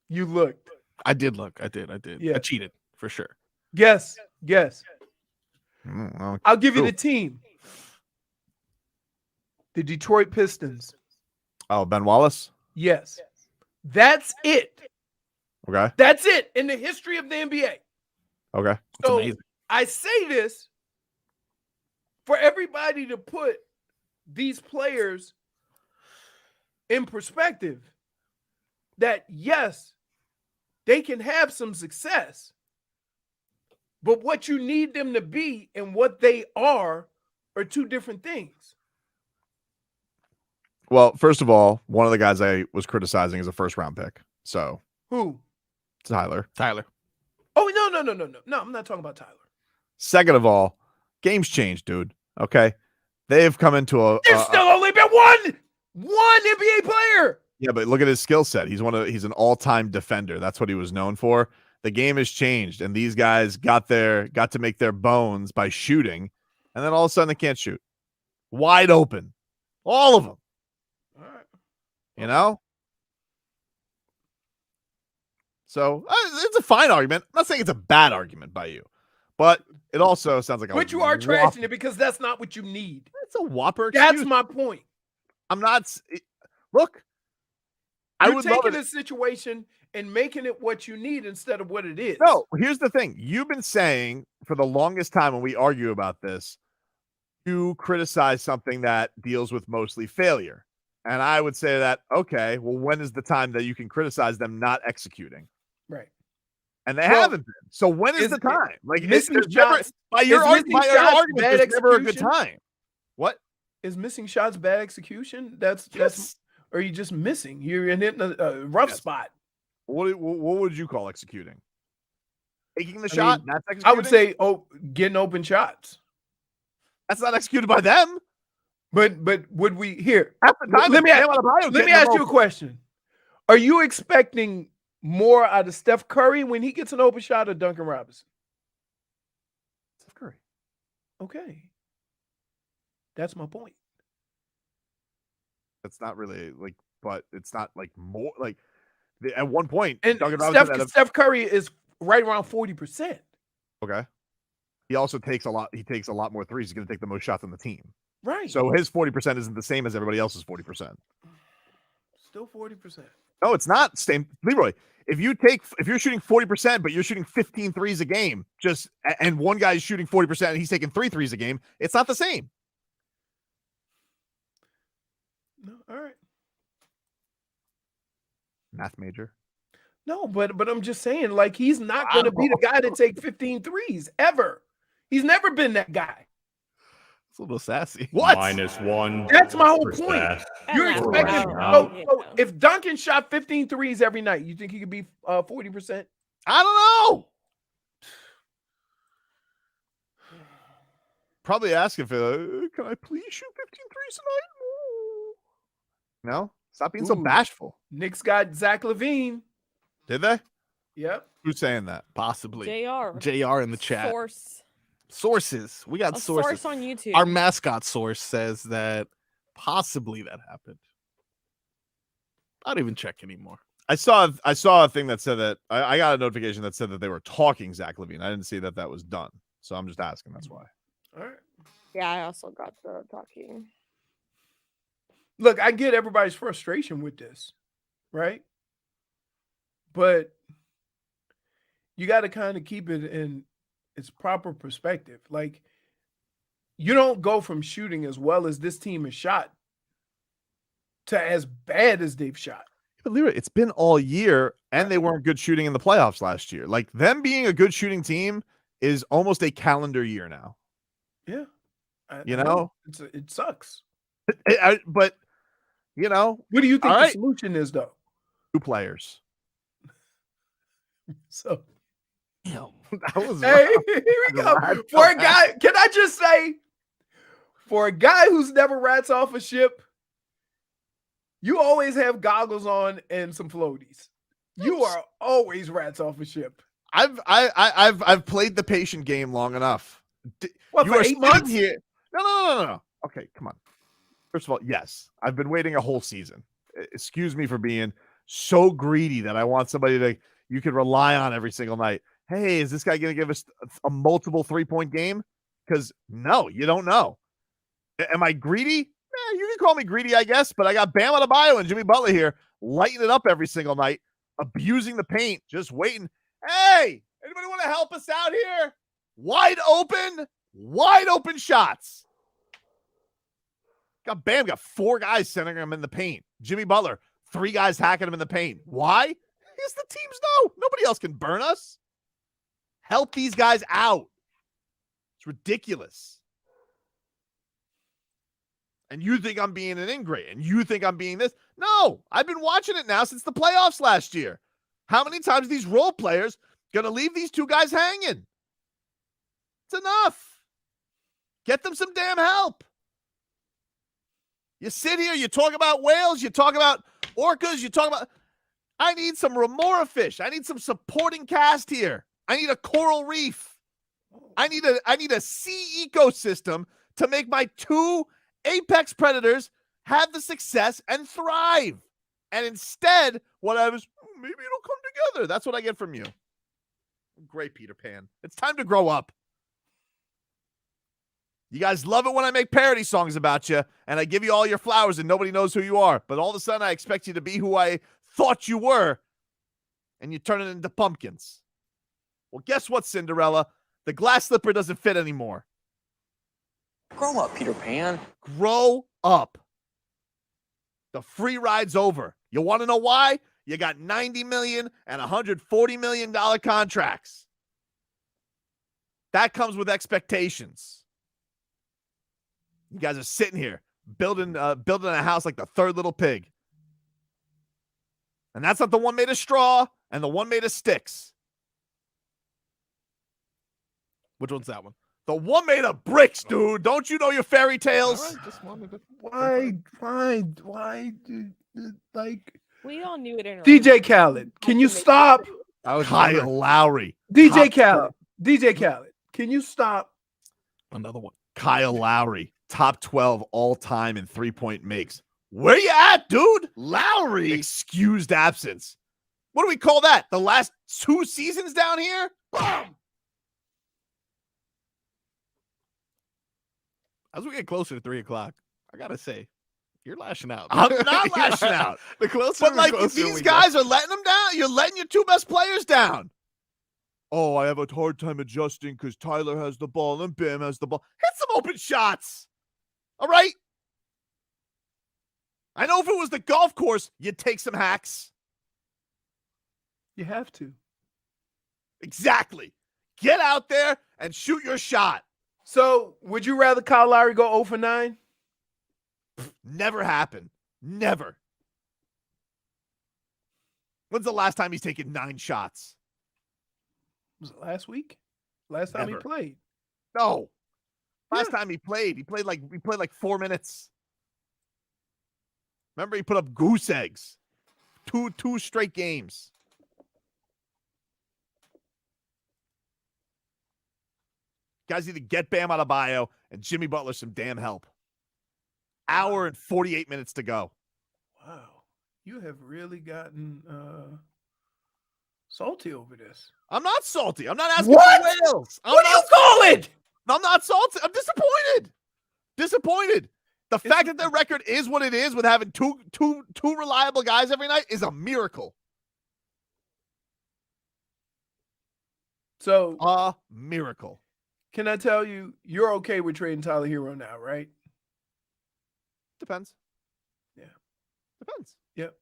You looked. I did look. I did. Yeah. I cheated for sure. Guess. Well, I'll give you the team. The Detroit Pistons. Oh, Ben Wallace? Yes. That's it. Okay. That's it in the history of the NBA. Okay. So I say this for everybody to put these players in perspective that, yes, they can have some success, but what you need them to be and what they are two different things. Well, first of all, one of the guys I was criticizing is a first-round pick. So who? Tyler. Oh, no, I'm not talking about Tyler. Second of all, games change, dude. Okay. They've come into There's still only been one NBA player. Yeah, but look at his skill set. He's an all-time defender. That's what he was known for. The game has changed, and these guys got to make their bones by shooting, and then all of a sudden they can't shoot. Wide open. All of them. All right. You know? So it's a fine argument. I'm not saying it's a bad argument by you, but it also sounds like But you are trashing it because that's not what you need. It's a whopper excuse. That's my point. I'm not. Look, You're taking this situation and making it what you need instead of what it is. No, here's the thing. You've been saying for the longest time when we argue about this, you criticize something that deals with mostly failure. And I would say that, okay, well, when is the time that you can criticize them not executing? Right. And they haven't been. So when is the time? Like missing there's shots. By your argument, there's never a good time. What? Is missing shots bad execution? That's or are you just missing? You're in a rough spot. What would you call executing? Taking the shot? That's executing? I would say, getting open shots. That's not executed by them. But would we here? At the time, let me ask you a question. Are you expecting more out of Steph Curry when he gets an open shot or Duncan Robinson? Steph Curry. Okay. That's my point. That's not really but it's not more at one point. And Duncan Robinson Steph Curry is right around 40%. Okay. He also takes a lot. He takes a lot more threes. He's going to take the most shots on the team. Right. So his 40% isn't the same as everybody else's 40%. Still 40%. No, it's not. Same, Leroy. If you're shooting 40%, but you're shooting 15 threes a game, and one guy is shooting 40% and he's taking 3 threes a game, it's not the same. No, all right. Math major. No, but I'm just saying, he's not going to be the guy to take 15 threes ever. He's never been that guy. It's a little sassy. What? -1. That's my whole point. You're expecting. So if Duncan shot 15 threes every night, you think he could be 40%? I don't know. Probably ask him, can I please shoot 15 threes tonight? No? Stop being so bashful. Knicks got Zach LaVine. Did they? Yep. Who's saying that? Possibly. JR in the chat. Source. We got a sources. source on YouTube. Our mascot source says that possibly that happened. I don't even check anymore. I saw a thing that said that I got a notification that said that they were talking Zach LaVine. I didn't see that was done. So I'm just asking. That's why. All right. Yeah, I also got the talking. Look, I get everybody's frustration with this, right? but you got to kind of keep it in its proper perspective. Like, you don't go from shooting as well as this team has shot to as bad as they've shot. But Leroy, it's been all year, and they weren't good shooting in the playoffs last year. Like, them being a good shooting team is almost a calendar year now. Yeah. You know? It sucks. But, you know. What do you think all the right, solution is, though? 2 players. So, That was hey, here we go. For a guy, can I just say, for a guy who's never rats off a ship, you always have goggles on and some floaties. You are always rats off a ship. I've played the patient game long enough. What, you for are 8 sitting months? here. No. Okay, come on. First of all, yes, I've been waiting a whole season. Excuse me for being so greedy that I want somebody that you could rely on every single night. Hey, is this guy going to give us a multiple 3-point game? Because no, you don't know. Am I greedy? You can call me greedy, I guess, but I got Bam Adebayo and Jimmy Butler here, lighting it up every single night, abusing the paint, just waiting. Hey, anybody want to help us out here? Wide open shots. Bam got 4 guys sending him in the paint. Jimmy Butler, 3 guys hacking him in the paint. Why? Because the teams know nobody else can burn us. Help these guys out. It's ridiculous. And you think I'm being an ingrate, and you think I'm being this. No, I've been watching it now since the playoffs last year. How many times are these role players going to leave these 2 guys hanging? It's enough. Get them some damn help. You sit here, you talk about whales, you talk about orcas, you talk about... I need some remora fish. I need some supporting cast here. I need a coral reef. I need a sea ecosystem to make my 2 apex predators have the success and thrive. And instead, what I was, maybe it'll come together. That's what I get from you. Great, Peter Pan. It's time to grow up. You guys love it when I make parody songs about you, and I give you all your flowers and nobody knows who you are. But all of a sudden, I expect you to be who I thought you were, and you turn it into pumpkins. Well, guess what, Cinderella? The glass slipper doesn't fit anymore. Grow up, Peter Pan. Grow up. The free ride's over. You want to know why? You got $90 million and $140 million contracts. That comes with expectations. You guys are sitting here building a house like the third little pig. And that's not the one made of straw and the one made of sticks. Which one's that one? The one made of bricks, dude. Don't you know your fairy tales? Right, just wanted to... Why, dude, like... We all knew it in our DJ Khaled, can you stop? Kyle Lowry. DJ Khaled, can you stop? Another one. Kyle Lowry, top 12 all time in 3-point makes. Where you at, dude? Lowry. Excused absence. What do we call that? The last 2 seasons down here? Boom. As we get closer to 3 o'clock, I gotta say, you're lashing out. I'm not lashing out. The closer, but like closer these we guys go. are letting them down. You're letting your 2 best players down. Oh, I have a hard time adjusting because Tyler has the ball and Bam has the ball. Hit some open shots. All right. I know if it was the golf course, you'd take some hacks. You have to. Exactly. Get out there and shoot your shot. So, would you rather Kyle Lowry go 0 for 9? Never happened. Never. When's the last time he's taken 9 shots? Was it last week? Last time he played? No. Last time he played like 4 minutes. Remember, he put up goose eggs. Two straight games. Guys need to get Bam Adebayo and Jimmy Butler some damn help. Hour and 48 minutes to go. Wow. You have really gotten salty over this. I'm not salty. I'm not asking What? for whales. What do you call it? I'm not salty. I'm disappointed. The fact that their record is what it is with having two reliable guys every night is a miracle. So a miracle. Can I tell you, you're okay with trading Tyler Hero now, right? Depends. Yeah. Depends. Yep.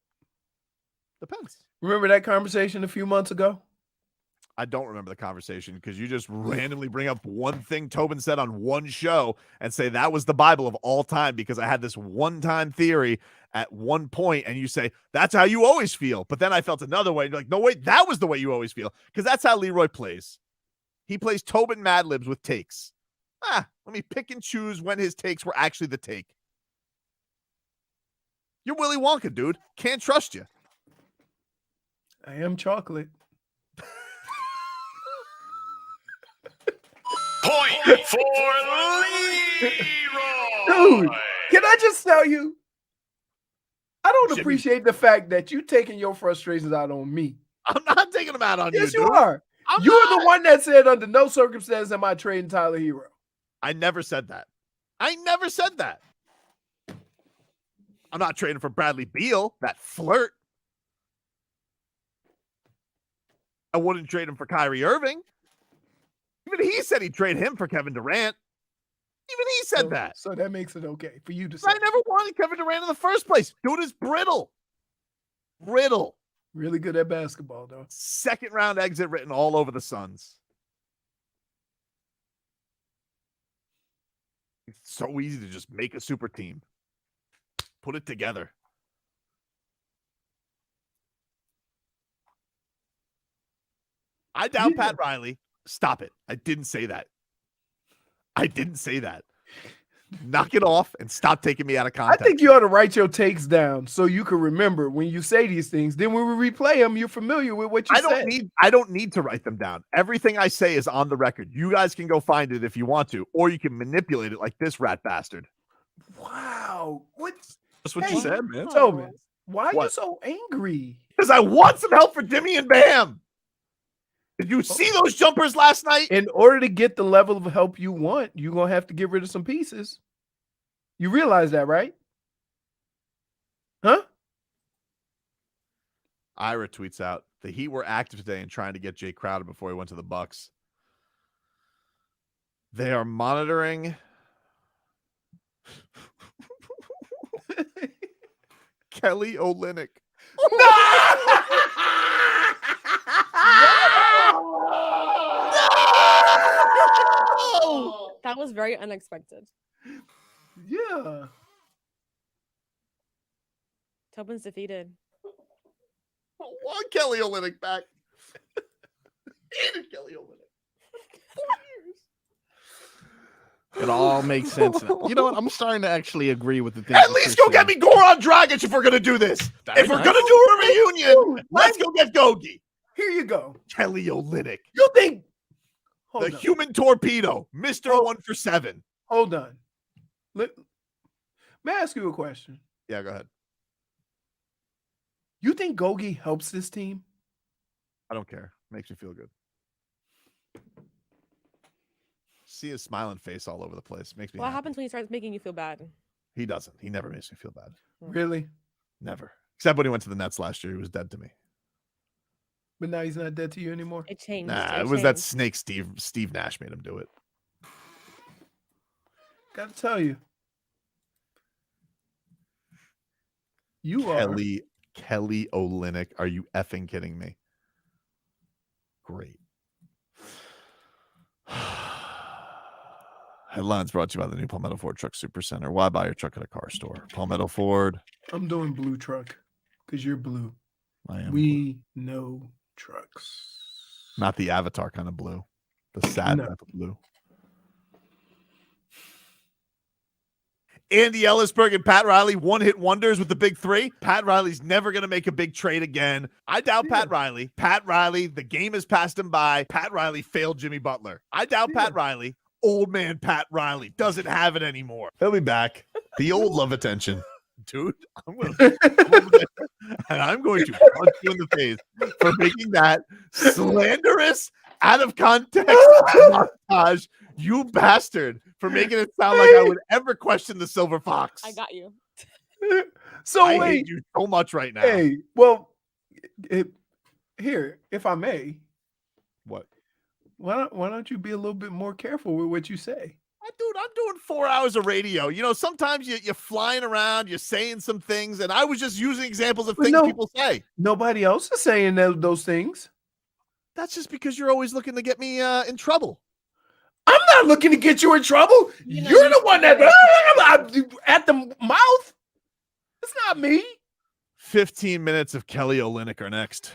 Depends. Remember that conversation a few months ago? I don't remember the conversation because you just randomly bring up one thing Tobin said on one show and say that was the Bible of all time because I had this one-time theory at one point, and you say, that's how you always feel. But then I felt another way. And you're like, no, wait, that was the way you always feel. Because that's how Leroy plays. He plays Tobin Mad Libs with takes. Let me pick and choose when his takes were actually the take. You're Willy Wonka, dude. Can't trust you. I am chocolate. Point for Leroy. Dude, can I just tell you? I don't appreciate the fact that you taking your frustrations out on me. I'm not taking them out on you, Yes, dude. you are. You're the one that said under no circumstance am I trading Tyler Hero. I never said that. I never said that. I'm not trading for Bradley Beal, that flirt. I wouldn't trade him for Kyrie Irving. Even he said he'd trade him for Kevin Durant. Even he said that. So that makes it okay for you to say. I never wanted Kevin Durant in the first place. Dude is brittle. Brittle. Really good at basketball, though. Second round exit written all over the Suns. It's so easy to just make a super team. Put it together. I doubt Pat Riley. Stop it. I didn't say that. I didn't say that. Knock it off and stop taking me out of context. I think you ought to write your takes down so you can remember when you say these things. Then when we replay them, you're familiar with what you said. I don't need to write them down. Everything I say is on the record. You guys can go find it if you want to, or you can manipulate it like this rat bastard. Wow. That's what you said, man. Tobin, why are you so angry? Because I want some help for Dimmy and Bam. Did you see those jumpers last night? In order to get the level of help you want, you're going to have to get rid of some pieces. You realize that, right? Huh? Ira tweets out, the Heat were active today in trying to get Jay Crowder before he went to the Bucks. They are monitoring Kelly Olynyk. That was very unexpected. Yeah. Tobin's defeated. I want Kelly Olynyk back. Hated Kelly Olynyk. 4 years. It all makes sense now. You know what? I'm starting to actually agree with the thing. At least go get me Goran Dragic if we're going to do this. If we're going to do a reunion, let's go get Gogi. Here you go. Kelly Olynyk. You think the human torpedo, Mr. 1 for 7. Hold on. May I ask you a question? Yeah, go ahead. You think Gogi helps this team? I don't care. Makes me feel good. See his smiling face all over the place. Makes me What happy. happens when he starts making you feel bad? He doesn't. He never makes me feel bad. Really? Never. Except when he went to the Nets last year. He was dead to me. But now he's not dead to you anymore? It changed. Nah, it was that snake Steve Nash made him do it. Gotta tell you. You Kelly Olynyk. Are you effing kidding me? Great. Headlines brought to you by the new Palmetto Ford Truck Super Center. Why buy your truck at a car store? Palmetto Ford. I'm doing blue truck because you're blue. I am. We know trucks. Not the Avatar kind of blue. The sad No. type of blue. Andy Ellisberg and Pat Riley, one-hit wonders with the big three. Pat Riley's never going to make a big trade again. I doubt Pat Riley. Pat Riley, the game has passed him by. Pat Riley failed Jimmy Butler. I doubt Pat Riley. Old man Pat Riley doesn't have it anymore. He'll be back. The old love attention. Dude, I'm going to punch you in the face for making that slanderous, out of context montage. You bastard, for making it sound like I would ever question the Silver Fox. I got you. So I wait. hate you so much right now. Hey, well, here, if I may. What? Why don't you be a little bit more careful with what you say? Dude, I'm doing 4 hours of radio. You know, sometimes you're flying around, you're saying some things, and I was just using examples of But things no, people say. nobody else is saying those things. That's just because you're always looking to get me in trouble. I'm not looking to get you in trouble. You know, You're you the one that should- at the mouth. It's not me. 15 minutes of Kelly Olynyk are next.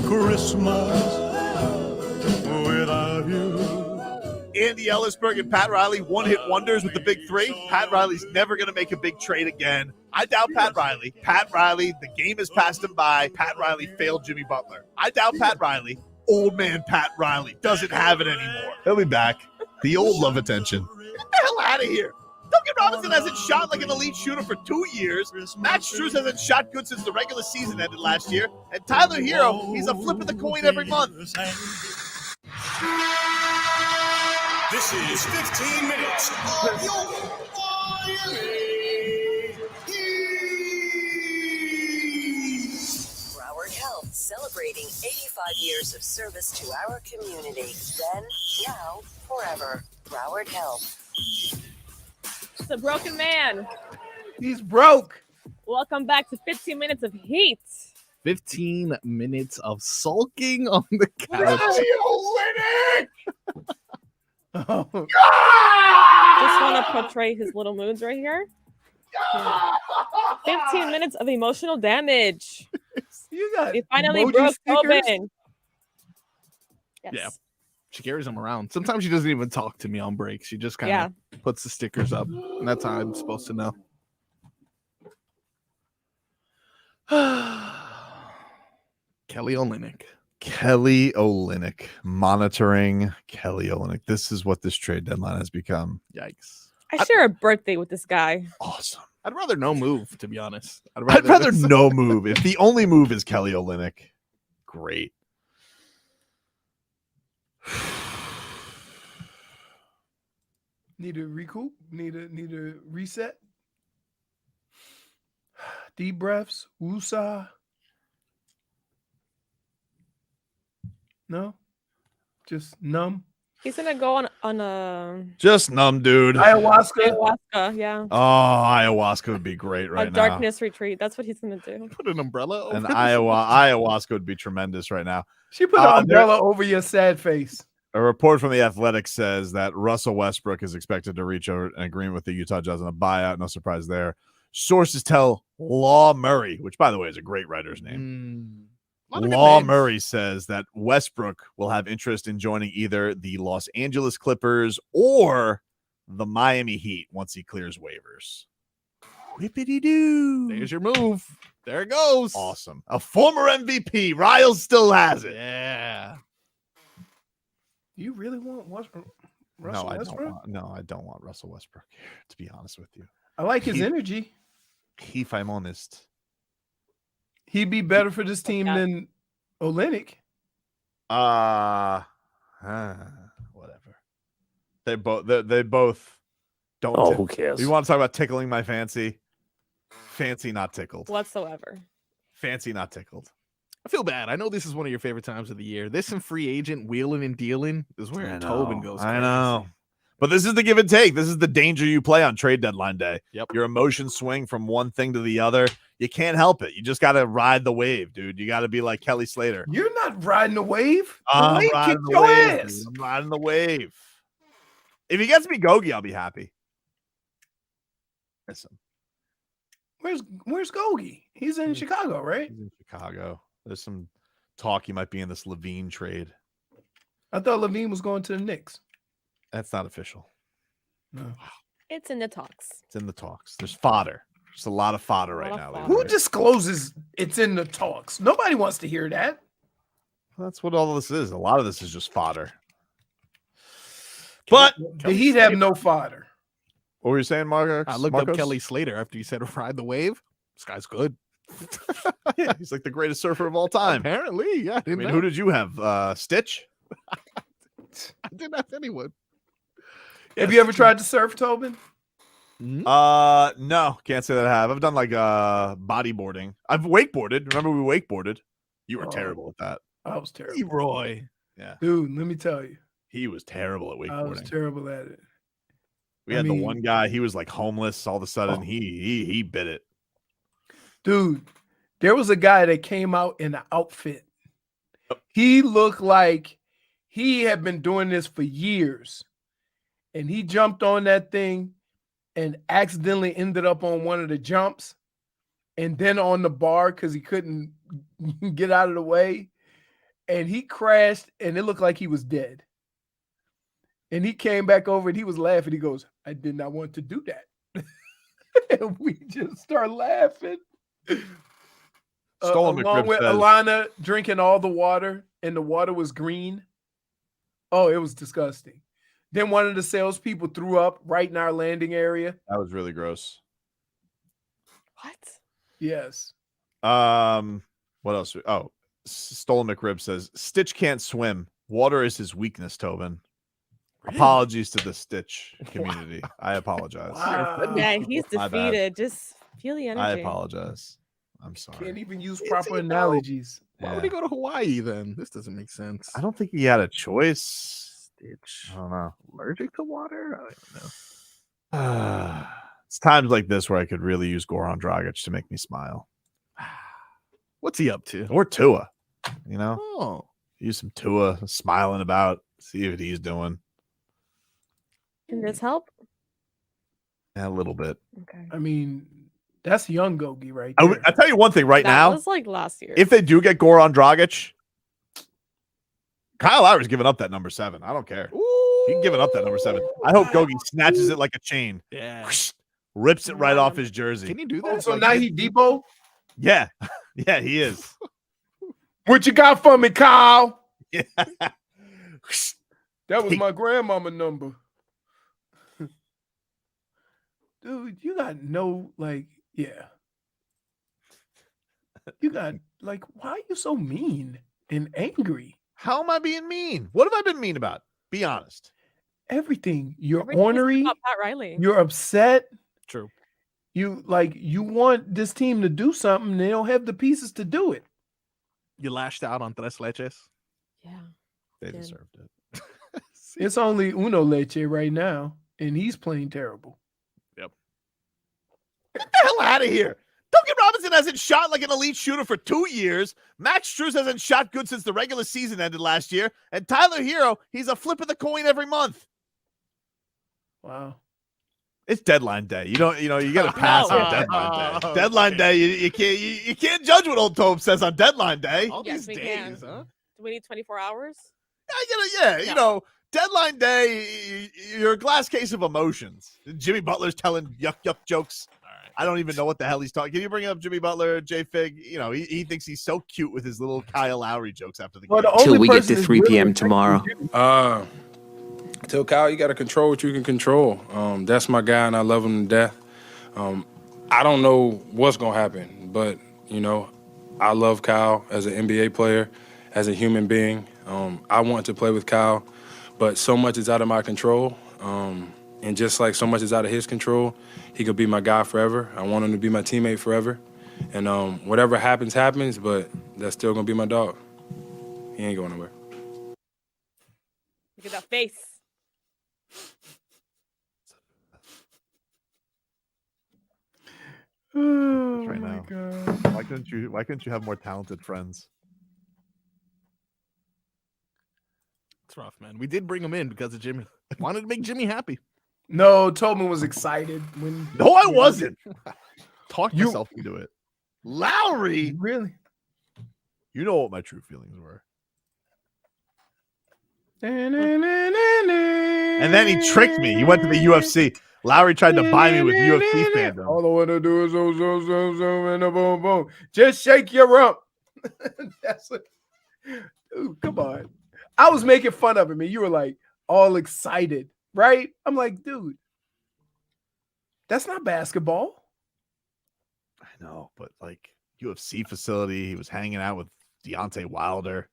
Christmas without you. Andy Ellisberg and Pat Riley one-hit wonders with the big three. Pat Riley's never going to make a big trade again. I doubt Pat Riley. Pat Riley, the game has passed him by. Pat Riley failed Jimmy Butler. I doubt Pat Riley. Old man Pat Riley doesn't have it anymore. He'll be back. The old love attention. Get the hell out of here. Duncan Robinson hasn't shot like an elite shooter for 2 years. Max Strus hasn't shot good since the regular season ended last year. And Tyler Hero, he's a flip of the coin every month. This is 15 minutes of your Broward Health celebrating 85 years of service to our community. Then, now, forever. Broward Health. It's a broken man. He's broke. Welcome back to 15 minutes of heat. 15 minutes of sulking on the couch. Just want to portray his little moods right here. 15 minutes of emotional damage. You got he finally emoji broke stickers? Tobin. Yes. Yeah. She carries them around. Sometimes she doesn't even talk to me on break. She just kind of puts the stickers up. And that's how I'm supposed to know. Kelly Olynyk. Kelly Olynyk. Monitoring Kelly Olynyk. This is what this trade deadline has become. Yikes. I share a birthday with this guy. Awesome. I'd rather no move, to be honest. I'd rather no move. If the only move is Kelly Olynyk, great. Need to recoup. Need a reset. Deep breaths. Woosah. No, just numb. He's gonna go on a Just numb, dude. ayahuasca. Yeah. Oh, ayahuasca would be great right A now. darkness retreat. That's what he's gonna do. Put an umbrella over And his- ayahuasca would be tremendous right now. She put an umbrella over your sad face. A report from The Athletic says that Russell Westbrook is expected to reach an agreement with the Utah Jazz on a buyout. No surprise there. Sources tell Law Murray, which, by the way, is a great writer's name. Law Murray says that Westbrook will have interest in joining either the Los Angeles Clippers or the Miami Heat once he clears waivers. Whippity-doo. There's your move. There it goes. Awesome. A former MVP. Riles still has it. Yeah. You really want Russell No, I Westbrook? don't want Russell Westbrook here, to be honest with you. I like his energy. If I'm honest. He'd be better for this team than Olynyk. Whatever. They both don't. Oh, who cares? You want to talk about tickling my fancy? Fancy, not tickled. Whatsoever. Fancy, not tickled. I feel bad. I know this is one of your favorite times of the year. This and free agent wheeling and dealing is where Tobin goes. I know. But this is the give and take. This is the danger you play on trade deadline day. Yep. Your emotions swing from one thing to the other. You can't help it. You just got to ride the wave, dude. You got to be like Kelly Slater. You're not riding the wave. I'm Wave riding kicked the your wave, ass. dude. I'm riding the wave. If he gets me Gogi, I'll be happy. Listen. Where's Gogi? He's in Chicago, right? He's in Chicago. There's some talk he might be in this Levine trade. I thought Levine was going to the Knicks. That's not official. No. It's in the talks. It's in the talks. There's fodder. There's a lot of fodder right now. Who discloses it's in the talks? Nobody wants to hear that. That's what all this is. A lot of this is just fodder. But the Heat have no fodder. What were you saying, Marcus? I looked up Kelly Slater after you said ride the wave. This guy's good. Yeah, he's like the greatest surfer of all time. Apparently, yeah. I mean, who did you have? Stitch? I didn't have anyone. Have you ever tried to surf, Tobin? No, can't say that I have. I've done like bodyboarding. I've wakeboarded. Remember we wakeboarded? You were terrible at that. I was terrible. Leroy. Yeah. Dude, let me tell you. He was terrible at wakeboarding. I was terrible at it. We had the one guy, he was like homeless. All of a sudden, he bit it. Dude, there was a guy that came out in an outfit. He looked like he had been doing this for years. And he jumped on that thing and accidentally ended up on one of the jumps and then on the bar because he couldn't get out of the way. and he crashed, and it looked like he was dead. And he came back over, and he was laughing. He goes, "I did not want to do that." And we just start laughing. Stolen Along McRib with says, Alana drinking all the water, and the water was green. Oh, it was disgusting. Then one of the salespeople threw up right in our landing area. that was really gross. What? Yes. What else? Oh, Stolen McRib says Stitch can't swim. Water is his weakness, Tobin. Apologies to the Stitch community. I apologize. Yeah, he's My bad. defeated. Just feel the energy. I apologize. I'm sorry. Can't even use proper analogies. Why would he go to Hawaii then? This doesn't make sense. I don't think he had a choice. Stitch. I don't know. Allergic to water? I don't even know. It's times like this where I could really use Goran Dragic to make me smile. What's he up to? Or Tua, you know? Oh. Use some Tua, smiling about, see what he's doing. Can this help? Yeah, a little bit. Okay. I mean, that's young Gogi right there. I tell you one thing right That now. was like last year. If they do get Goran Dragic, Kyle Lowry's giving up that number 7. I don't care. He can give it up that number 7. I hope Gogi snatches it like a chain. Yeah. Rips it right off his jersey. Can you do Oh, that? so now he Depot? Yeah. Yeah, he is. What you got for me, Kyle? Yeah. That was my grandmama number. Dude, you got no, like, yeah. You got, like, why are you so mean and angry? How am I being mean? What have I been mean about? Be honest. Everything. You're Everything is ornery. about Pat Riley. You're upset. True. You want this team to do something. They don't have the pieces to do it. You lashed out on Tres Leches? Yeah. They Did. deserved it. It's only Uno Leche right now, and he's playing terrible. Yep. Get the hell out of here. Duncan Robinson hasn't shot like an elite shooter for 2 years. Max Strus hasn't shot good since the regular season ended last year. And Tyler Hero, he's a flip of the coin every month. Wow. It's deadline day. You got to pass on deadline day. Deadline day, you can't judge what old Tobe says on deadline day. All Yes, these we days, can. huh? Do we need 24 hours? Deadline day, you're a glass case of emotions. Jimmy Butler's telling yuck jokes. I don't even know what the hell he's talking. Can you bring up Jimmy Butler, J Fig? He thinks he's so cute with his little Kyle Lowry jokes after the game. Till we get to 3 p.m. tomorrow. Tell Kyle you got to control what you can control. That's my guy, and I love him to death. I don't know what's going to happen, but, I love Kyle as an NBA player, as a human being. I want to play with Kyle, but so much is out of my control. And just like so much is out of his control, he could be my guy forever. I want him to be my teammate forever. And whatever happens, but that's still going to be my dog. He ain't going nowhere. Look at that face. Oh, right my now. God. Why couldn't you have more talented friends? It's rough, man. We did bring him in because of Jimmy. Wanted to make Jimmy happy. No, Tobin was excited when. No, I wasn't. Talk You- yourself into it. Lowry? Really? You know what my true feelings were. And then he tricked me. He went to the UFC. Lowry tried to buy me with UFC fandom. All I want to do is zoom, zoom, zoom, zoom, and a boom, boom. Just shake your rump. That's what. Dude, come on. I was making fun of him, and you were like all excited, right? I'm like, dude, that's not basketball. I know, but like UFC facility, he was hanging out with Deontay Wilder.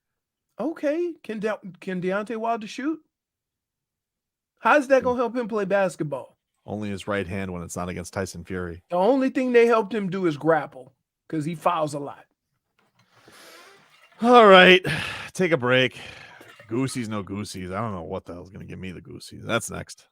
Okay, can Deontay Wilder shoot? How's that gonna help him play basketball? Only his right hand when it's not against Tyson Fury. The only thing they helped him do is grapple because he fouls a lot. All right, take a break. Goosies, no goosies. I don't know what the hell's going to give me the goosies. That's next.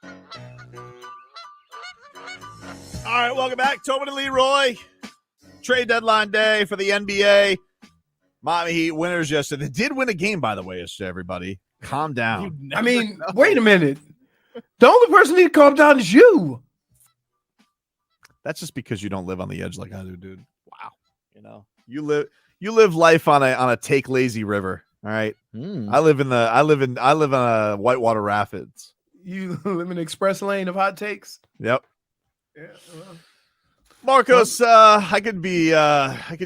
All right, welcome back. Tobin and Leroy. Trade deadline day for the NBA. Miami Heat winners yesterday. They did win a game, by the way, yesterday, everybody. Calm down. I mean, wait a minute. The only person need to calm down is you. That's just because you don't live on the edge like I do, dude. Wow. You live life on a take lazy river. All right. I live on Whitewater Rapids. You live in the express lane of hot takes. Yep. Yeah. Marcos, I could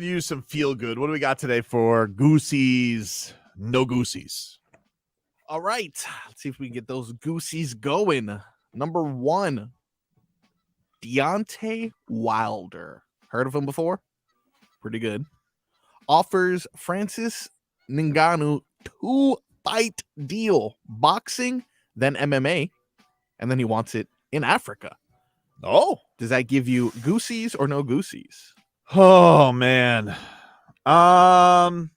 use some feel good. What do we got today for Goosies? No Goosies. All right. Let's see if we can get those Goosies going. Number 1, Deontay Wilder. Heard of him before? Pretty good. Offers Francis Ngannou 2-fight deal. Boxing, then MMA, and then he wants it in Africa. Oh. Does that give you Goosies or no Goosies? Oh, man. That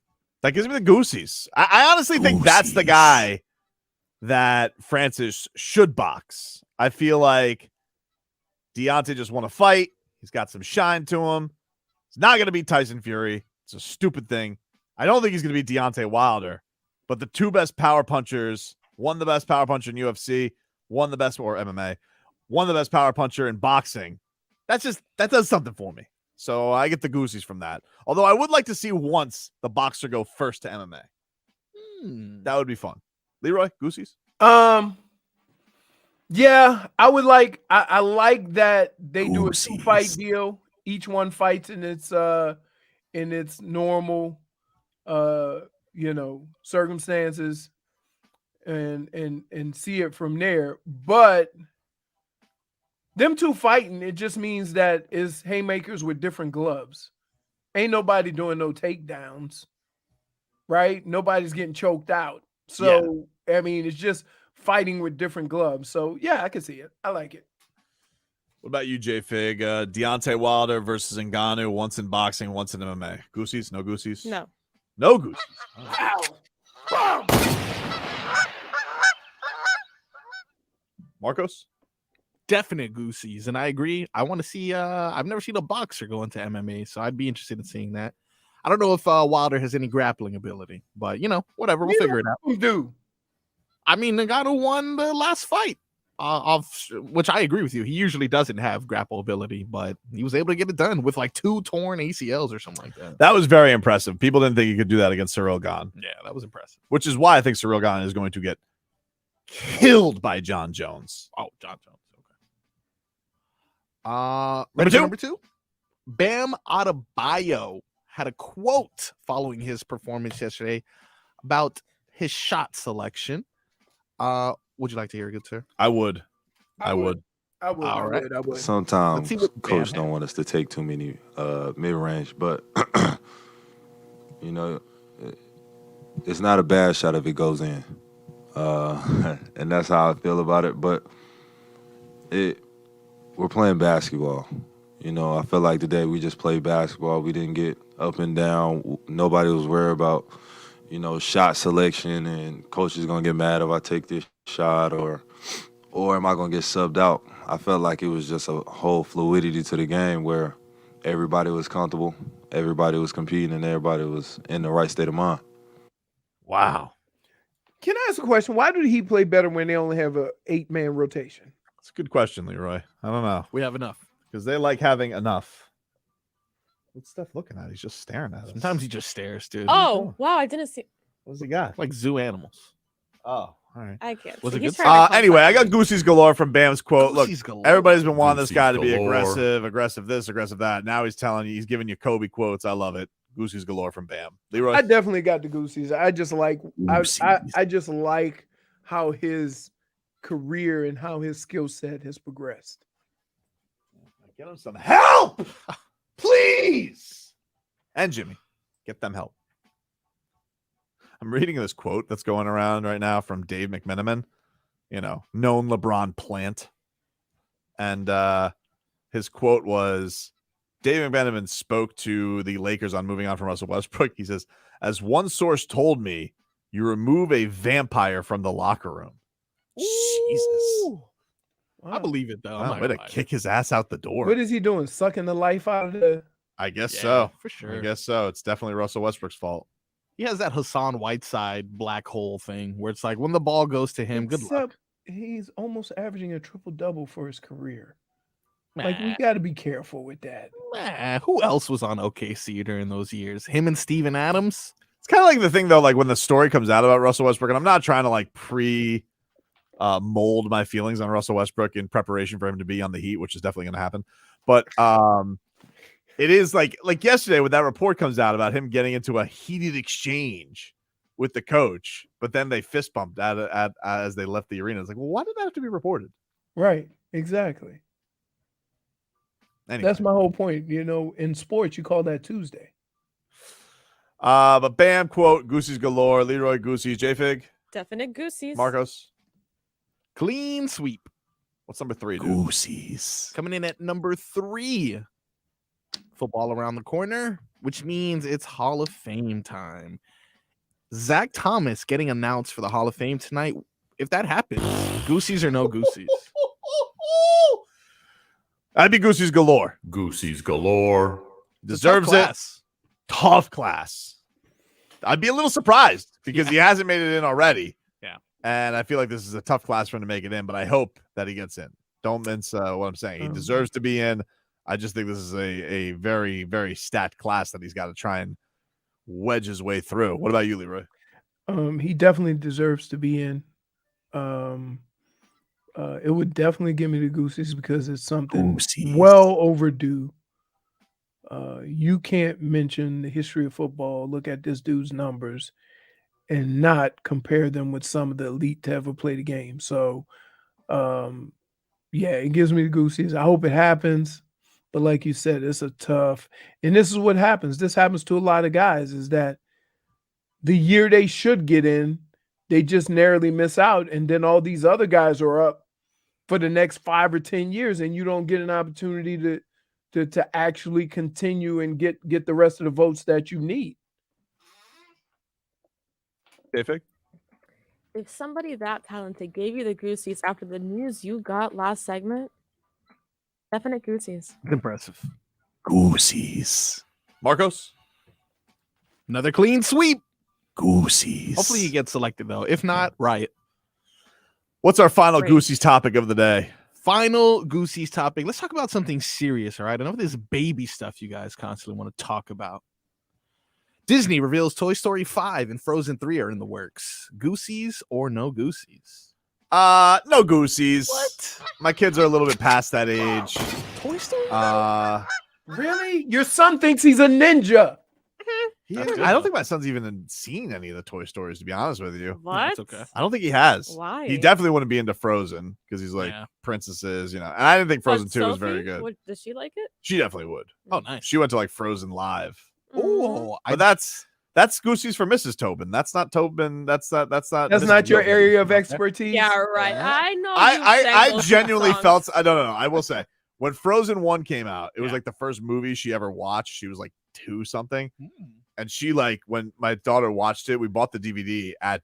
gives me the Goosies. I honestly think that's the guy that Francis should box. I feel like Deontay just won a fight. He's got some shine to him. He's not going to beat Tyson Fury. It's a stupid thing. I don't think he's going to beat Deontay Wilder. But the two best power punchers, one the best power puncher in UFC, one the best, or MMA, one the best power puncher in boxing. That does something for me. So I get the Goosies from that. Although I would like to see once the boxer go first to MMA. That would be fun. Leroy, Goosies? Yeah, I would like. I like that they do a 2-fight deal. Each one fights in its normal, circumstances, and see it from there. But them two fighting, it just means that it's haymakers with different gloves. Ain't nobody doing no takedowns, right? Nobody's getting choked out. So I mean, it's just fighting with different gloves. So yeah, I can see it. I like it. What about you, J Fig? Deontay Wilder versus Ngannou, once in boxing, once in MMA. Goosies? No Goosies? No. No Goosies. Ow. Marcos? Definite Goosies, and I agree. I want to see. I've never seen a boxer go into MMA, so I'd be interested in seeing that. I don't know if Wilder has any grappling ability, but whatever, we'll figure it out. We do. I mean, Ngannou won the last fight, which I agree with you. He usually doesn't have grapple ability, but he was able to get it done with like 2 torn ACLs or something like that. That was very impressive. People didn't think he could do that against Cyril Gane. Yeah, that was impressive. Which is why I think Cyril Gane is going to get killed by John Jones. Oh, John Jones. Okay. Number two. Bam Adebayo had a quote following his performance yesterday about his shot selection. Would you like to hear it, good sir? I would. All right. Sometimes coach Bam don't want us to take too many mid-range, but it's not a bad shot if it goes in. And that's how I feel about it. But we're playing basketball. I feel like today we just played basketball. We didn't get up and down. Nobody was worried about, shot selection and coach is going to get mad if I take this shot or am I going to get subbed out. I felt like it was just a whole fluidity to the game where everybody was comfortable, everybody was competing, and everybody was in the right state of mind. Wow. Can I ask a question? Why did he play better when they only have a 8-man rotation? It's a good question, Leroy. I don't know. We have enough. Because they like having enough. What's Steph looking at? He's just staring at us. Sometimes he just stares, dude. Oh, wow. I didn't see. What's he got? Like zoo animals. Oh, all right. I can't. Was see. it He's good? trying to Anyway, I got Goosies galore from Bam's quote. Look, Goosies galore. everybody's been wanting this Goosies guy to be galore. aggressive this, aggressive that. Now he's telling you, he's giving you Kobe quotes. I love it. Goosies galore from Bam. Leroy? I definitely got the Goosies. I just like Goosies. I just like how his career and how his skill set has progressed. Get him some help, please. And Jimmy, get them help. I'm reading this quote that's going around right now from Dave McMenamin, known LeBron plant. And his quote was, Dave McMenamin spoke to the Lakers on moving on from Russell Westbrook. He says, as one source told me, you remove a vampire from the locker room. Jesus. I believe it though. I'm Wow, not way gonna to lie. kick his ass out the door. What is he doing? Sucking the life out of the. I guess Yeah, so. for sure. I guess so. It's definitely Russell Westbrook's fault. He has that Hassan Whiteside black hole thing where it's like when the ball goes to him, good luck. Except he's almost averaging a triple double for his career. Like we got to be careful with that. Who else was on OKC during those years? Him and Steven Adams. It's kind of like the thing though, like when the story comes out about Russell Westbrook, and I'm not trying to like mold my feelings on Russell Westbrook in preparation for him to be on the Heat, which is definitely going to happen. But it is like yesterday when that report comes out about him getting into a heated exchange with the coach, but then they fist bumped as they left the arena. It's like, well, why did that have to be reported? Right. Exactly. Anyway. That's my whole point. You know, in sports, you call that Tuesday. But bam, quote, Goosies galore, Leroy Goosies, J-Fig. Definite Goosies. Marcos. Clean sweep. What's number 3, dude? Goosies. Coming in at number 3. Football around the corner, which means it's Hall of Fame time. Zach Thomas getting announced for the Hall of Fame tonight. If that happens, Goosies or no Goosies? I'd be Goosies galore. Goosies galore. Deserves it. Tough class. I'd be a little surprised because he hasn't made it in already. Yeah. And I feel like this is a tough class for him to make it in, but I hope that he gets in. Don't mince what I'm saying. He deserves to be in. I just think this is a very, very stacked class that he's got to try and wedge his way through. What about you, Leroy? He definitely deserves to be in. It would definitely give me the Goosies because it's something well overdue. You can't mention the history of football, look at this dude's numbers, and not compare them with some of the elite to ever play the game. So, yeah, it gives me the Goosies. I hope it happens. But like you said, it's a tough, and this is what happens. This happens to a lot of guys is that the year they should get in, they just narrowly miss out. And then all these other guys are up for the next 5 or 10 years, and you don't get an opportunity to actually continue and get the rest of the votes that you need. If somebody that talented gave you the Goosies after the news you got last segment, definite Goosies. It's impressive. Goosies. Marcos? Another clean sweep. Goosies. Hopefully he gets selected, though. If not, riot. What's our final Goosies topic of the day? Final Goosies topic. Let's talk about something serious, all right? Enough of this baby stuff you guys constantly want to talk about. Disney reveals Toy Story 5 and Frozen 3 are in the works. Goosies or no Goosies? No Goosies. What? My kids are a little bit past that age. Toy Story? Really? Your son thinks he's a ninja. I don't think my son's even seen any of the Toy Stories, to be honest with you. What? That's okay. I don't think he has. Why? He definitely wouldn't be into Frozen because he's like princesses, you know. And I didn't think Frozen 2 was very good. Does she like it? She definitely would. Oh, nice. She went to like Frozen Live. Oh, But that's Goosies for Mrs. Tobin. That's not Tobin. That's not your area of expertise. Yeah, right. I know. I genuinely felt. I don't know. I will say when Frozen 1 came out, it was like the first movie she ever watched. She was like 2 something. And she like when my daughter watched it, we bought the DVD at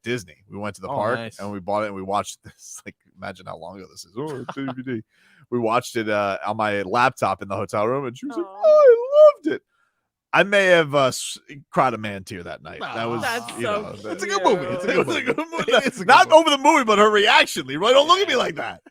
Disney. We went to the park and we bought it and we watched this. Like, imagine how long ago this is. Oh, it's a DVD. We watched it on my laptop in the hotel room, and she was like, "Oh, I loved it." I may have cried a man tear that night. That was it's a good movie. It's a good movie. Not over the movie, but her reaction, Leroy. Don't look at me like that.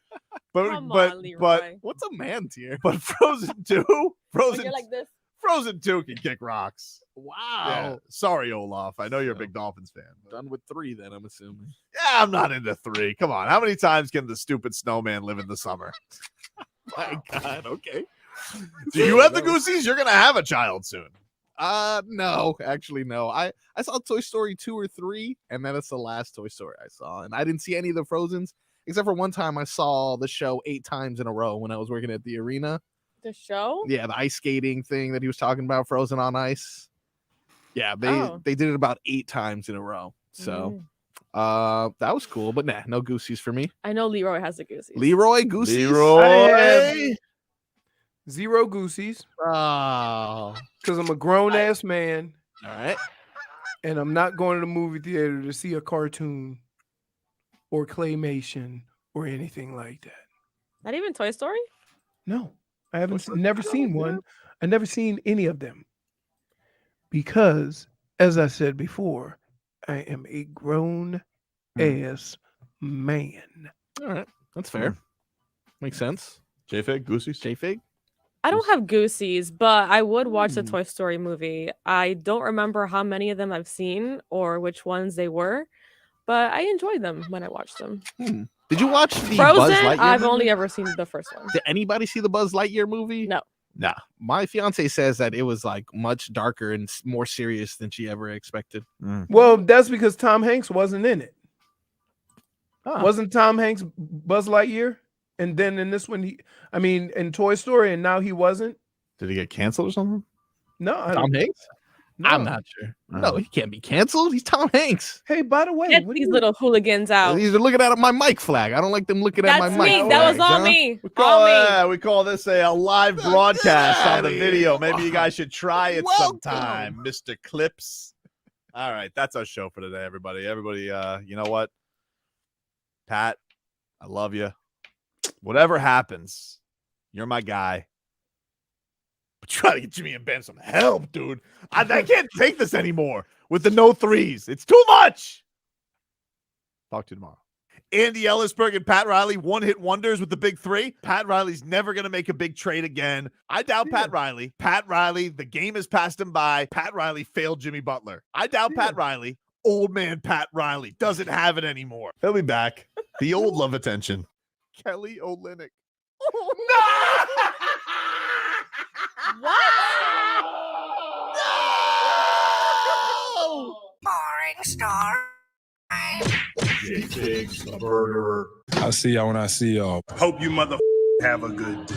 But Come on, Leroy. What's a man tier? But Frozen 2, When you're like this. Frozen 2 can kick rocks. Wow. Yeah. Sorry, Olaf. I know you're a big Dolphins fan. But... Done with 3, then I'm assuming. Yeah, I'm not into 3. Come on. How many times can the stupid snowman live in the summer? My God. Okay. Do you have the Goosies? You're gonna have a child soon. No, actually, no. I saw Toy Story 2 or 3, and then it's the last Toy Story I saw. And I didn't see any of the Frozens, except for one time I saw the show 8 times in a row when I was working at the arena. The show? Yeah, the ice skating thing that he was talking about, Frozen on Ice. Yeah, they did it about 8 times in a row. So that was cool, but nah, no Goosies for me. I know Leroy has the Goosies. Leroy Goosies. Leroy. 0 Goosies. Oh. Because I'm a grown-ass man. All right. And I'm not going to the movie theater to see a cartoon or claymation or anything like that. Not even Toy Story? No, I haven't never seen one. I never seen any of them because, as I said before, I am a grown ass man. All right, that's fair. Makes sense. J-Fig, Goosies? J-Fig? I don't have Goosies, but I would watch the Toy Story movie. I don't remember how many of them I've seen or which ones they were, but I enjoyed them when I watched them. Did you watch the Frozen? Buzz Lightyear I've movie? only ever seen the first one. Did anybody see the Buzz Lightyear movie? No. Nah. My fiance says that it was like much darker and more serious than she ever expected. Well, that's because Tom Hanks wasn't in it. Wasn't Tom Hanks Buzz Lightyear? And then in this one, in Toy Story, and now he wasn't. Did he get canceled or something? No, Tom Hanks? No. I'm not sure. No, he can't be canceled. He's Tom Hanks. Hey, by the way, Get these little hooligans out. These are looking at my mic flag. I don't like them looking at my That's mic me. flag. That was all huh? me. We call this a live broadcast on the video. Maybe you guys should try it sometime, Mr. Clips. All right, that's our show for today, everybody. Everybody, you know what? Pat, I love you. Whatever happens, you're my guy. But try to get Jimmy and Ben some help, dude. I can't take this anymore with the no threes. It's too much. Talk to you tomorrow. Andy Ellisberg and Pat Riley, one-hit wonders with the big three. Pat Riley's never going to make a big trade again. I doubt Pat Riley. Pat Riley, the game has passed him by. Pat Riley failed Jimmy Butler. I doubt Pat Riley. Old man Pat Riley doesn't have it anymore. He'll be back. The old love attention. Kelly Olynyk. Boring star. J-Figs, the burger. I'll see y'all when I see y'all. Hope you mother have a good day.